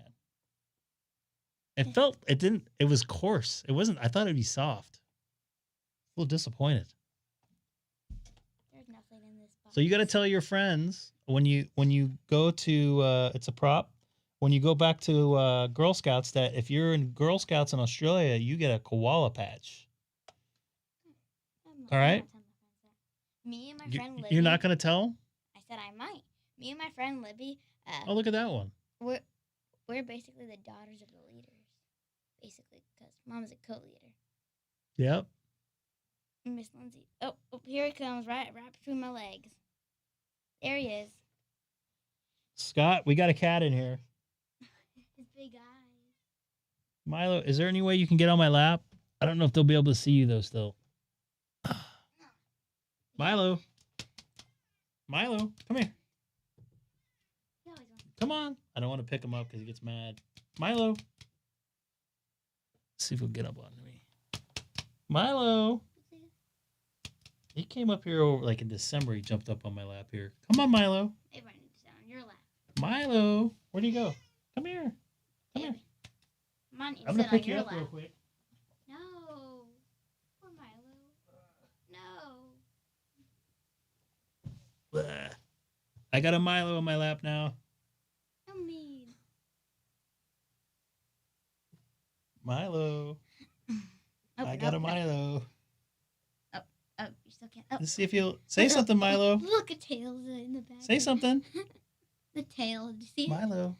It was coarse. It wasn't. I thought it'd be soft. A little disappointed. There's nothing in this box. So you got to tell your friends when you go to it's a prop. When you go back to Girl Scouts, that if you're in Girl Scouts in Australia, you get a koala patch. All right. Me and my friend Libby. You're not gonna tell? I said I might. Me and my friend Libby. Oh, look at that one. We're basically the daughters of the leaders, basically, because Mom's a co-leader. Yep. Miss Lindsay. Oh, here he comes, right between my legs. There he is. Scott, we got a cat in here. His big eyes. Milo, is there any way you can get on my lap? I don't know if they'll be able to see you though still. Milo, come here. Come on. I don't want to pick him up because he gets mad. Milo. Let's see if he'll get up on me. Milo. He came up here like in December. He jumped up on my lap here. Come on, Milo. They run down your lap. Milo. Where'd he go? Come here. Come here. Come on, I'm going to pick you up real quick. No. Blah. I got a Milo in my lap now. How mean. Milo. I got a Milo. Oh, you still can't. Oh. Let's see if you'll say something, Milo. Look at Tails in the back. Say something. The tail. Did you see it? Milo.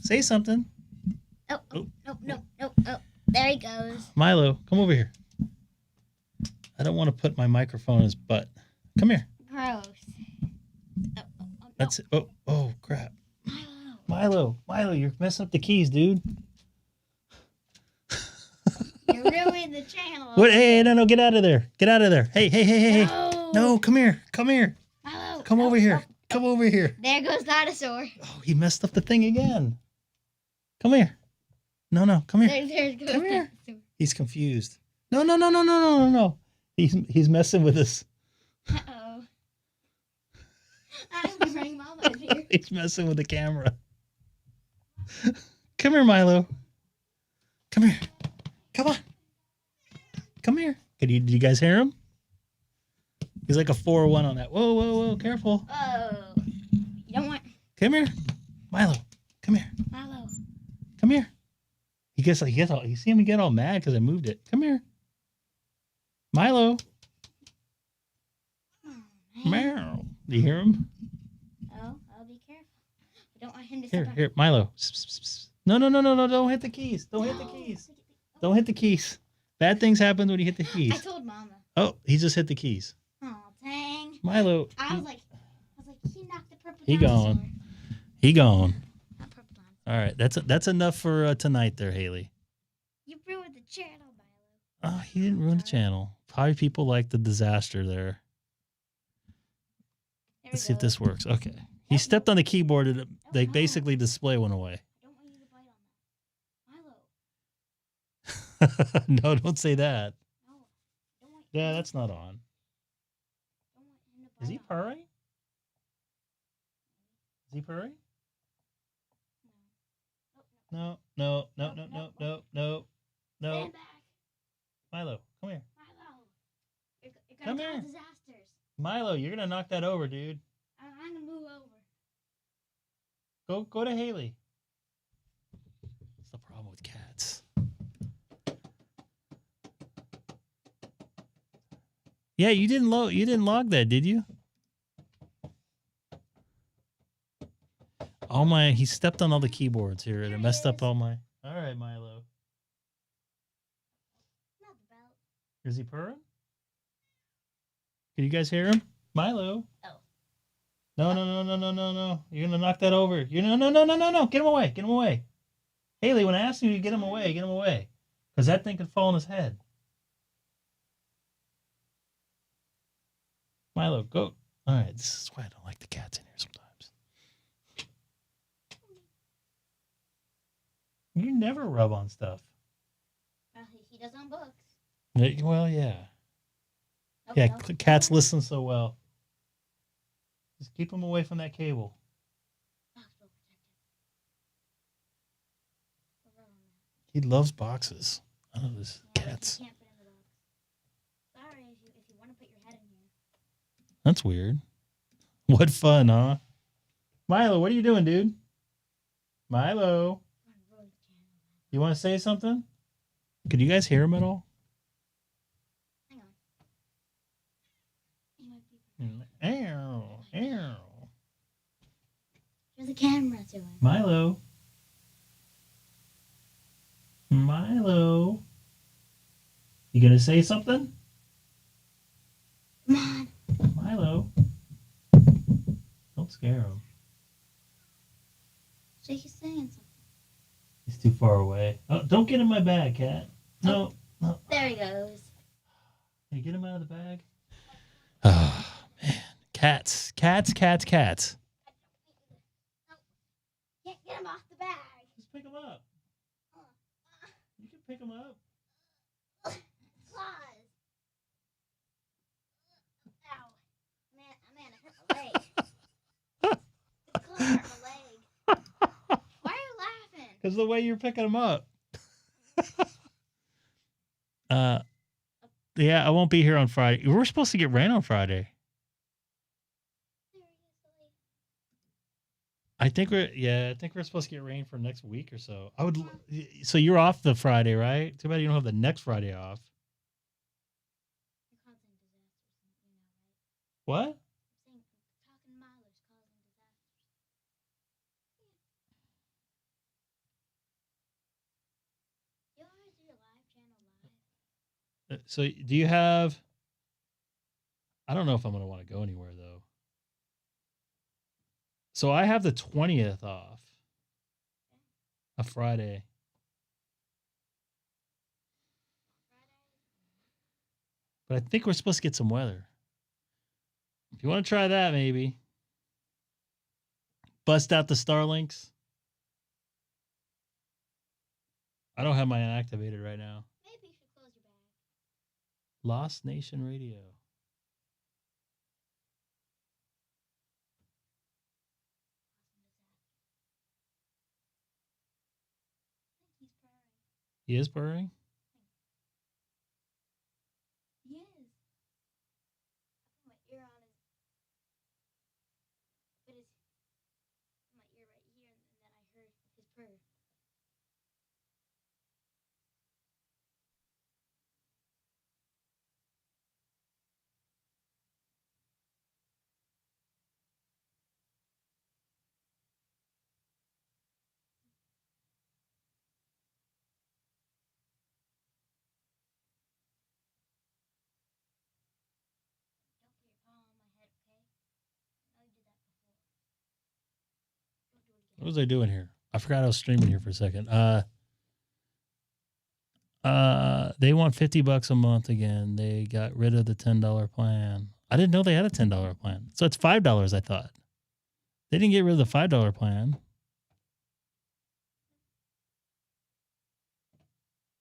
Say something. Oh. No. Oh, there he goes. Milo, come over here. I don't want to put my microphone in his butt. Come here. Gross. That's it. Oh, crap. Milo, you're messing up the keys, dude. You're ruining the channel. What? Hey, no, get out of there. Get out of there. Hey. No, come here. Milo. Come over here. Come over here. There goes Dinosaur. Oh, he messed up the thing again. Come here. No, come here. There goes Come here. Dinosaur. He's confused. No. He's messing with us. Uh-oh. I'm going to bring Mama in here. He's messing with the camera. Come here, Milo. Come here. Come on. Come here. Did you guys hear him? He's like a 4-1 on that. Whoa. Careful. Oh. You don't want... Come here. Milo. Come here. Milo. Come here. He gets all, you see him get all mad because I moved it. Come here. Milo. Meow. Do you hear him? Oh, I'll be careful. I don't want him to... Here, Milo. No. Don't hit the keys. Don't hit the keys. Bad things happen when you hit the keys. I told Mama. Oh, he just hit the keys. Oh, dang. Milo. I was like, he knocked the purple He dinosaur. gone. He gone. Not purple dinosaur. All right, that's enough for tonight there, Haley. You ruined the channel, Milo. Oh, he didn't ruin the channel. Probably people like the disaster there. Let's see if this works. Okay. He stepped on the keyboard and like basically display went away. I don't want you to bite on that. Milo. No, don't say that. No. I don't want Yeah, that's not on. I don't want him to bite Is he on purring? Is he purring? No. Stand back. Milo, come here. Milo. You're Come gonna here. cause disasters. Milo, you're gonna knock that over, dude. I'm gonna move over. Go to Haley. That's the problem with cats. Yeah, you didn't log that, did you? He stepped on all the keyboards here and it messed up all my. All right, Milo. Not the belt. Is he purring? Can you guys hear him? Milo. Oh. No. You're gonna knock that over. No. Get him away. Haley, when I asked you to get him away. Because that thing could fall on his head. Milo, go. All right, this is why I don't like the cats in here sometimes. You never rub on stuff. He does on books. Well, yeah. Oh, Yeah, no. cats listen so well. Just keep them away from that cable. He loves boxes. Oh, this cats. You can't fit in the box. Sorry, if you want to put your head in here. That's weird. What fun, huh? Milo, what are you doing, dude? Milo. You want to say something? Could you guys hear him at all? Hang on. Ow. Show the camera to him. Milo. You gonna say something? Come on. Milo. Don't scare him. So he's saying something. He's too far away. Oh, don't get in my bag, cat. No. There he goes. Can you get him out of the bag? Oh, man. Cats. Get him off the bag. Just pick him up. You can pick him up. Claws. Ow. Man, it hurt my leg. The claw hurt my leg. Why are you laughing? Because the way you're picking him up. Yeah, I won't be here on Friday. We're supposed to get rain on Friday. There he I think we're supposed to get rain for next week or so. So you're off the Friday, right? Too bad you don't have the next Friday off. What? So do you have? I don't know if I'm gonna want to go anywhere though. So I have the 20th off, a Friday. But I think we're supposed to get some weather. If you want to try that, maybe bust out the Starlinks. I don't have mine activated right now. Maybe you should close your bag. Lost Nation Radio. He is purring? He is. I put my ear on his. But his. My ear right here, and then I heard his purr. What was I doing here? I forgot I was streaming here for a second. They want $50 a month again. They got rid of the $10 plan. I didn't know they had a $10 plan. So it's $5, I thought. They didn't get rid of the $5 plan.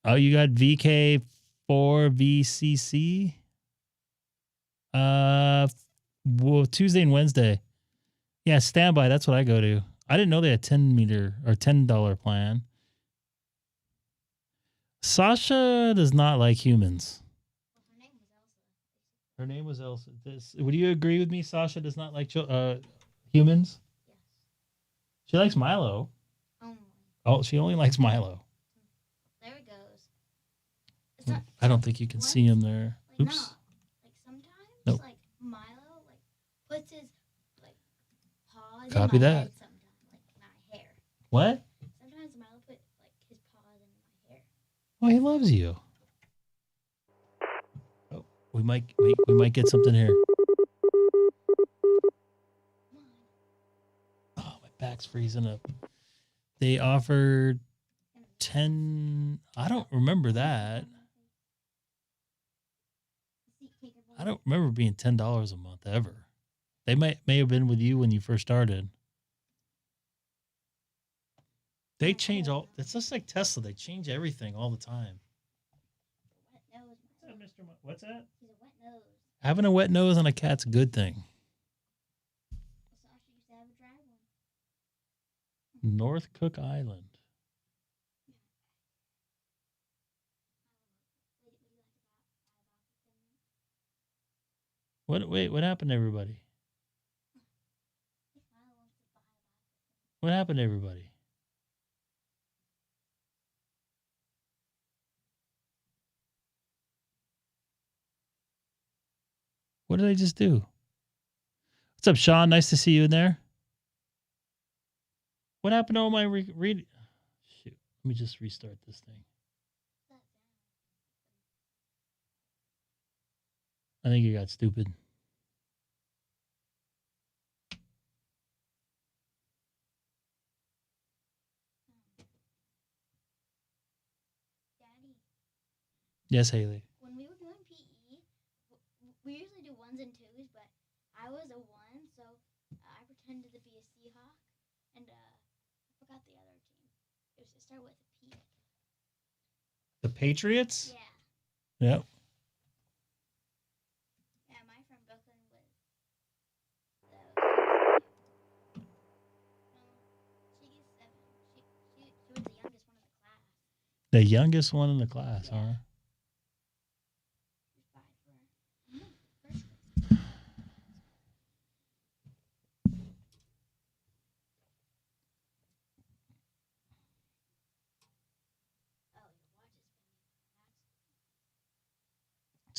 Oh, you got VK4VCC? Well, Tuesday and Wednesday. Yeah, standby. That's what I go to. I didn't know they had $10 plan. Sasha does not like humans. Her name was Elsa. Would you agree with me? Sasha does not like humans. Yes. She likes Milo. Oh, she only likes Milo. There it goes. It's not, I don't think you can see him there. Like, Oops. no. Like sometimes, nope. like Milo, like puts his like paws Copy in my that. head sometimes, like my hair. What? Sometimes Milo put like his paws in my hair. Oh, he loves you. Oh, we might get something here. Oh, my back's freezing up. They offered 10. I don't remember that. I don't remember being $10 a month ever. They may have been with you when you first started. They change all. It's just like Tesla. They change everything all the time. What's that? He's a wet nose. Having a wet nose on a cat's a good thing. Sasha used to have a dry one. North Cook Island. What happened to everybody? What happened to everybody? What did I just do? What's up, Sean? Nice to see you in there. What happened to all my read? Shoot, let me just restart this thing. I think you got stupid. Daddy. Yes, Haley. When we were doing PE, we usually do 1s and 2s, but I was a 1, so I pretended to be a Seahawk, and I forgot the other team. It started with a P. The Patriots? Yeah. Yep. Yeah, my friend Brooklyn was. She's 7. She was the youngest one in the class. The youngest one in the class, Yeah. huh?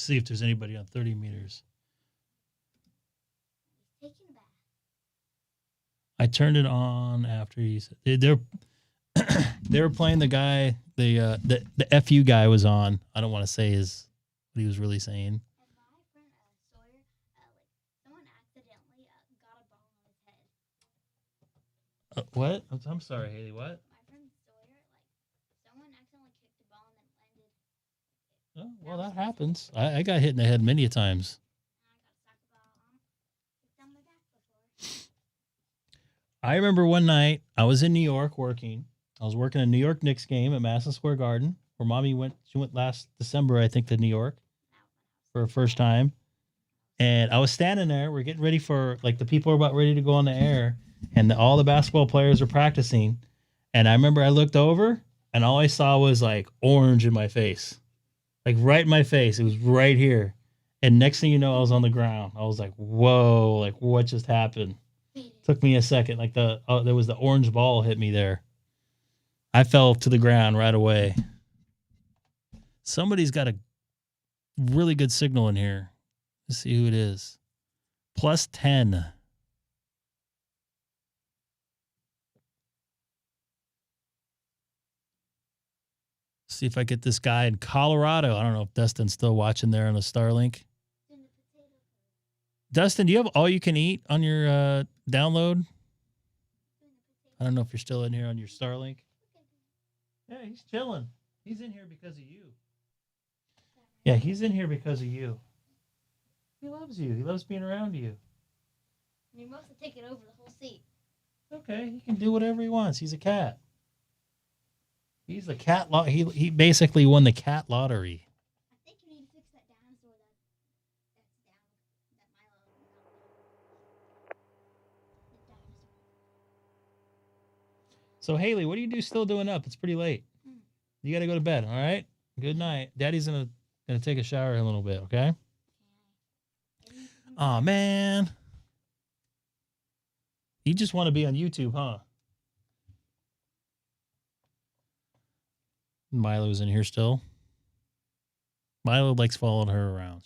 see if there's anybody on 30 meters. I turned it on after he said they were playing the guy, the FU guy was on. I don't want to say what he was really saying. What? I'm sorry, Haley. What? My friend Sawyer, someone accidentally kicked the ball and then landed. Oh, well, that happens. I got hit in the head many times. I remember one night I was in New York working. I was working a New York Knicks game at Madison Square Garden, where Mommy went. She went last December, I think, to New York for her first time. And I was standing there. We're getting ready for, the people are about ready to go on the air. And all the basketball players are practicing. And I remember I looked over, and all I saw was, orange in my face. Right in my face. It was right here. And next thing you know, I was on the ground. I was like, whoa, what just happened? Took me a second. There was the orange ball hit me there. I fell to the ground right away. Somebody's got a really good signal in here. Let's see who it is. Plus 10. See if I get this guy in Colorado. I don't know if Dustin's still watching there on the Starlink. Dustin, do you have all you can eat on your download? I don't know if you're still in here on your Starlink. Yeah, he's chilling. He's in here because of you. Yeah, he's in here because of you. He loves you. He loves being around you. And he wants to take it over the whole seat. Okay, he can do whatever he wants. He's a cat. He's the cat. He basically won the cat lottery. I think you need to fix that dinosaur that's down. That Milo. So Haley, what are you still doing up? It's pretty late. You got to go to bed. All right. Good night. Daddy's gonna take a shower in a little bit. Okay. Oh man. You just want to be on YouTube, huh? Milo's in here still. Milo likes following her around.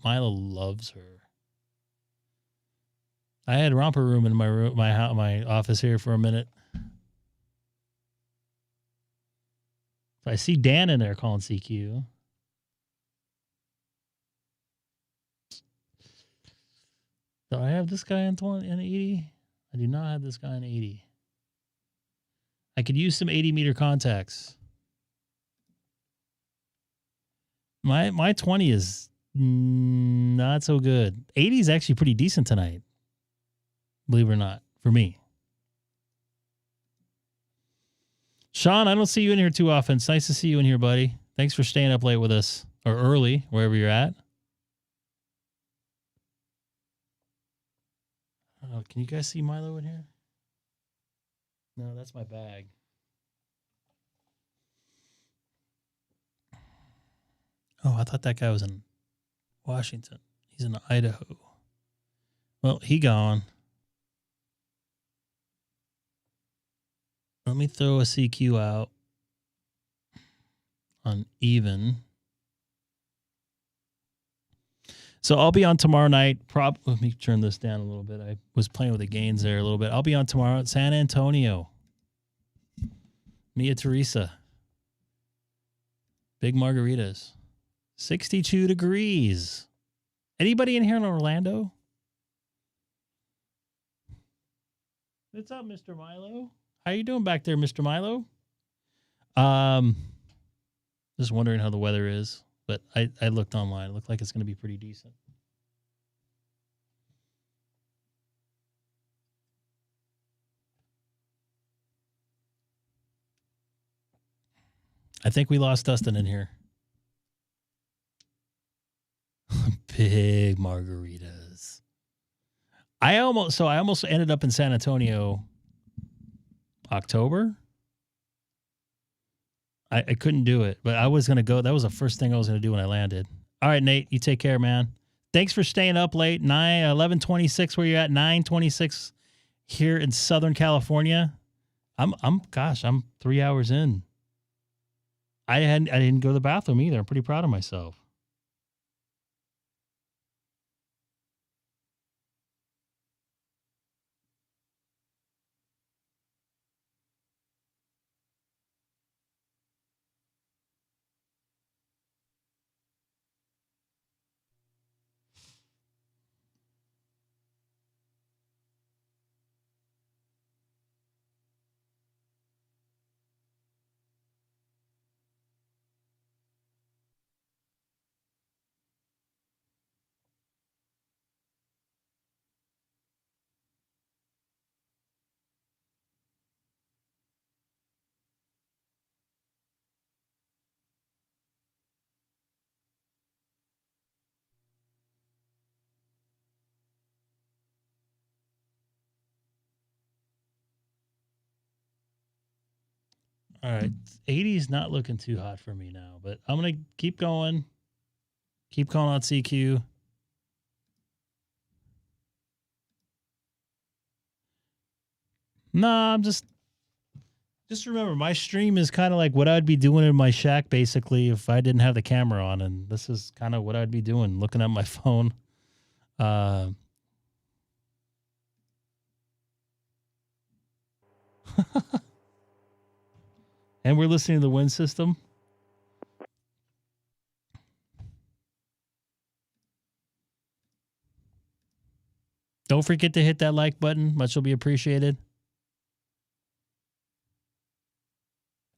Milo loves her. I had romper room in my office here for a minute. I see Dan in there calling CQ. Do I have this guy in 80? I do not have this guy in 80. I could use some 80 meter contacts. My 20 is not so good. 80 is actually pretty decent tonight. Believe it or not, for me. Sean, I don't see you in here too often. It's nice to see you in here, buddy. Thanks for staying up late with us, or early, wherever you're at. Can you guys see Milo in here? No, that's my bag. Oh, I thought that guy was in Washington. He's in Idaho. Well, he gone. Let me throw a CQ out on even. So I'll be on tomorrow night. Let me turn this down a little bit. I was playing with the gains there a little bit. I'll be on tomorrow at San Antonio. Mia Teresa. Big margaritas. 62 degrees. Anybody in here in Orlando? What's up, Mr. Milo? How you doing back there, Mr. Milo? Just wondering how the weather is, but I looked online. It looked like it's going to be pretty decent. I think we lost Dustin in here. Big margaritas. I almost ended up in San Antonio October. I couldn't do it, but I was going to go. That was the first thing I was going to do when I landed. All right, Nate, you take care, man. Thanks for staying up late. 11:26 where you're at, 9:26 here in Southern California. I'm 3 hours in. I didn't go to the bathroom either. I'm pretty proud of myself. All right. 80 is not looking too hot for me now, but I'm going to keep going. Keep calling out CQ. No, I'm just remember, my stream is kind of like what I'd be doing in my shack, basically, if I didn't have the camera on. And this is kind of what I'd be doing, looking at my phone. And we're listening to the wind system. Don't forget to hit that like button. Much will be appreciated.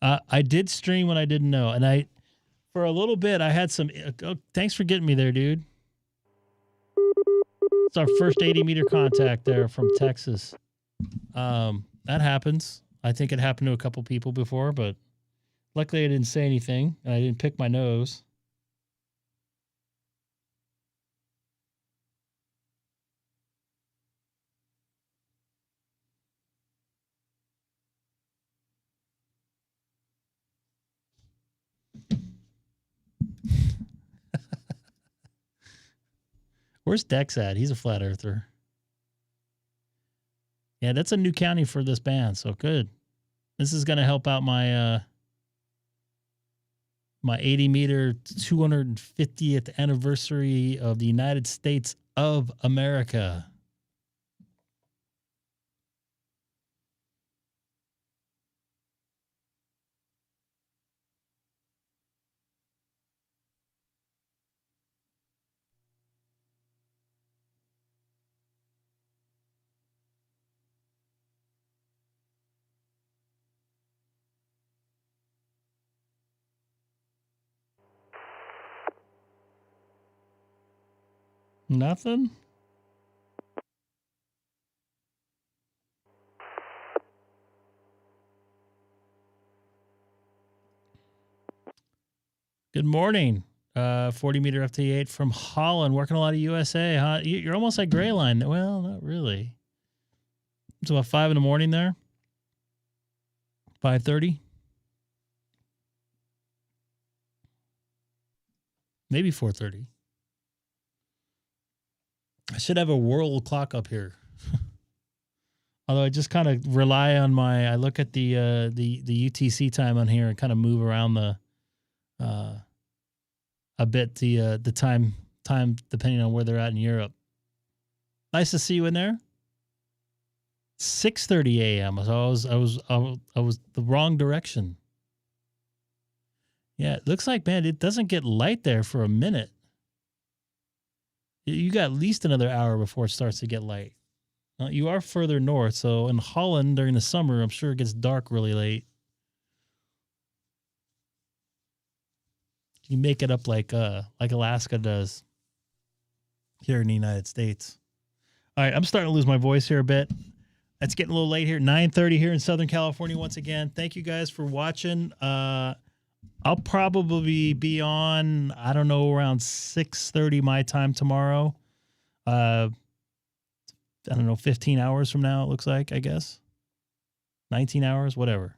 I did stream when I didn't know. And for a little bit, I had some... thanks for getting me there, dude. It's our first 80 meter contact there from Texas. That happens. I think it happened to a couple people before, but luckily I didn't say anything and I didn't pick my nose. Where's Dex at? He's a flat earther. Yeah, that's a new county for this band, so good. This is going to help out my my 80 meter 250th anniversary of the United States of America. Nothing? Good morning. 40 meter FT8 from Holland, working a lot of USA. Huh? You're almost like Gray Line. Well, not really. It's about 5 in the morning there. 5:30. Maybe 4:30. I should have a world clock up here. Although I just kind of rely on I look at the UTC time on here and kind of move around a bit the time depending on where they're at in Europe. Nice to see you in there. 6:30 a.m. So I was the wrong direction. Yeah, it looks like, man, it doesn't get light there for a minute. You got at least another hour before it starts to get light. You are further north, so in Holland during the summer, I'm sure it gets dark really late. You make it up like Alaska does here in the United States. All right, I'm starting to lose my voice here a bit. It's getting a little late here. 9:30 here in Southern California once again. Thank you guys for watching. I'll probably be on, I don't know, around 6:30 my time tomorrow. I don't know, 15 hours from now, it looks like, I guess. 19 hours, whatever.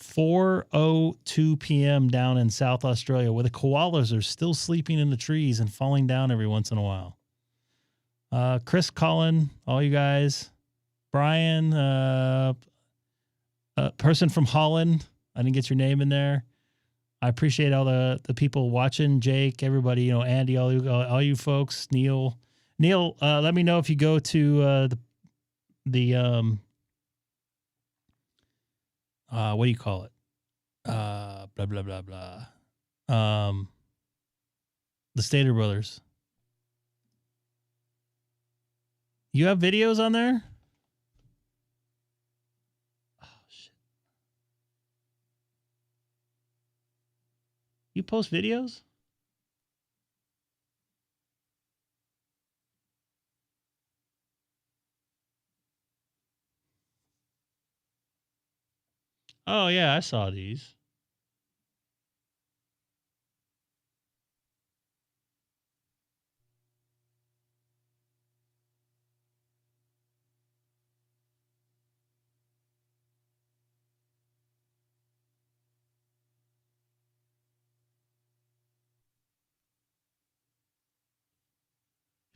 4:02 p.m. down in South Australia, where the koalas are still sleeping in the trees and falling down every once in a while. Chris, Colin, all you guys. Brian, person from Holland. I didn't get your name in there. I appreciate all the people watching. Jake, everybody, Andy, all you folks. Neil, let me know if you go to the what do you call it? Blah blah blah blah. The Stater Brothers. You have videos on there? You post videos? Oh, yeah, I saw these.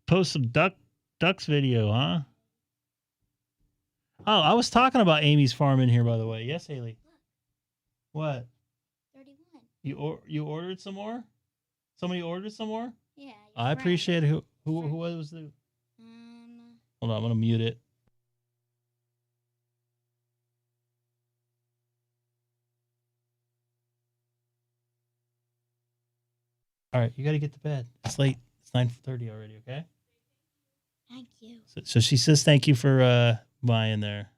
Post some ducks video, huh? Oh, I was talking about Amy's farm in here, by the way. Yes, Haley. What? 31. You ordered some more? Somebody ordered some more? Yeah. I appreciate it. Who was the? Hold on, I'm gonna mute it. All right, you got to get to bed. It's late. It's 9:30 already. Okay. Thank you. So she says thank you for buying there.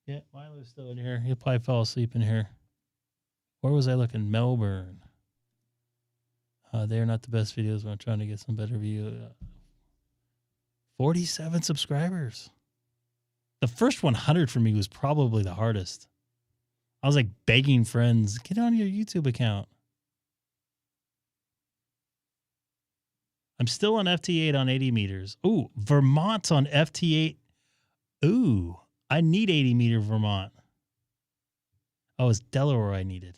Yeah, Milo's still in here. He'll probably fall asleep in here. Where was I looking? Melbourne. They're not the best videos, but I'm trying to get some better view. 47 subscribers. The first 100 for me was probably the hardest. I was like begging friends, get on your YouTube account. I'm still on FT8 on 80 meters. Ooh, Vermont's on FT8. Ooh, I need 80 meter Vermont. Oh, it's Delaware I needed.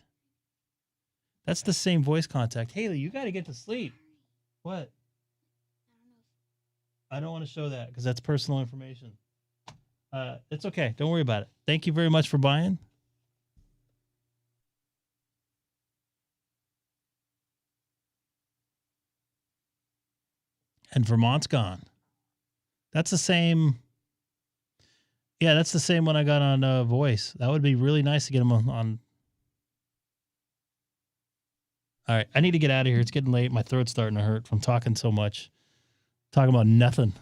That's the same voice contact. Haley, you got to get to sleep. What? I don't want to show that because that's personal information. It's okay. Don't worry about it. Thank you very much for buying. And Vermont's gone. That's the same. Yeah, that's the same one I got on voice. That would be really nice to get them on. All right, I need to get out of here. It's getting late. My throat's starting to hurt from talking so much. Talking about nothing.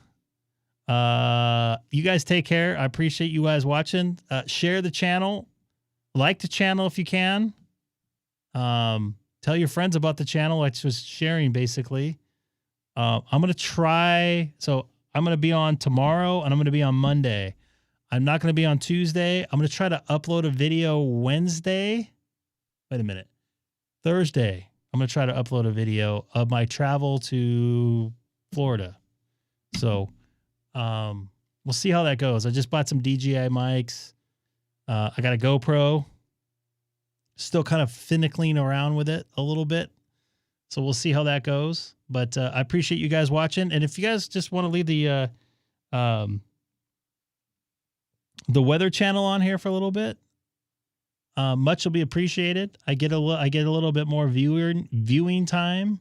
You guys take care. I appreciate you guys watching. Share the channel. Like the channel if you can. Tell your friends about the channel. Like just sharing, basically. I'm going to try. So I'm going to be on tomorrow and I'm going to be on Monday. I'm not going to be on Tuesday. I'm going to try to upload a video Wednesday. Wait a minute. Thursday. I'm going to try to upload a video of my travel to Florida. So, we'll see how that goes. I just bought some DJI mics. I got a GoPro. Still kind of finicking around with it a little bit. So we'll see how that goes. But I appreciate you guys watching. And if you guys just want to leave the Weather Channel on here for a little bit, much will be appreciated. I get a little bit more viewing time.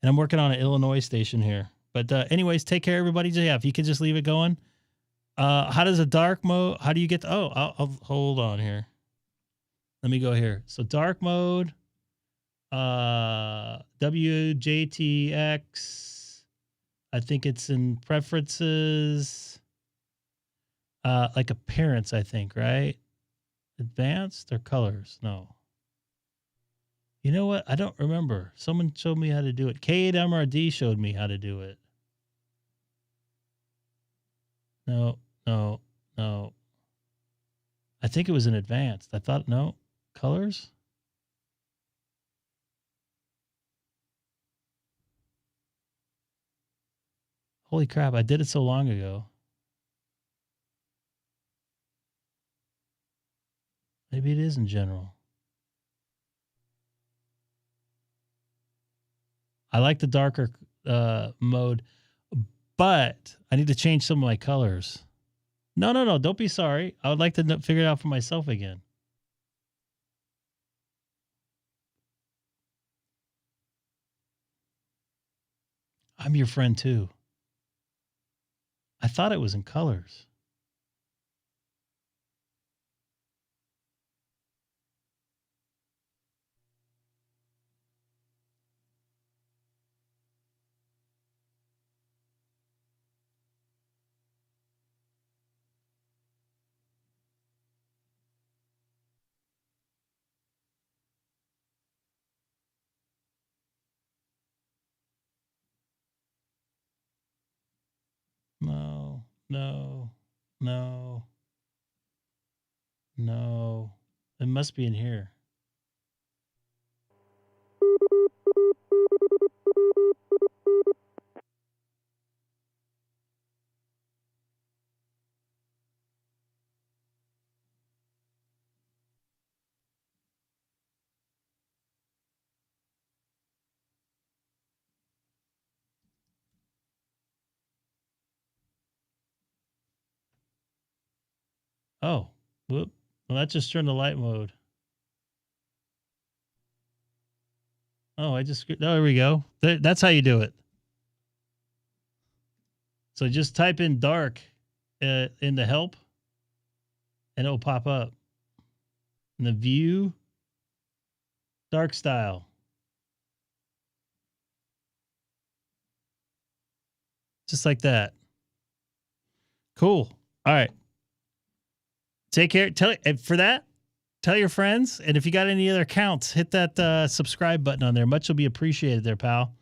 And I'm working on an Illinois station here. But anyways, take care, everybody. Yeah, if you could just leave it going. How does a dark mode? How do you get? I'll hold on here. Let me go here. So dark mode. WJTX. I think it's in preferences. Like appearance, I think, right? Advanced or colors? No. You know what? I don't remember. Someone showed me how to do it. K8 MRD showed me how to do it. No. I think it was in advanced. I thought, no. Colors? Holy crap, I did it so long ago. Maybe it is in general. I like the darker mode, but I need to change some of my colors. No. Don't be sorry. I would like to figure it out for myself again. I'm your friend too. I thought it was in colors. No. It must be in here. Oh, whoop. Well, that just turned the light mode. Oh, there we go. That's how you do it. So just type in dark in the help, and it'll pop up. In the view, dark style. Just like that. Cool. All right. Take care. Tell your friends. And if you got any other accounts, hit that subscribe button on there. Much will be appreciated there, pal.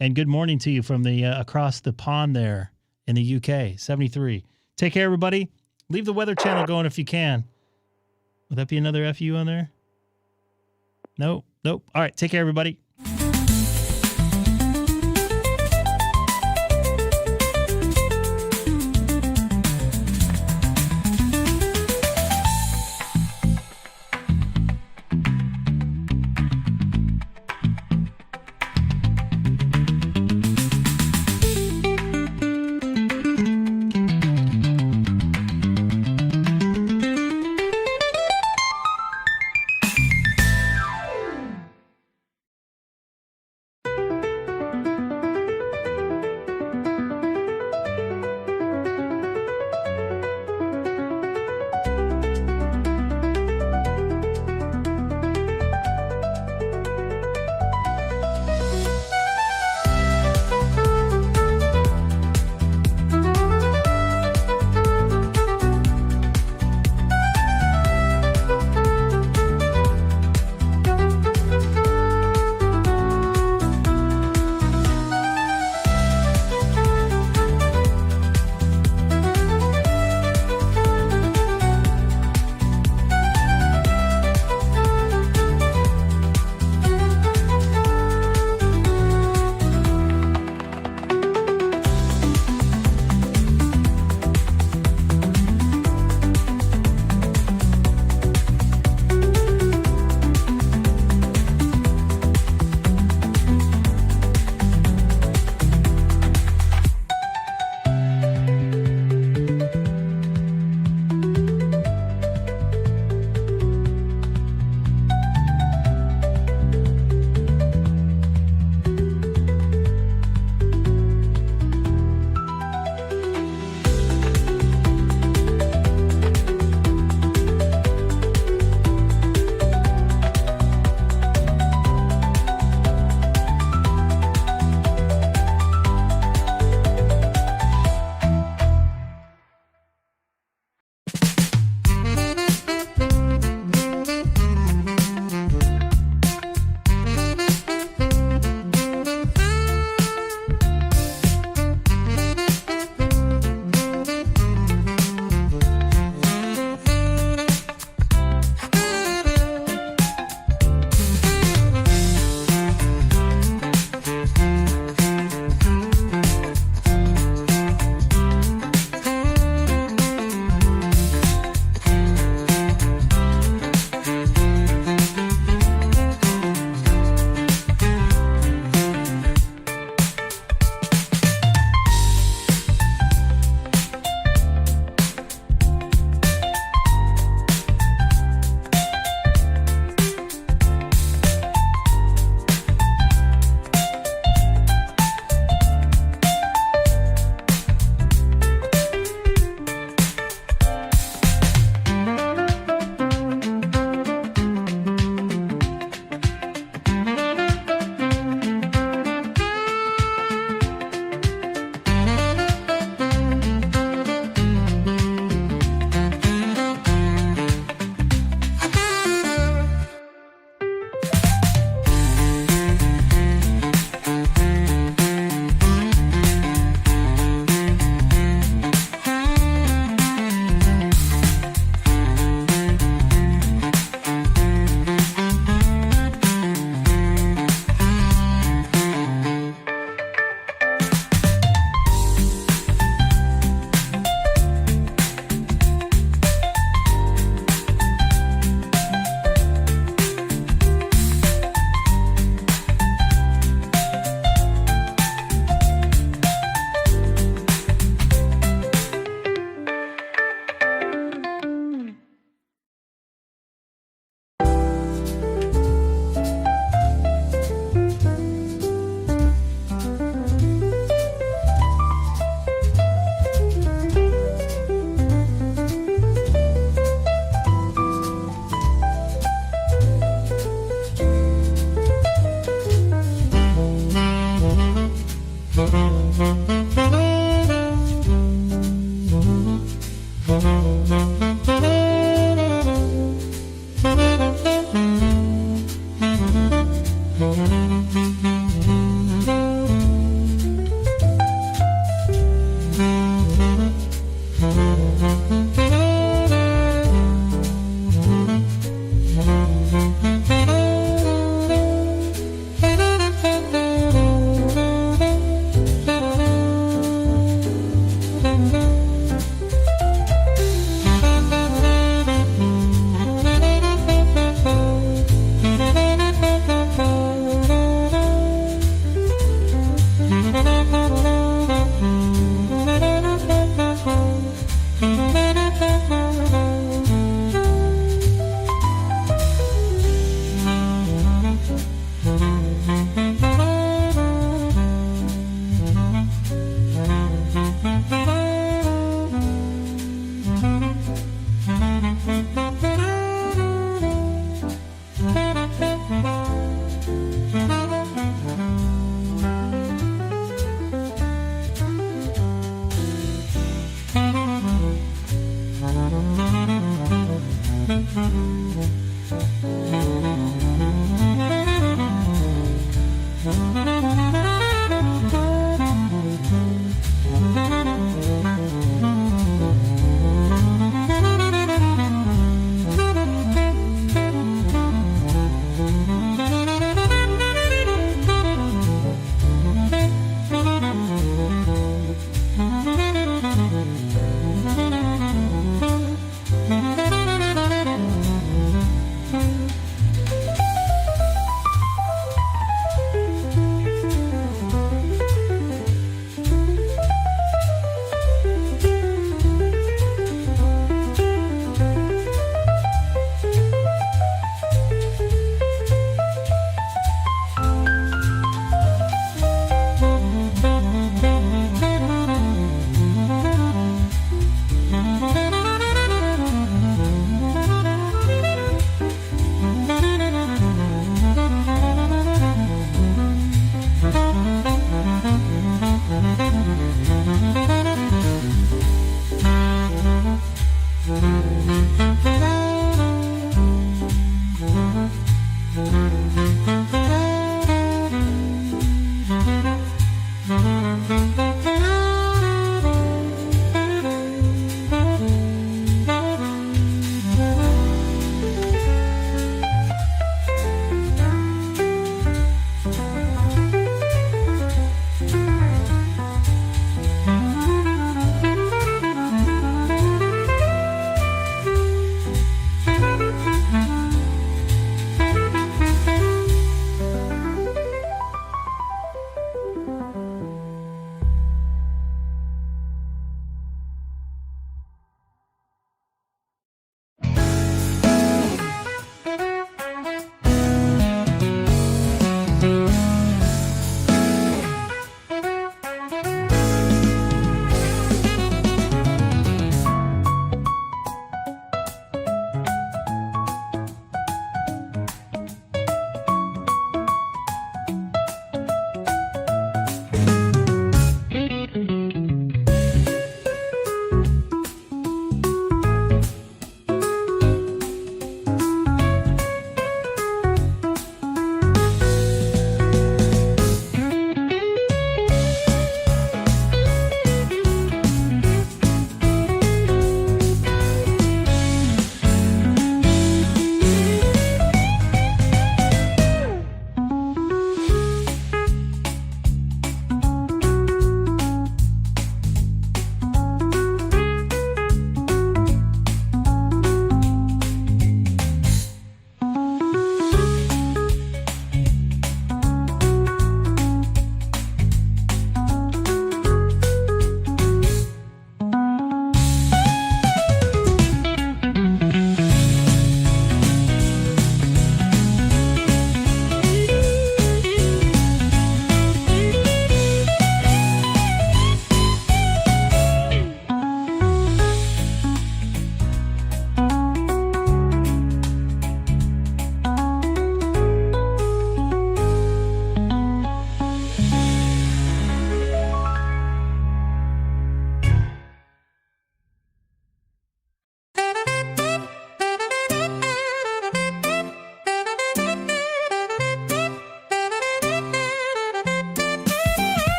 And good morning to you from the across the pond there in the UK, 73. Take care, everybody. Leave the Weather Channel going if you can. Would that be another FU on there? Nope. All right. Take care, everybody.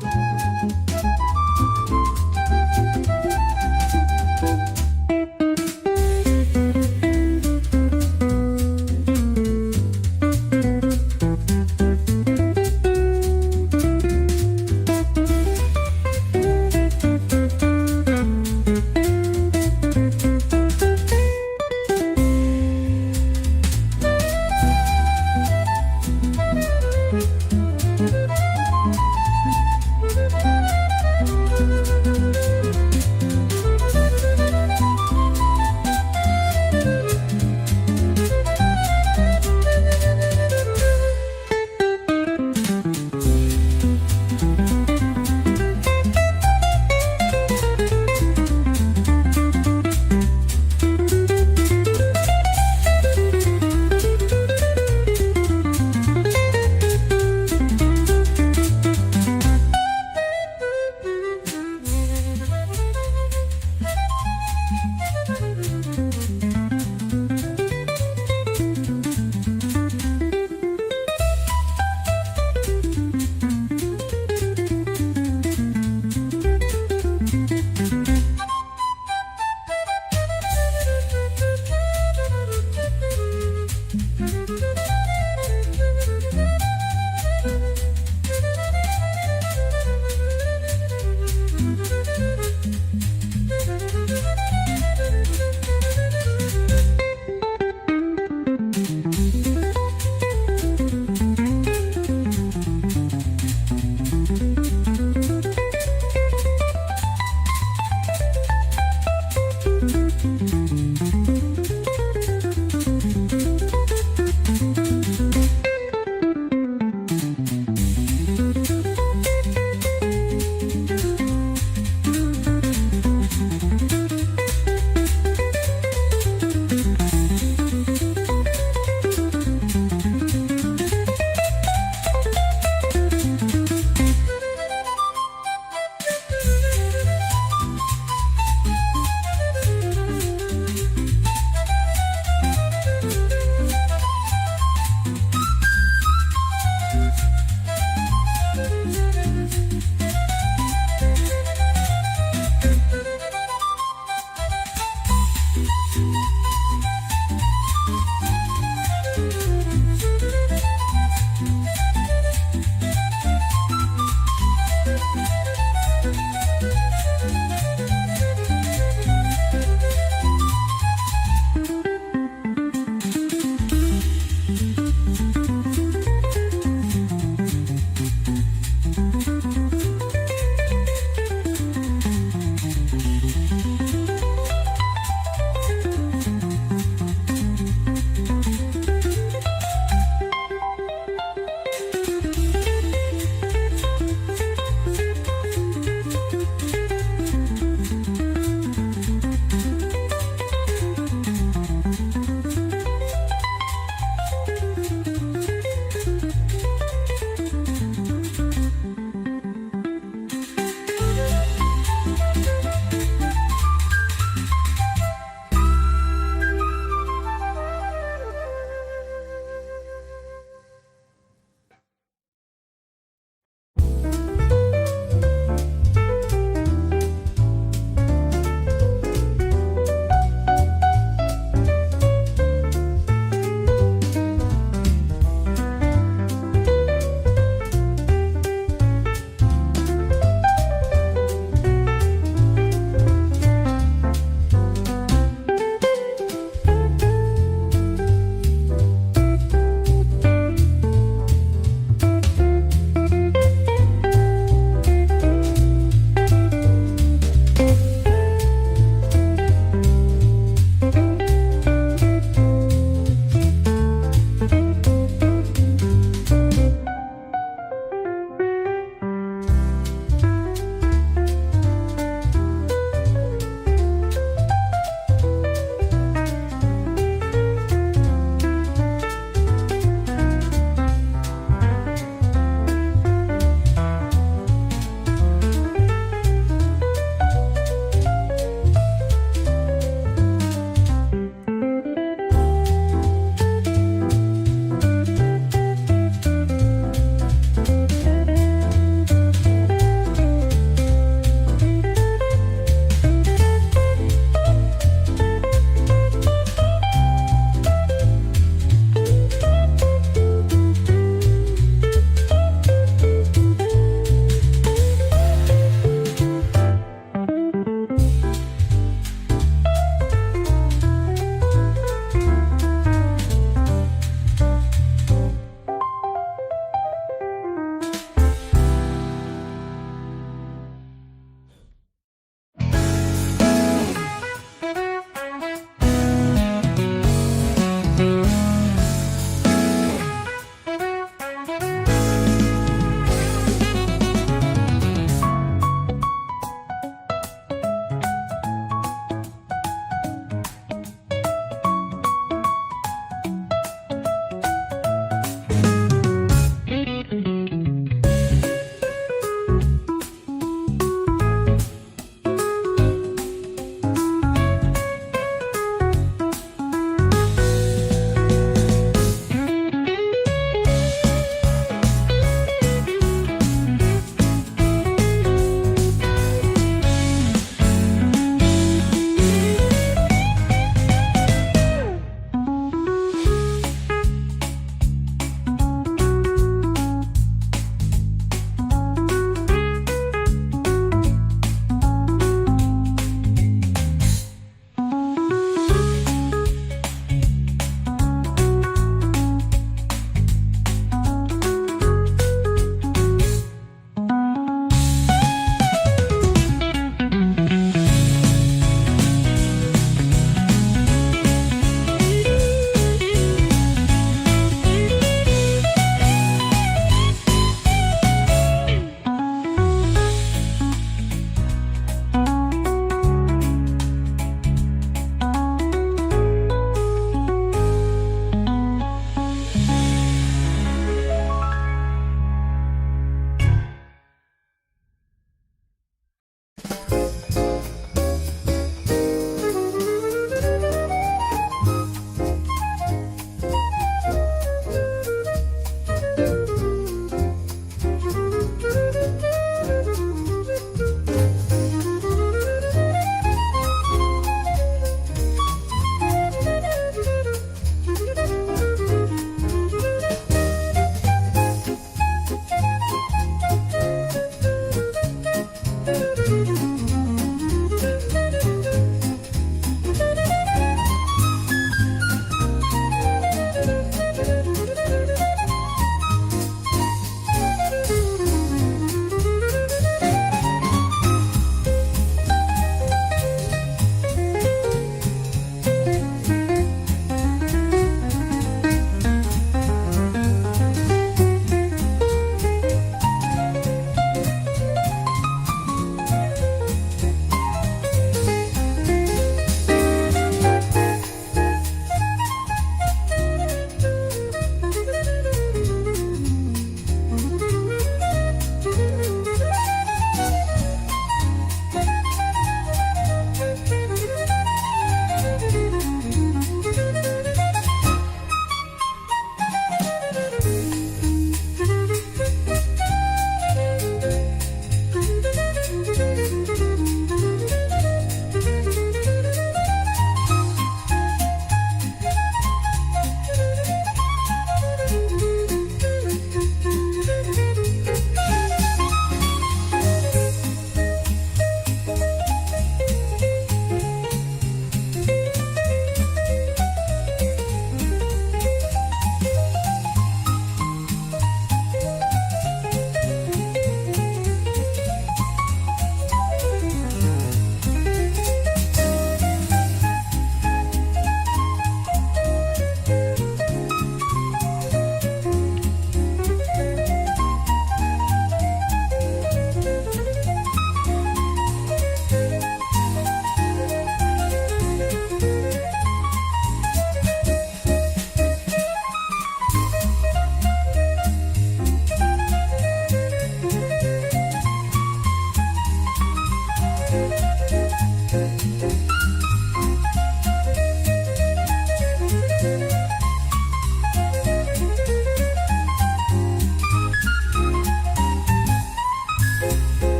Bye.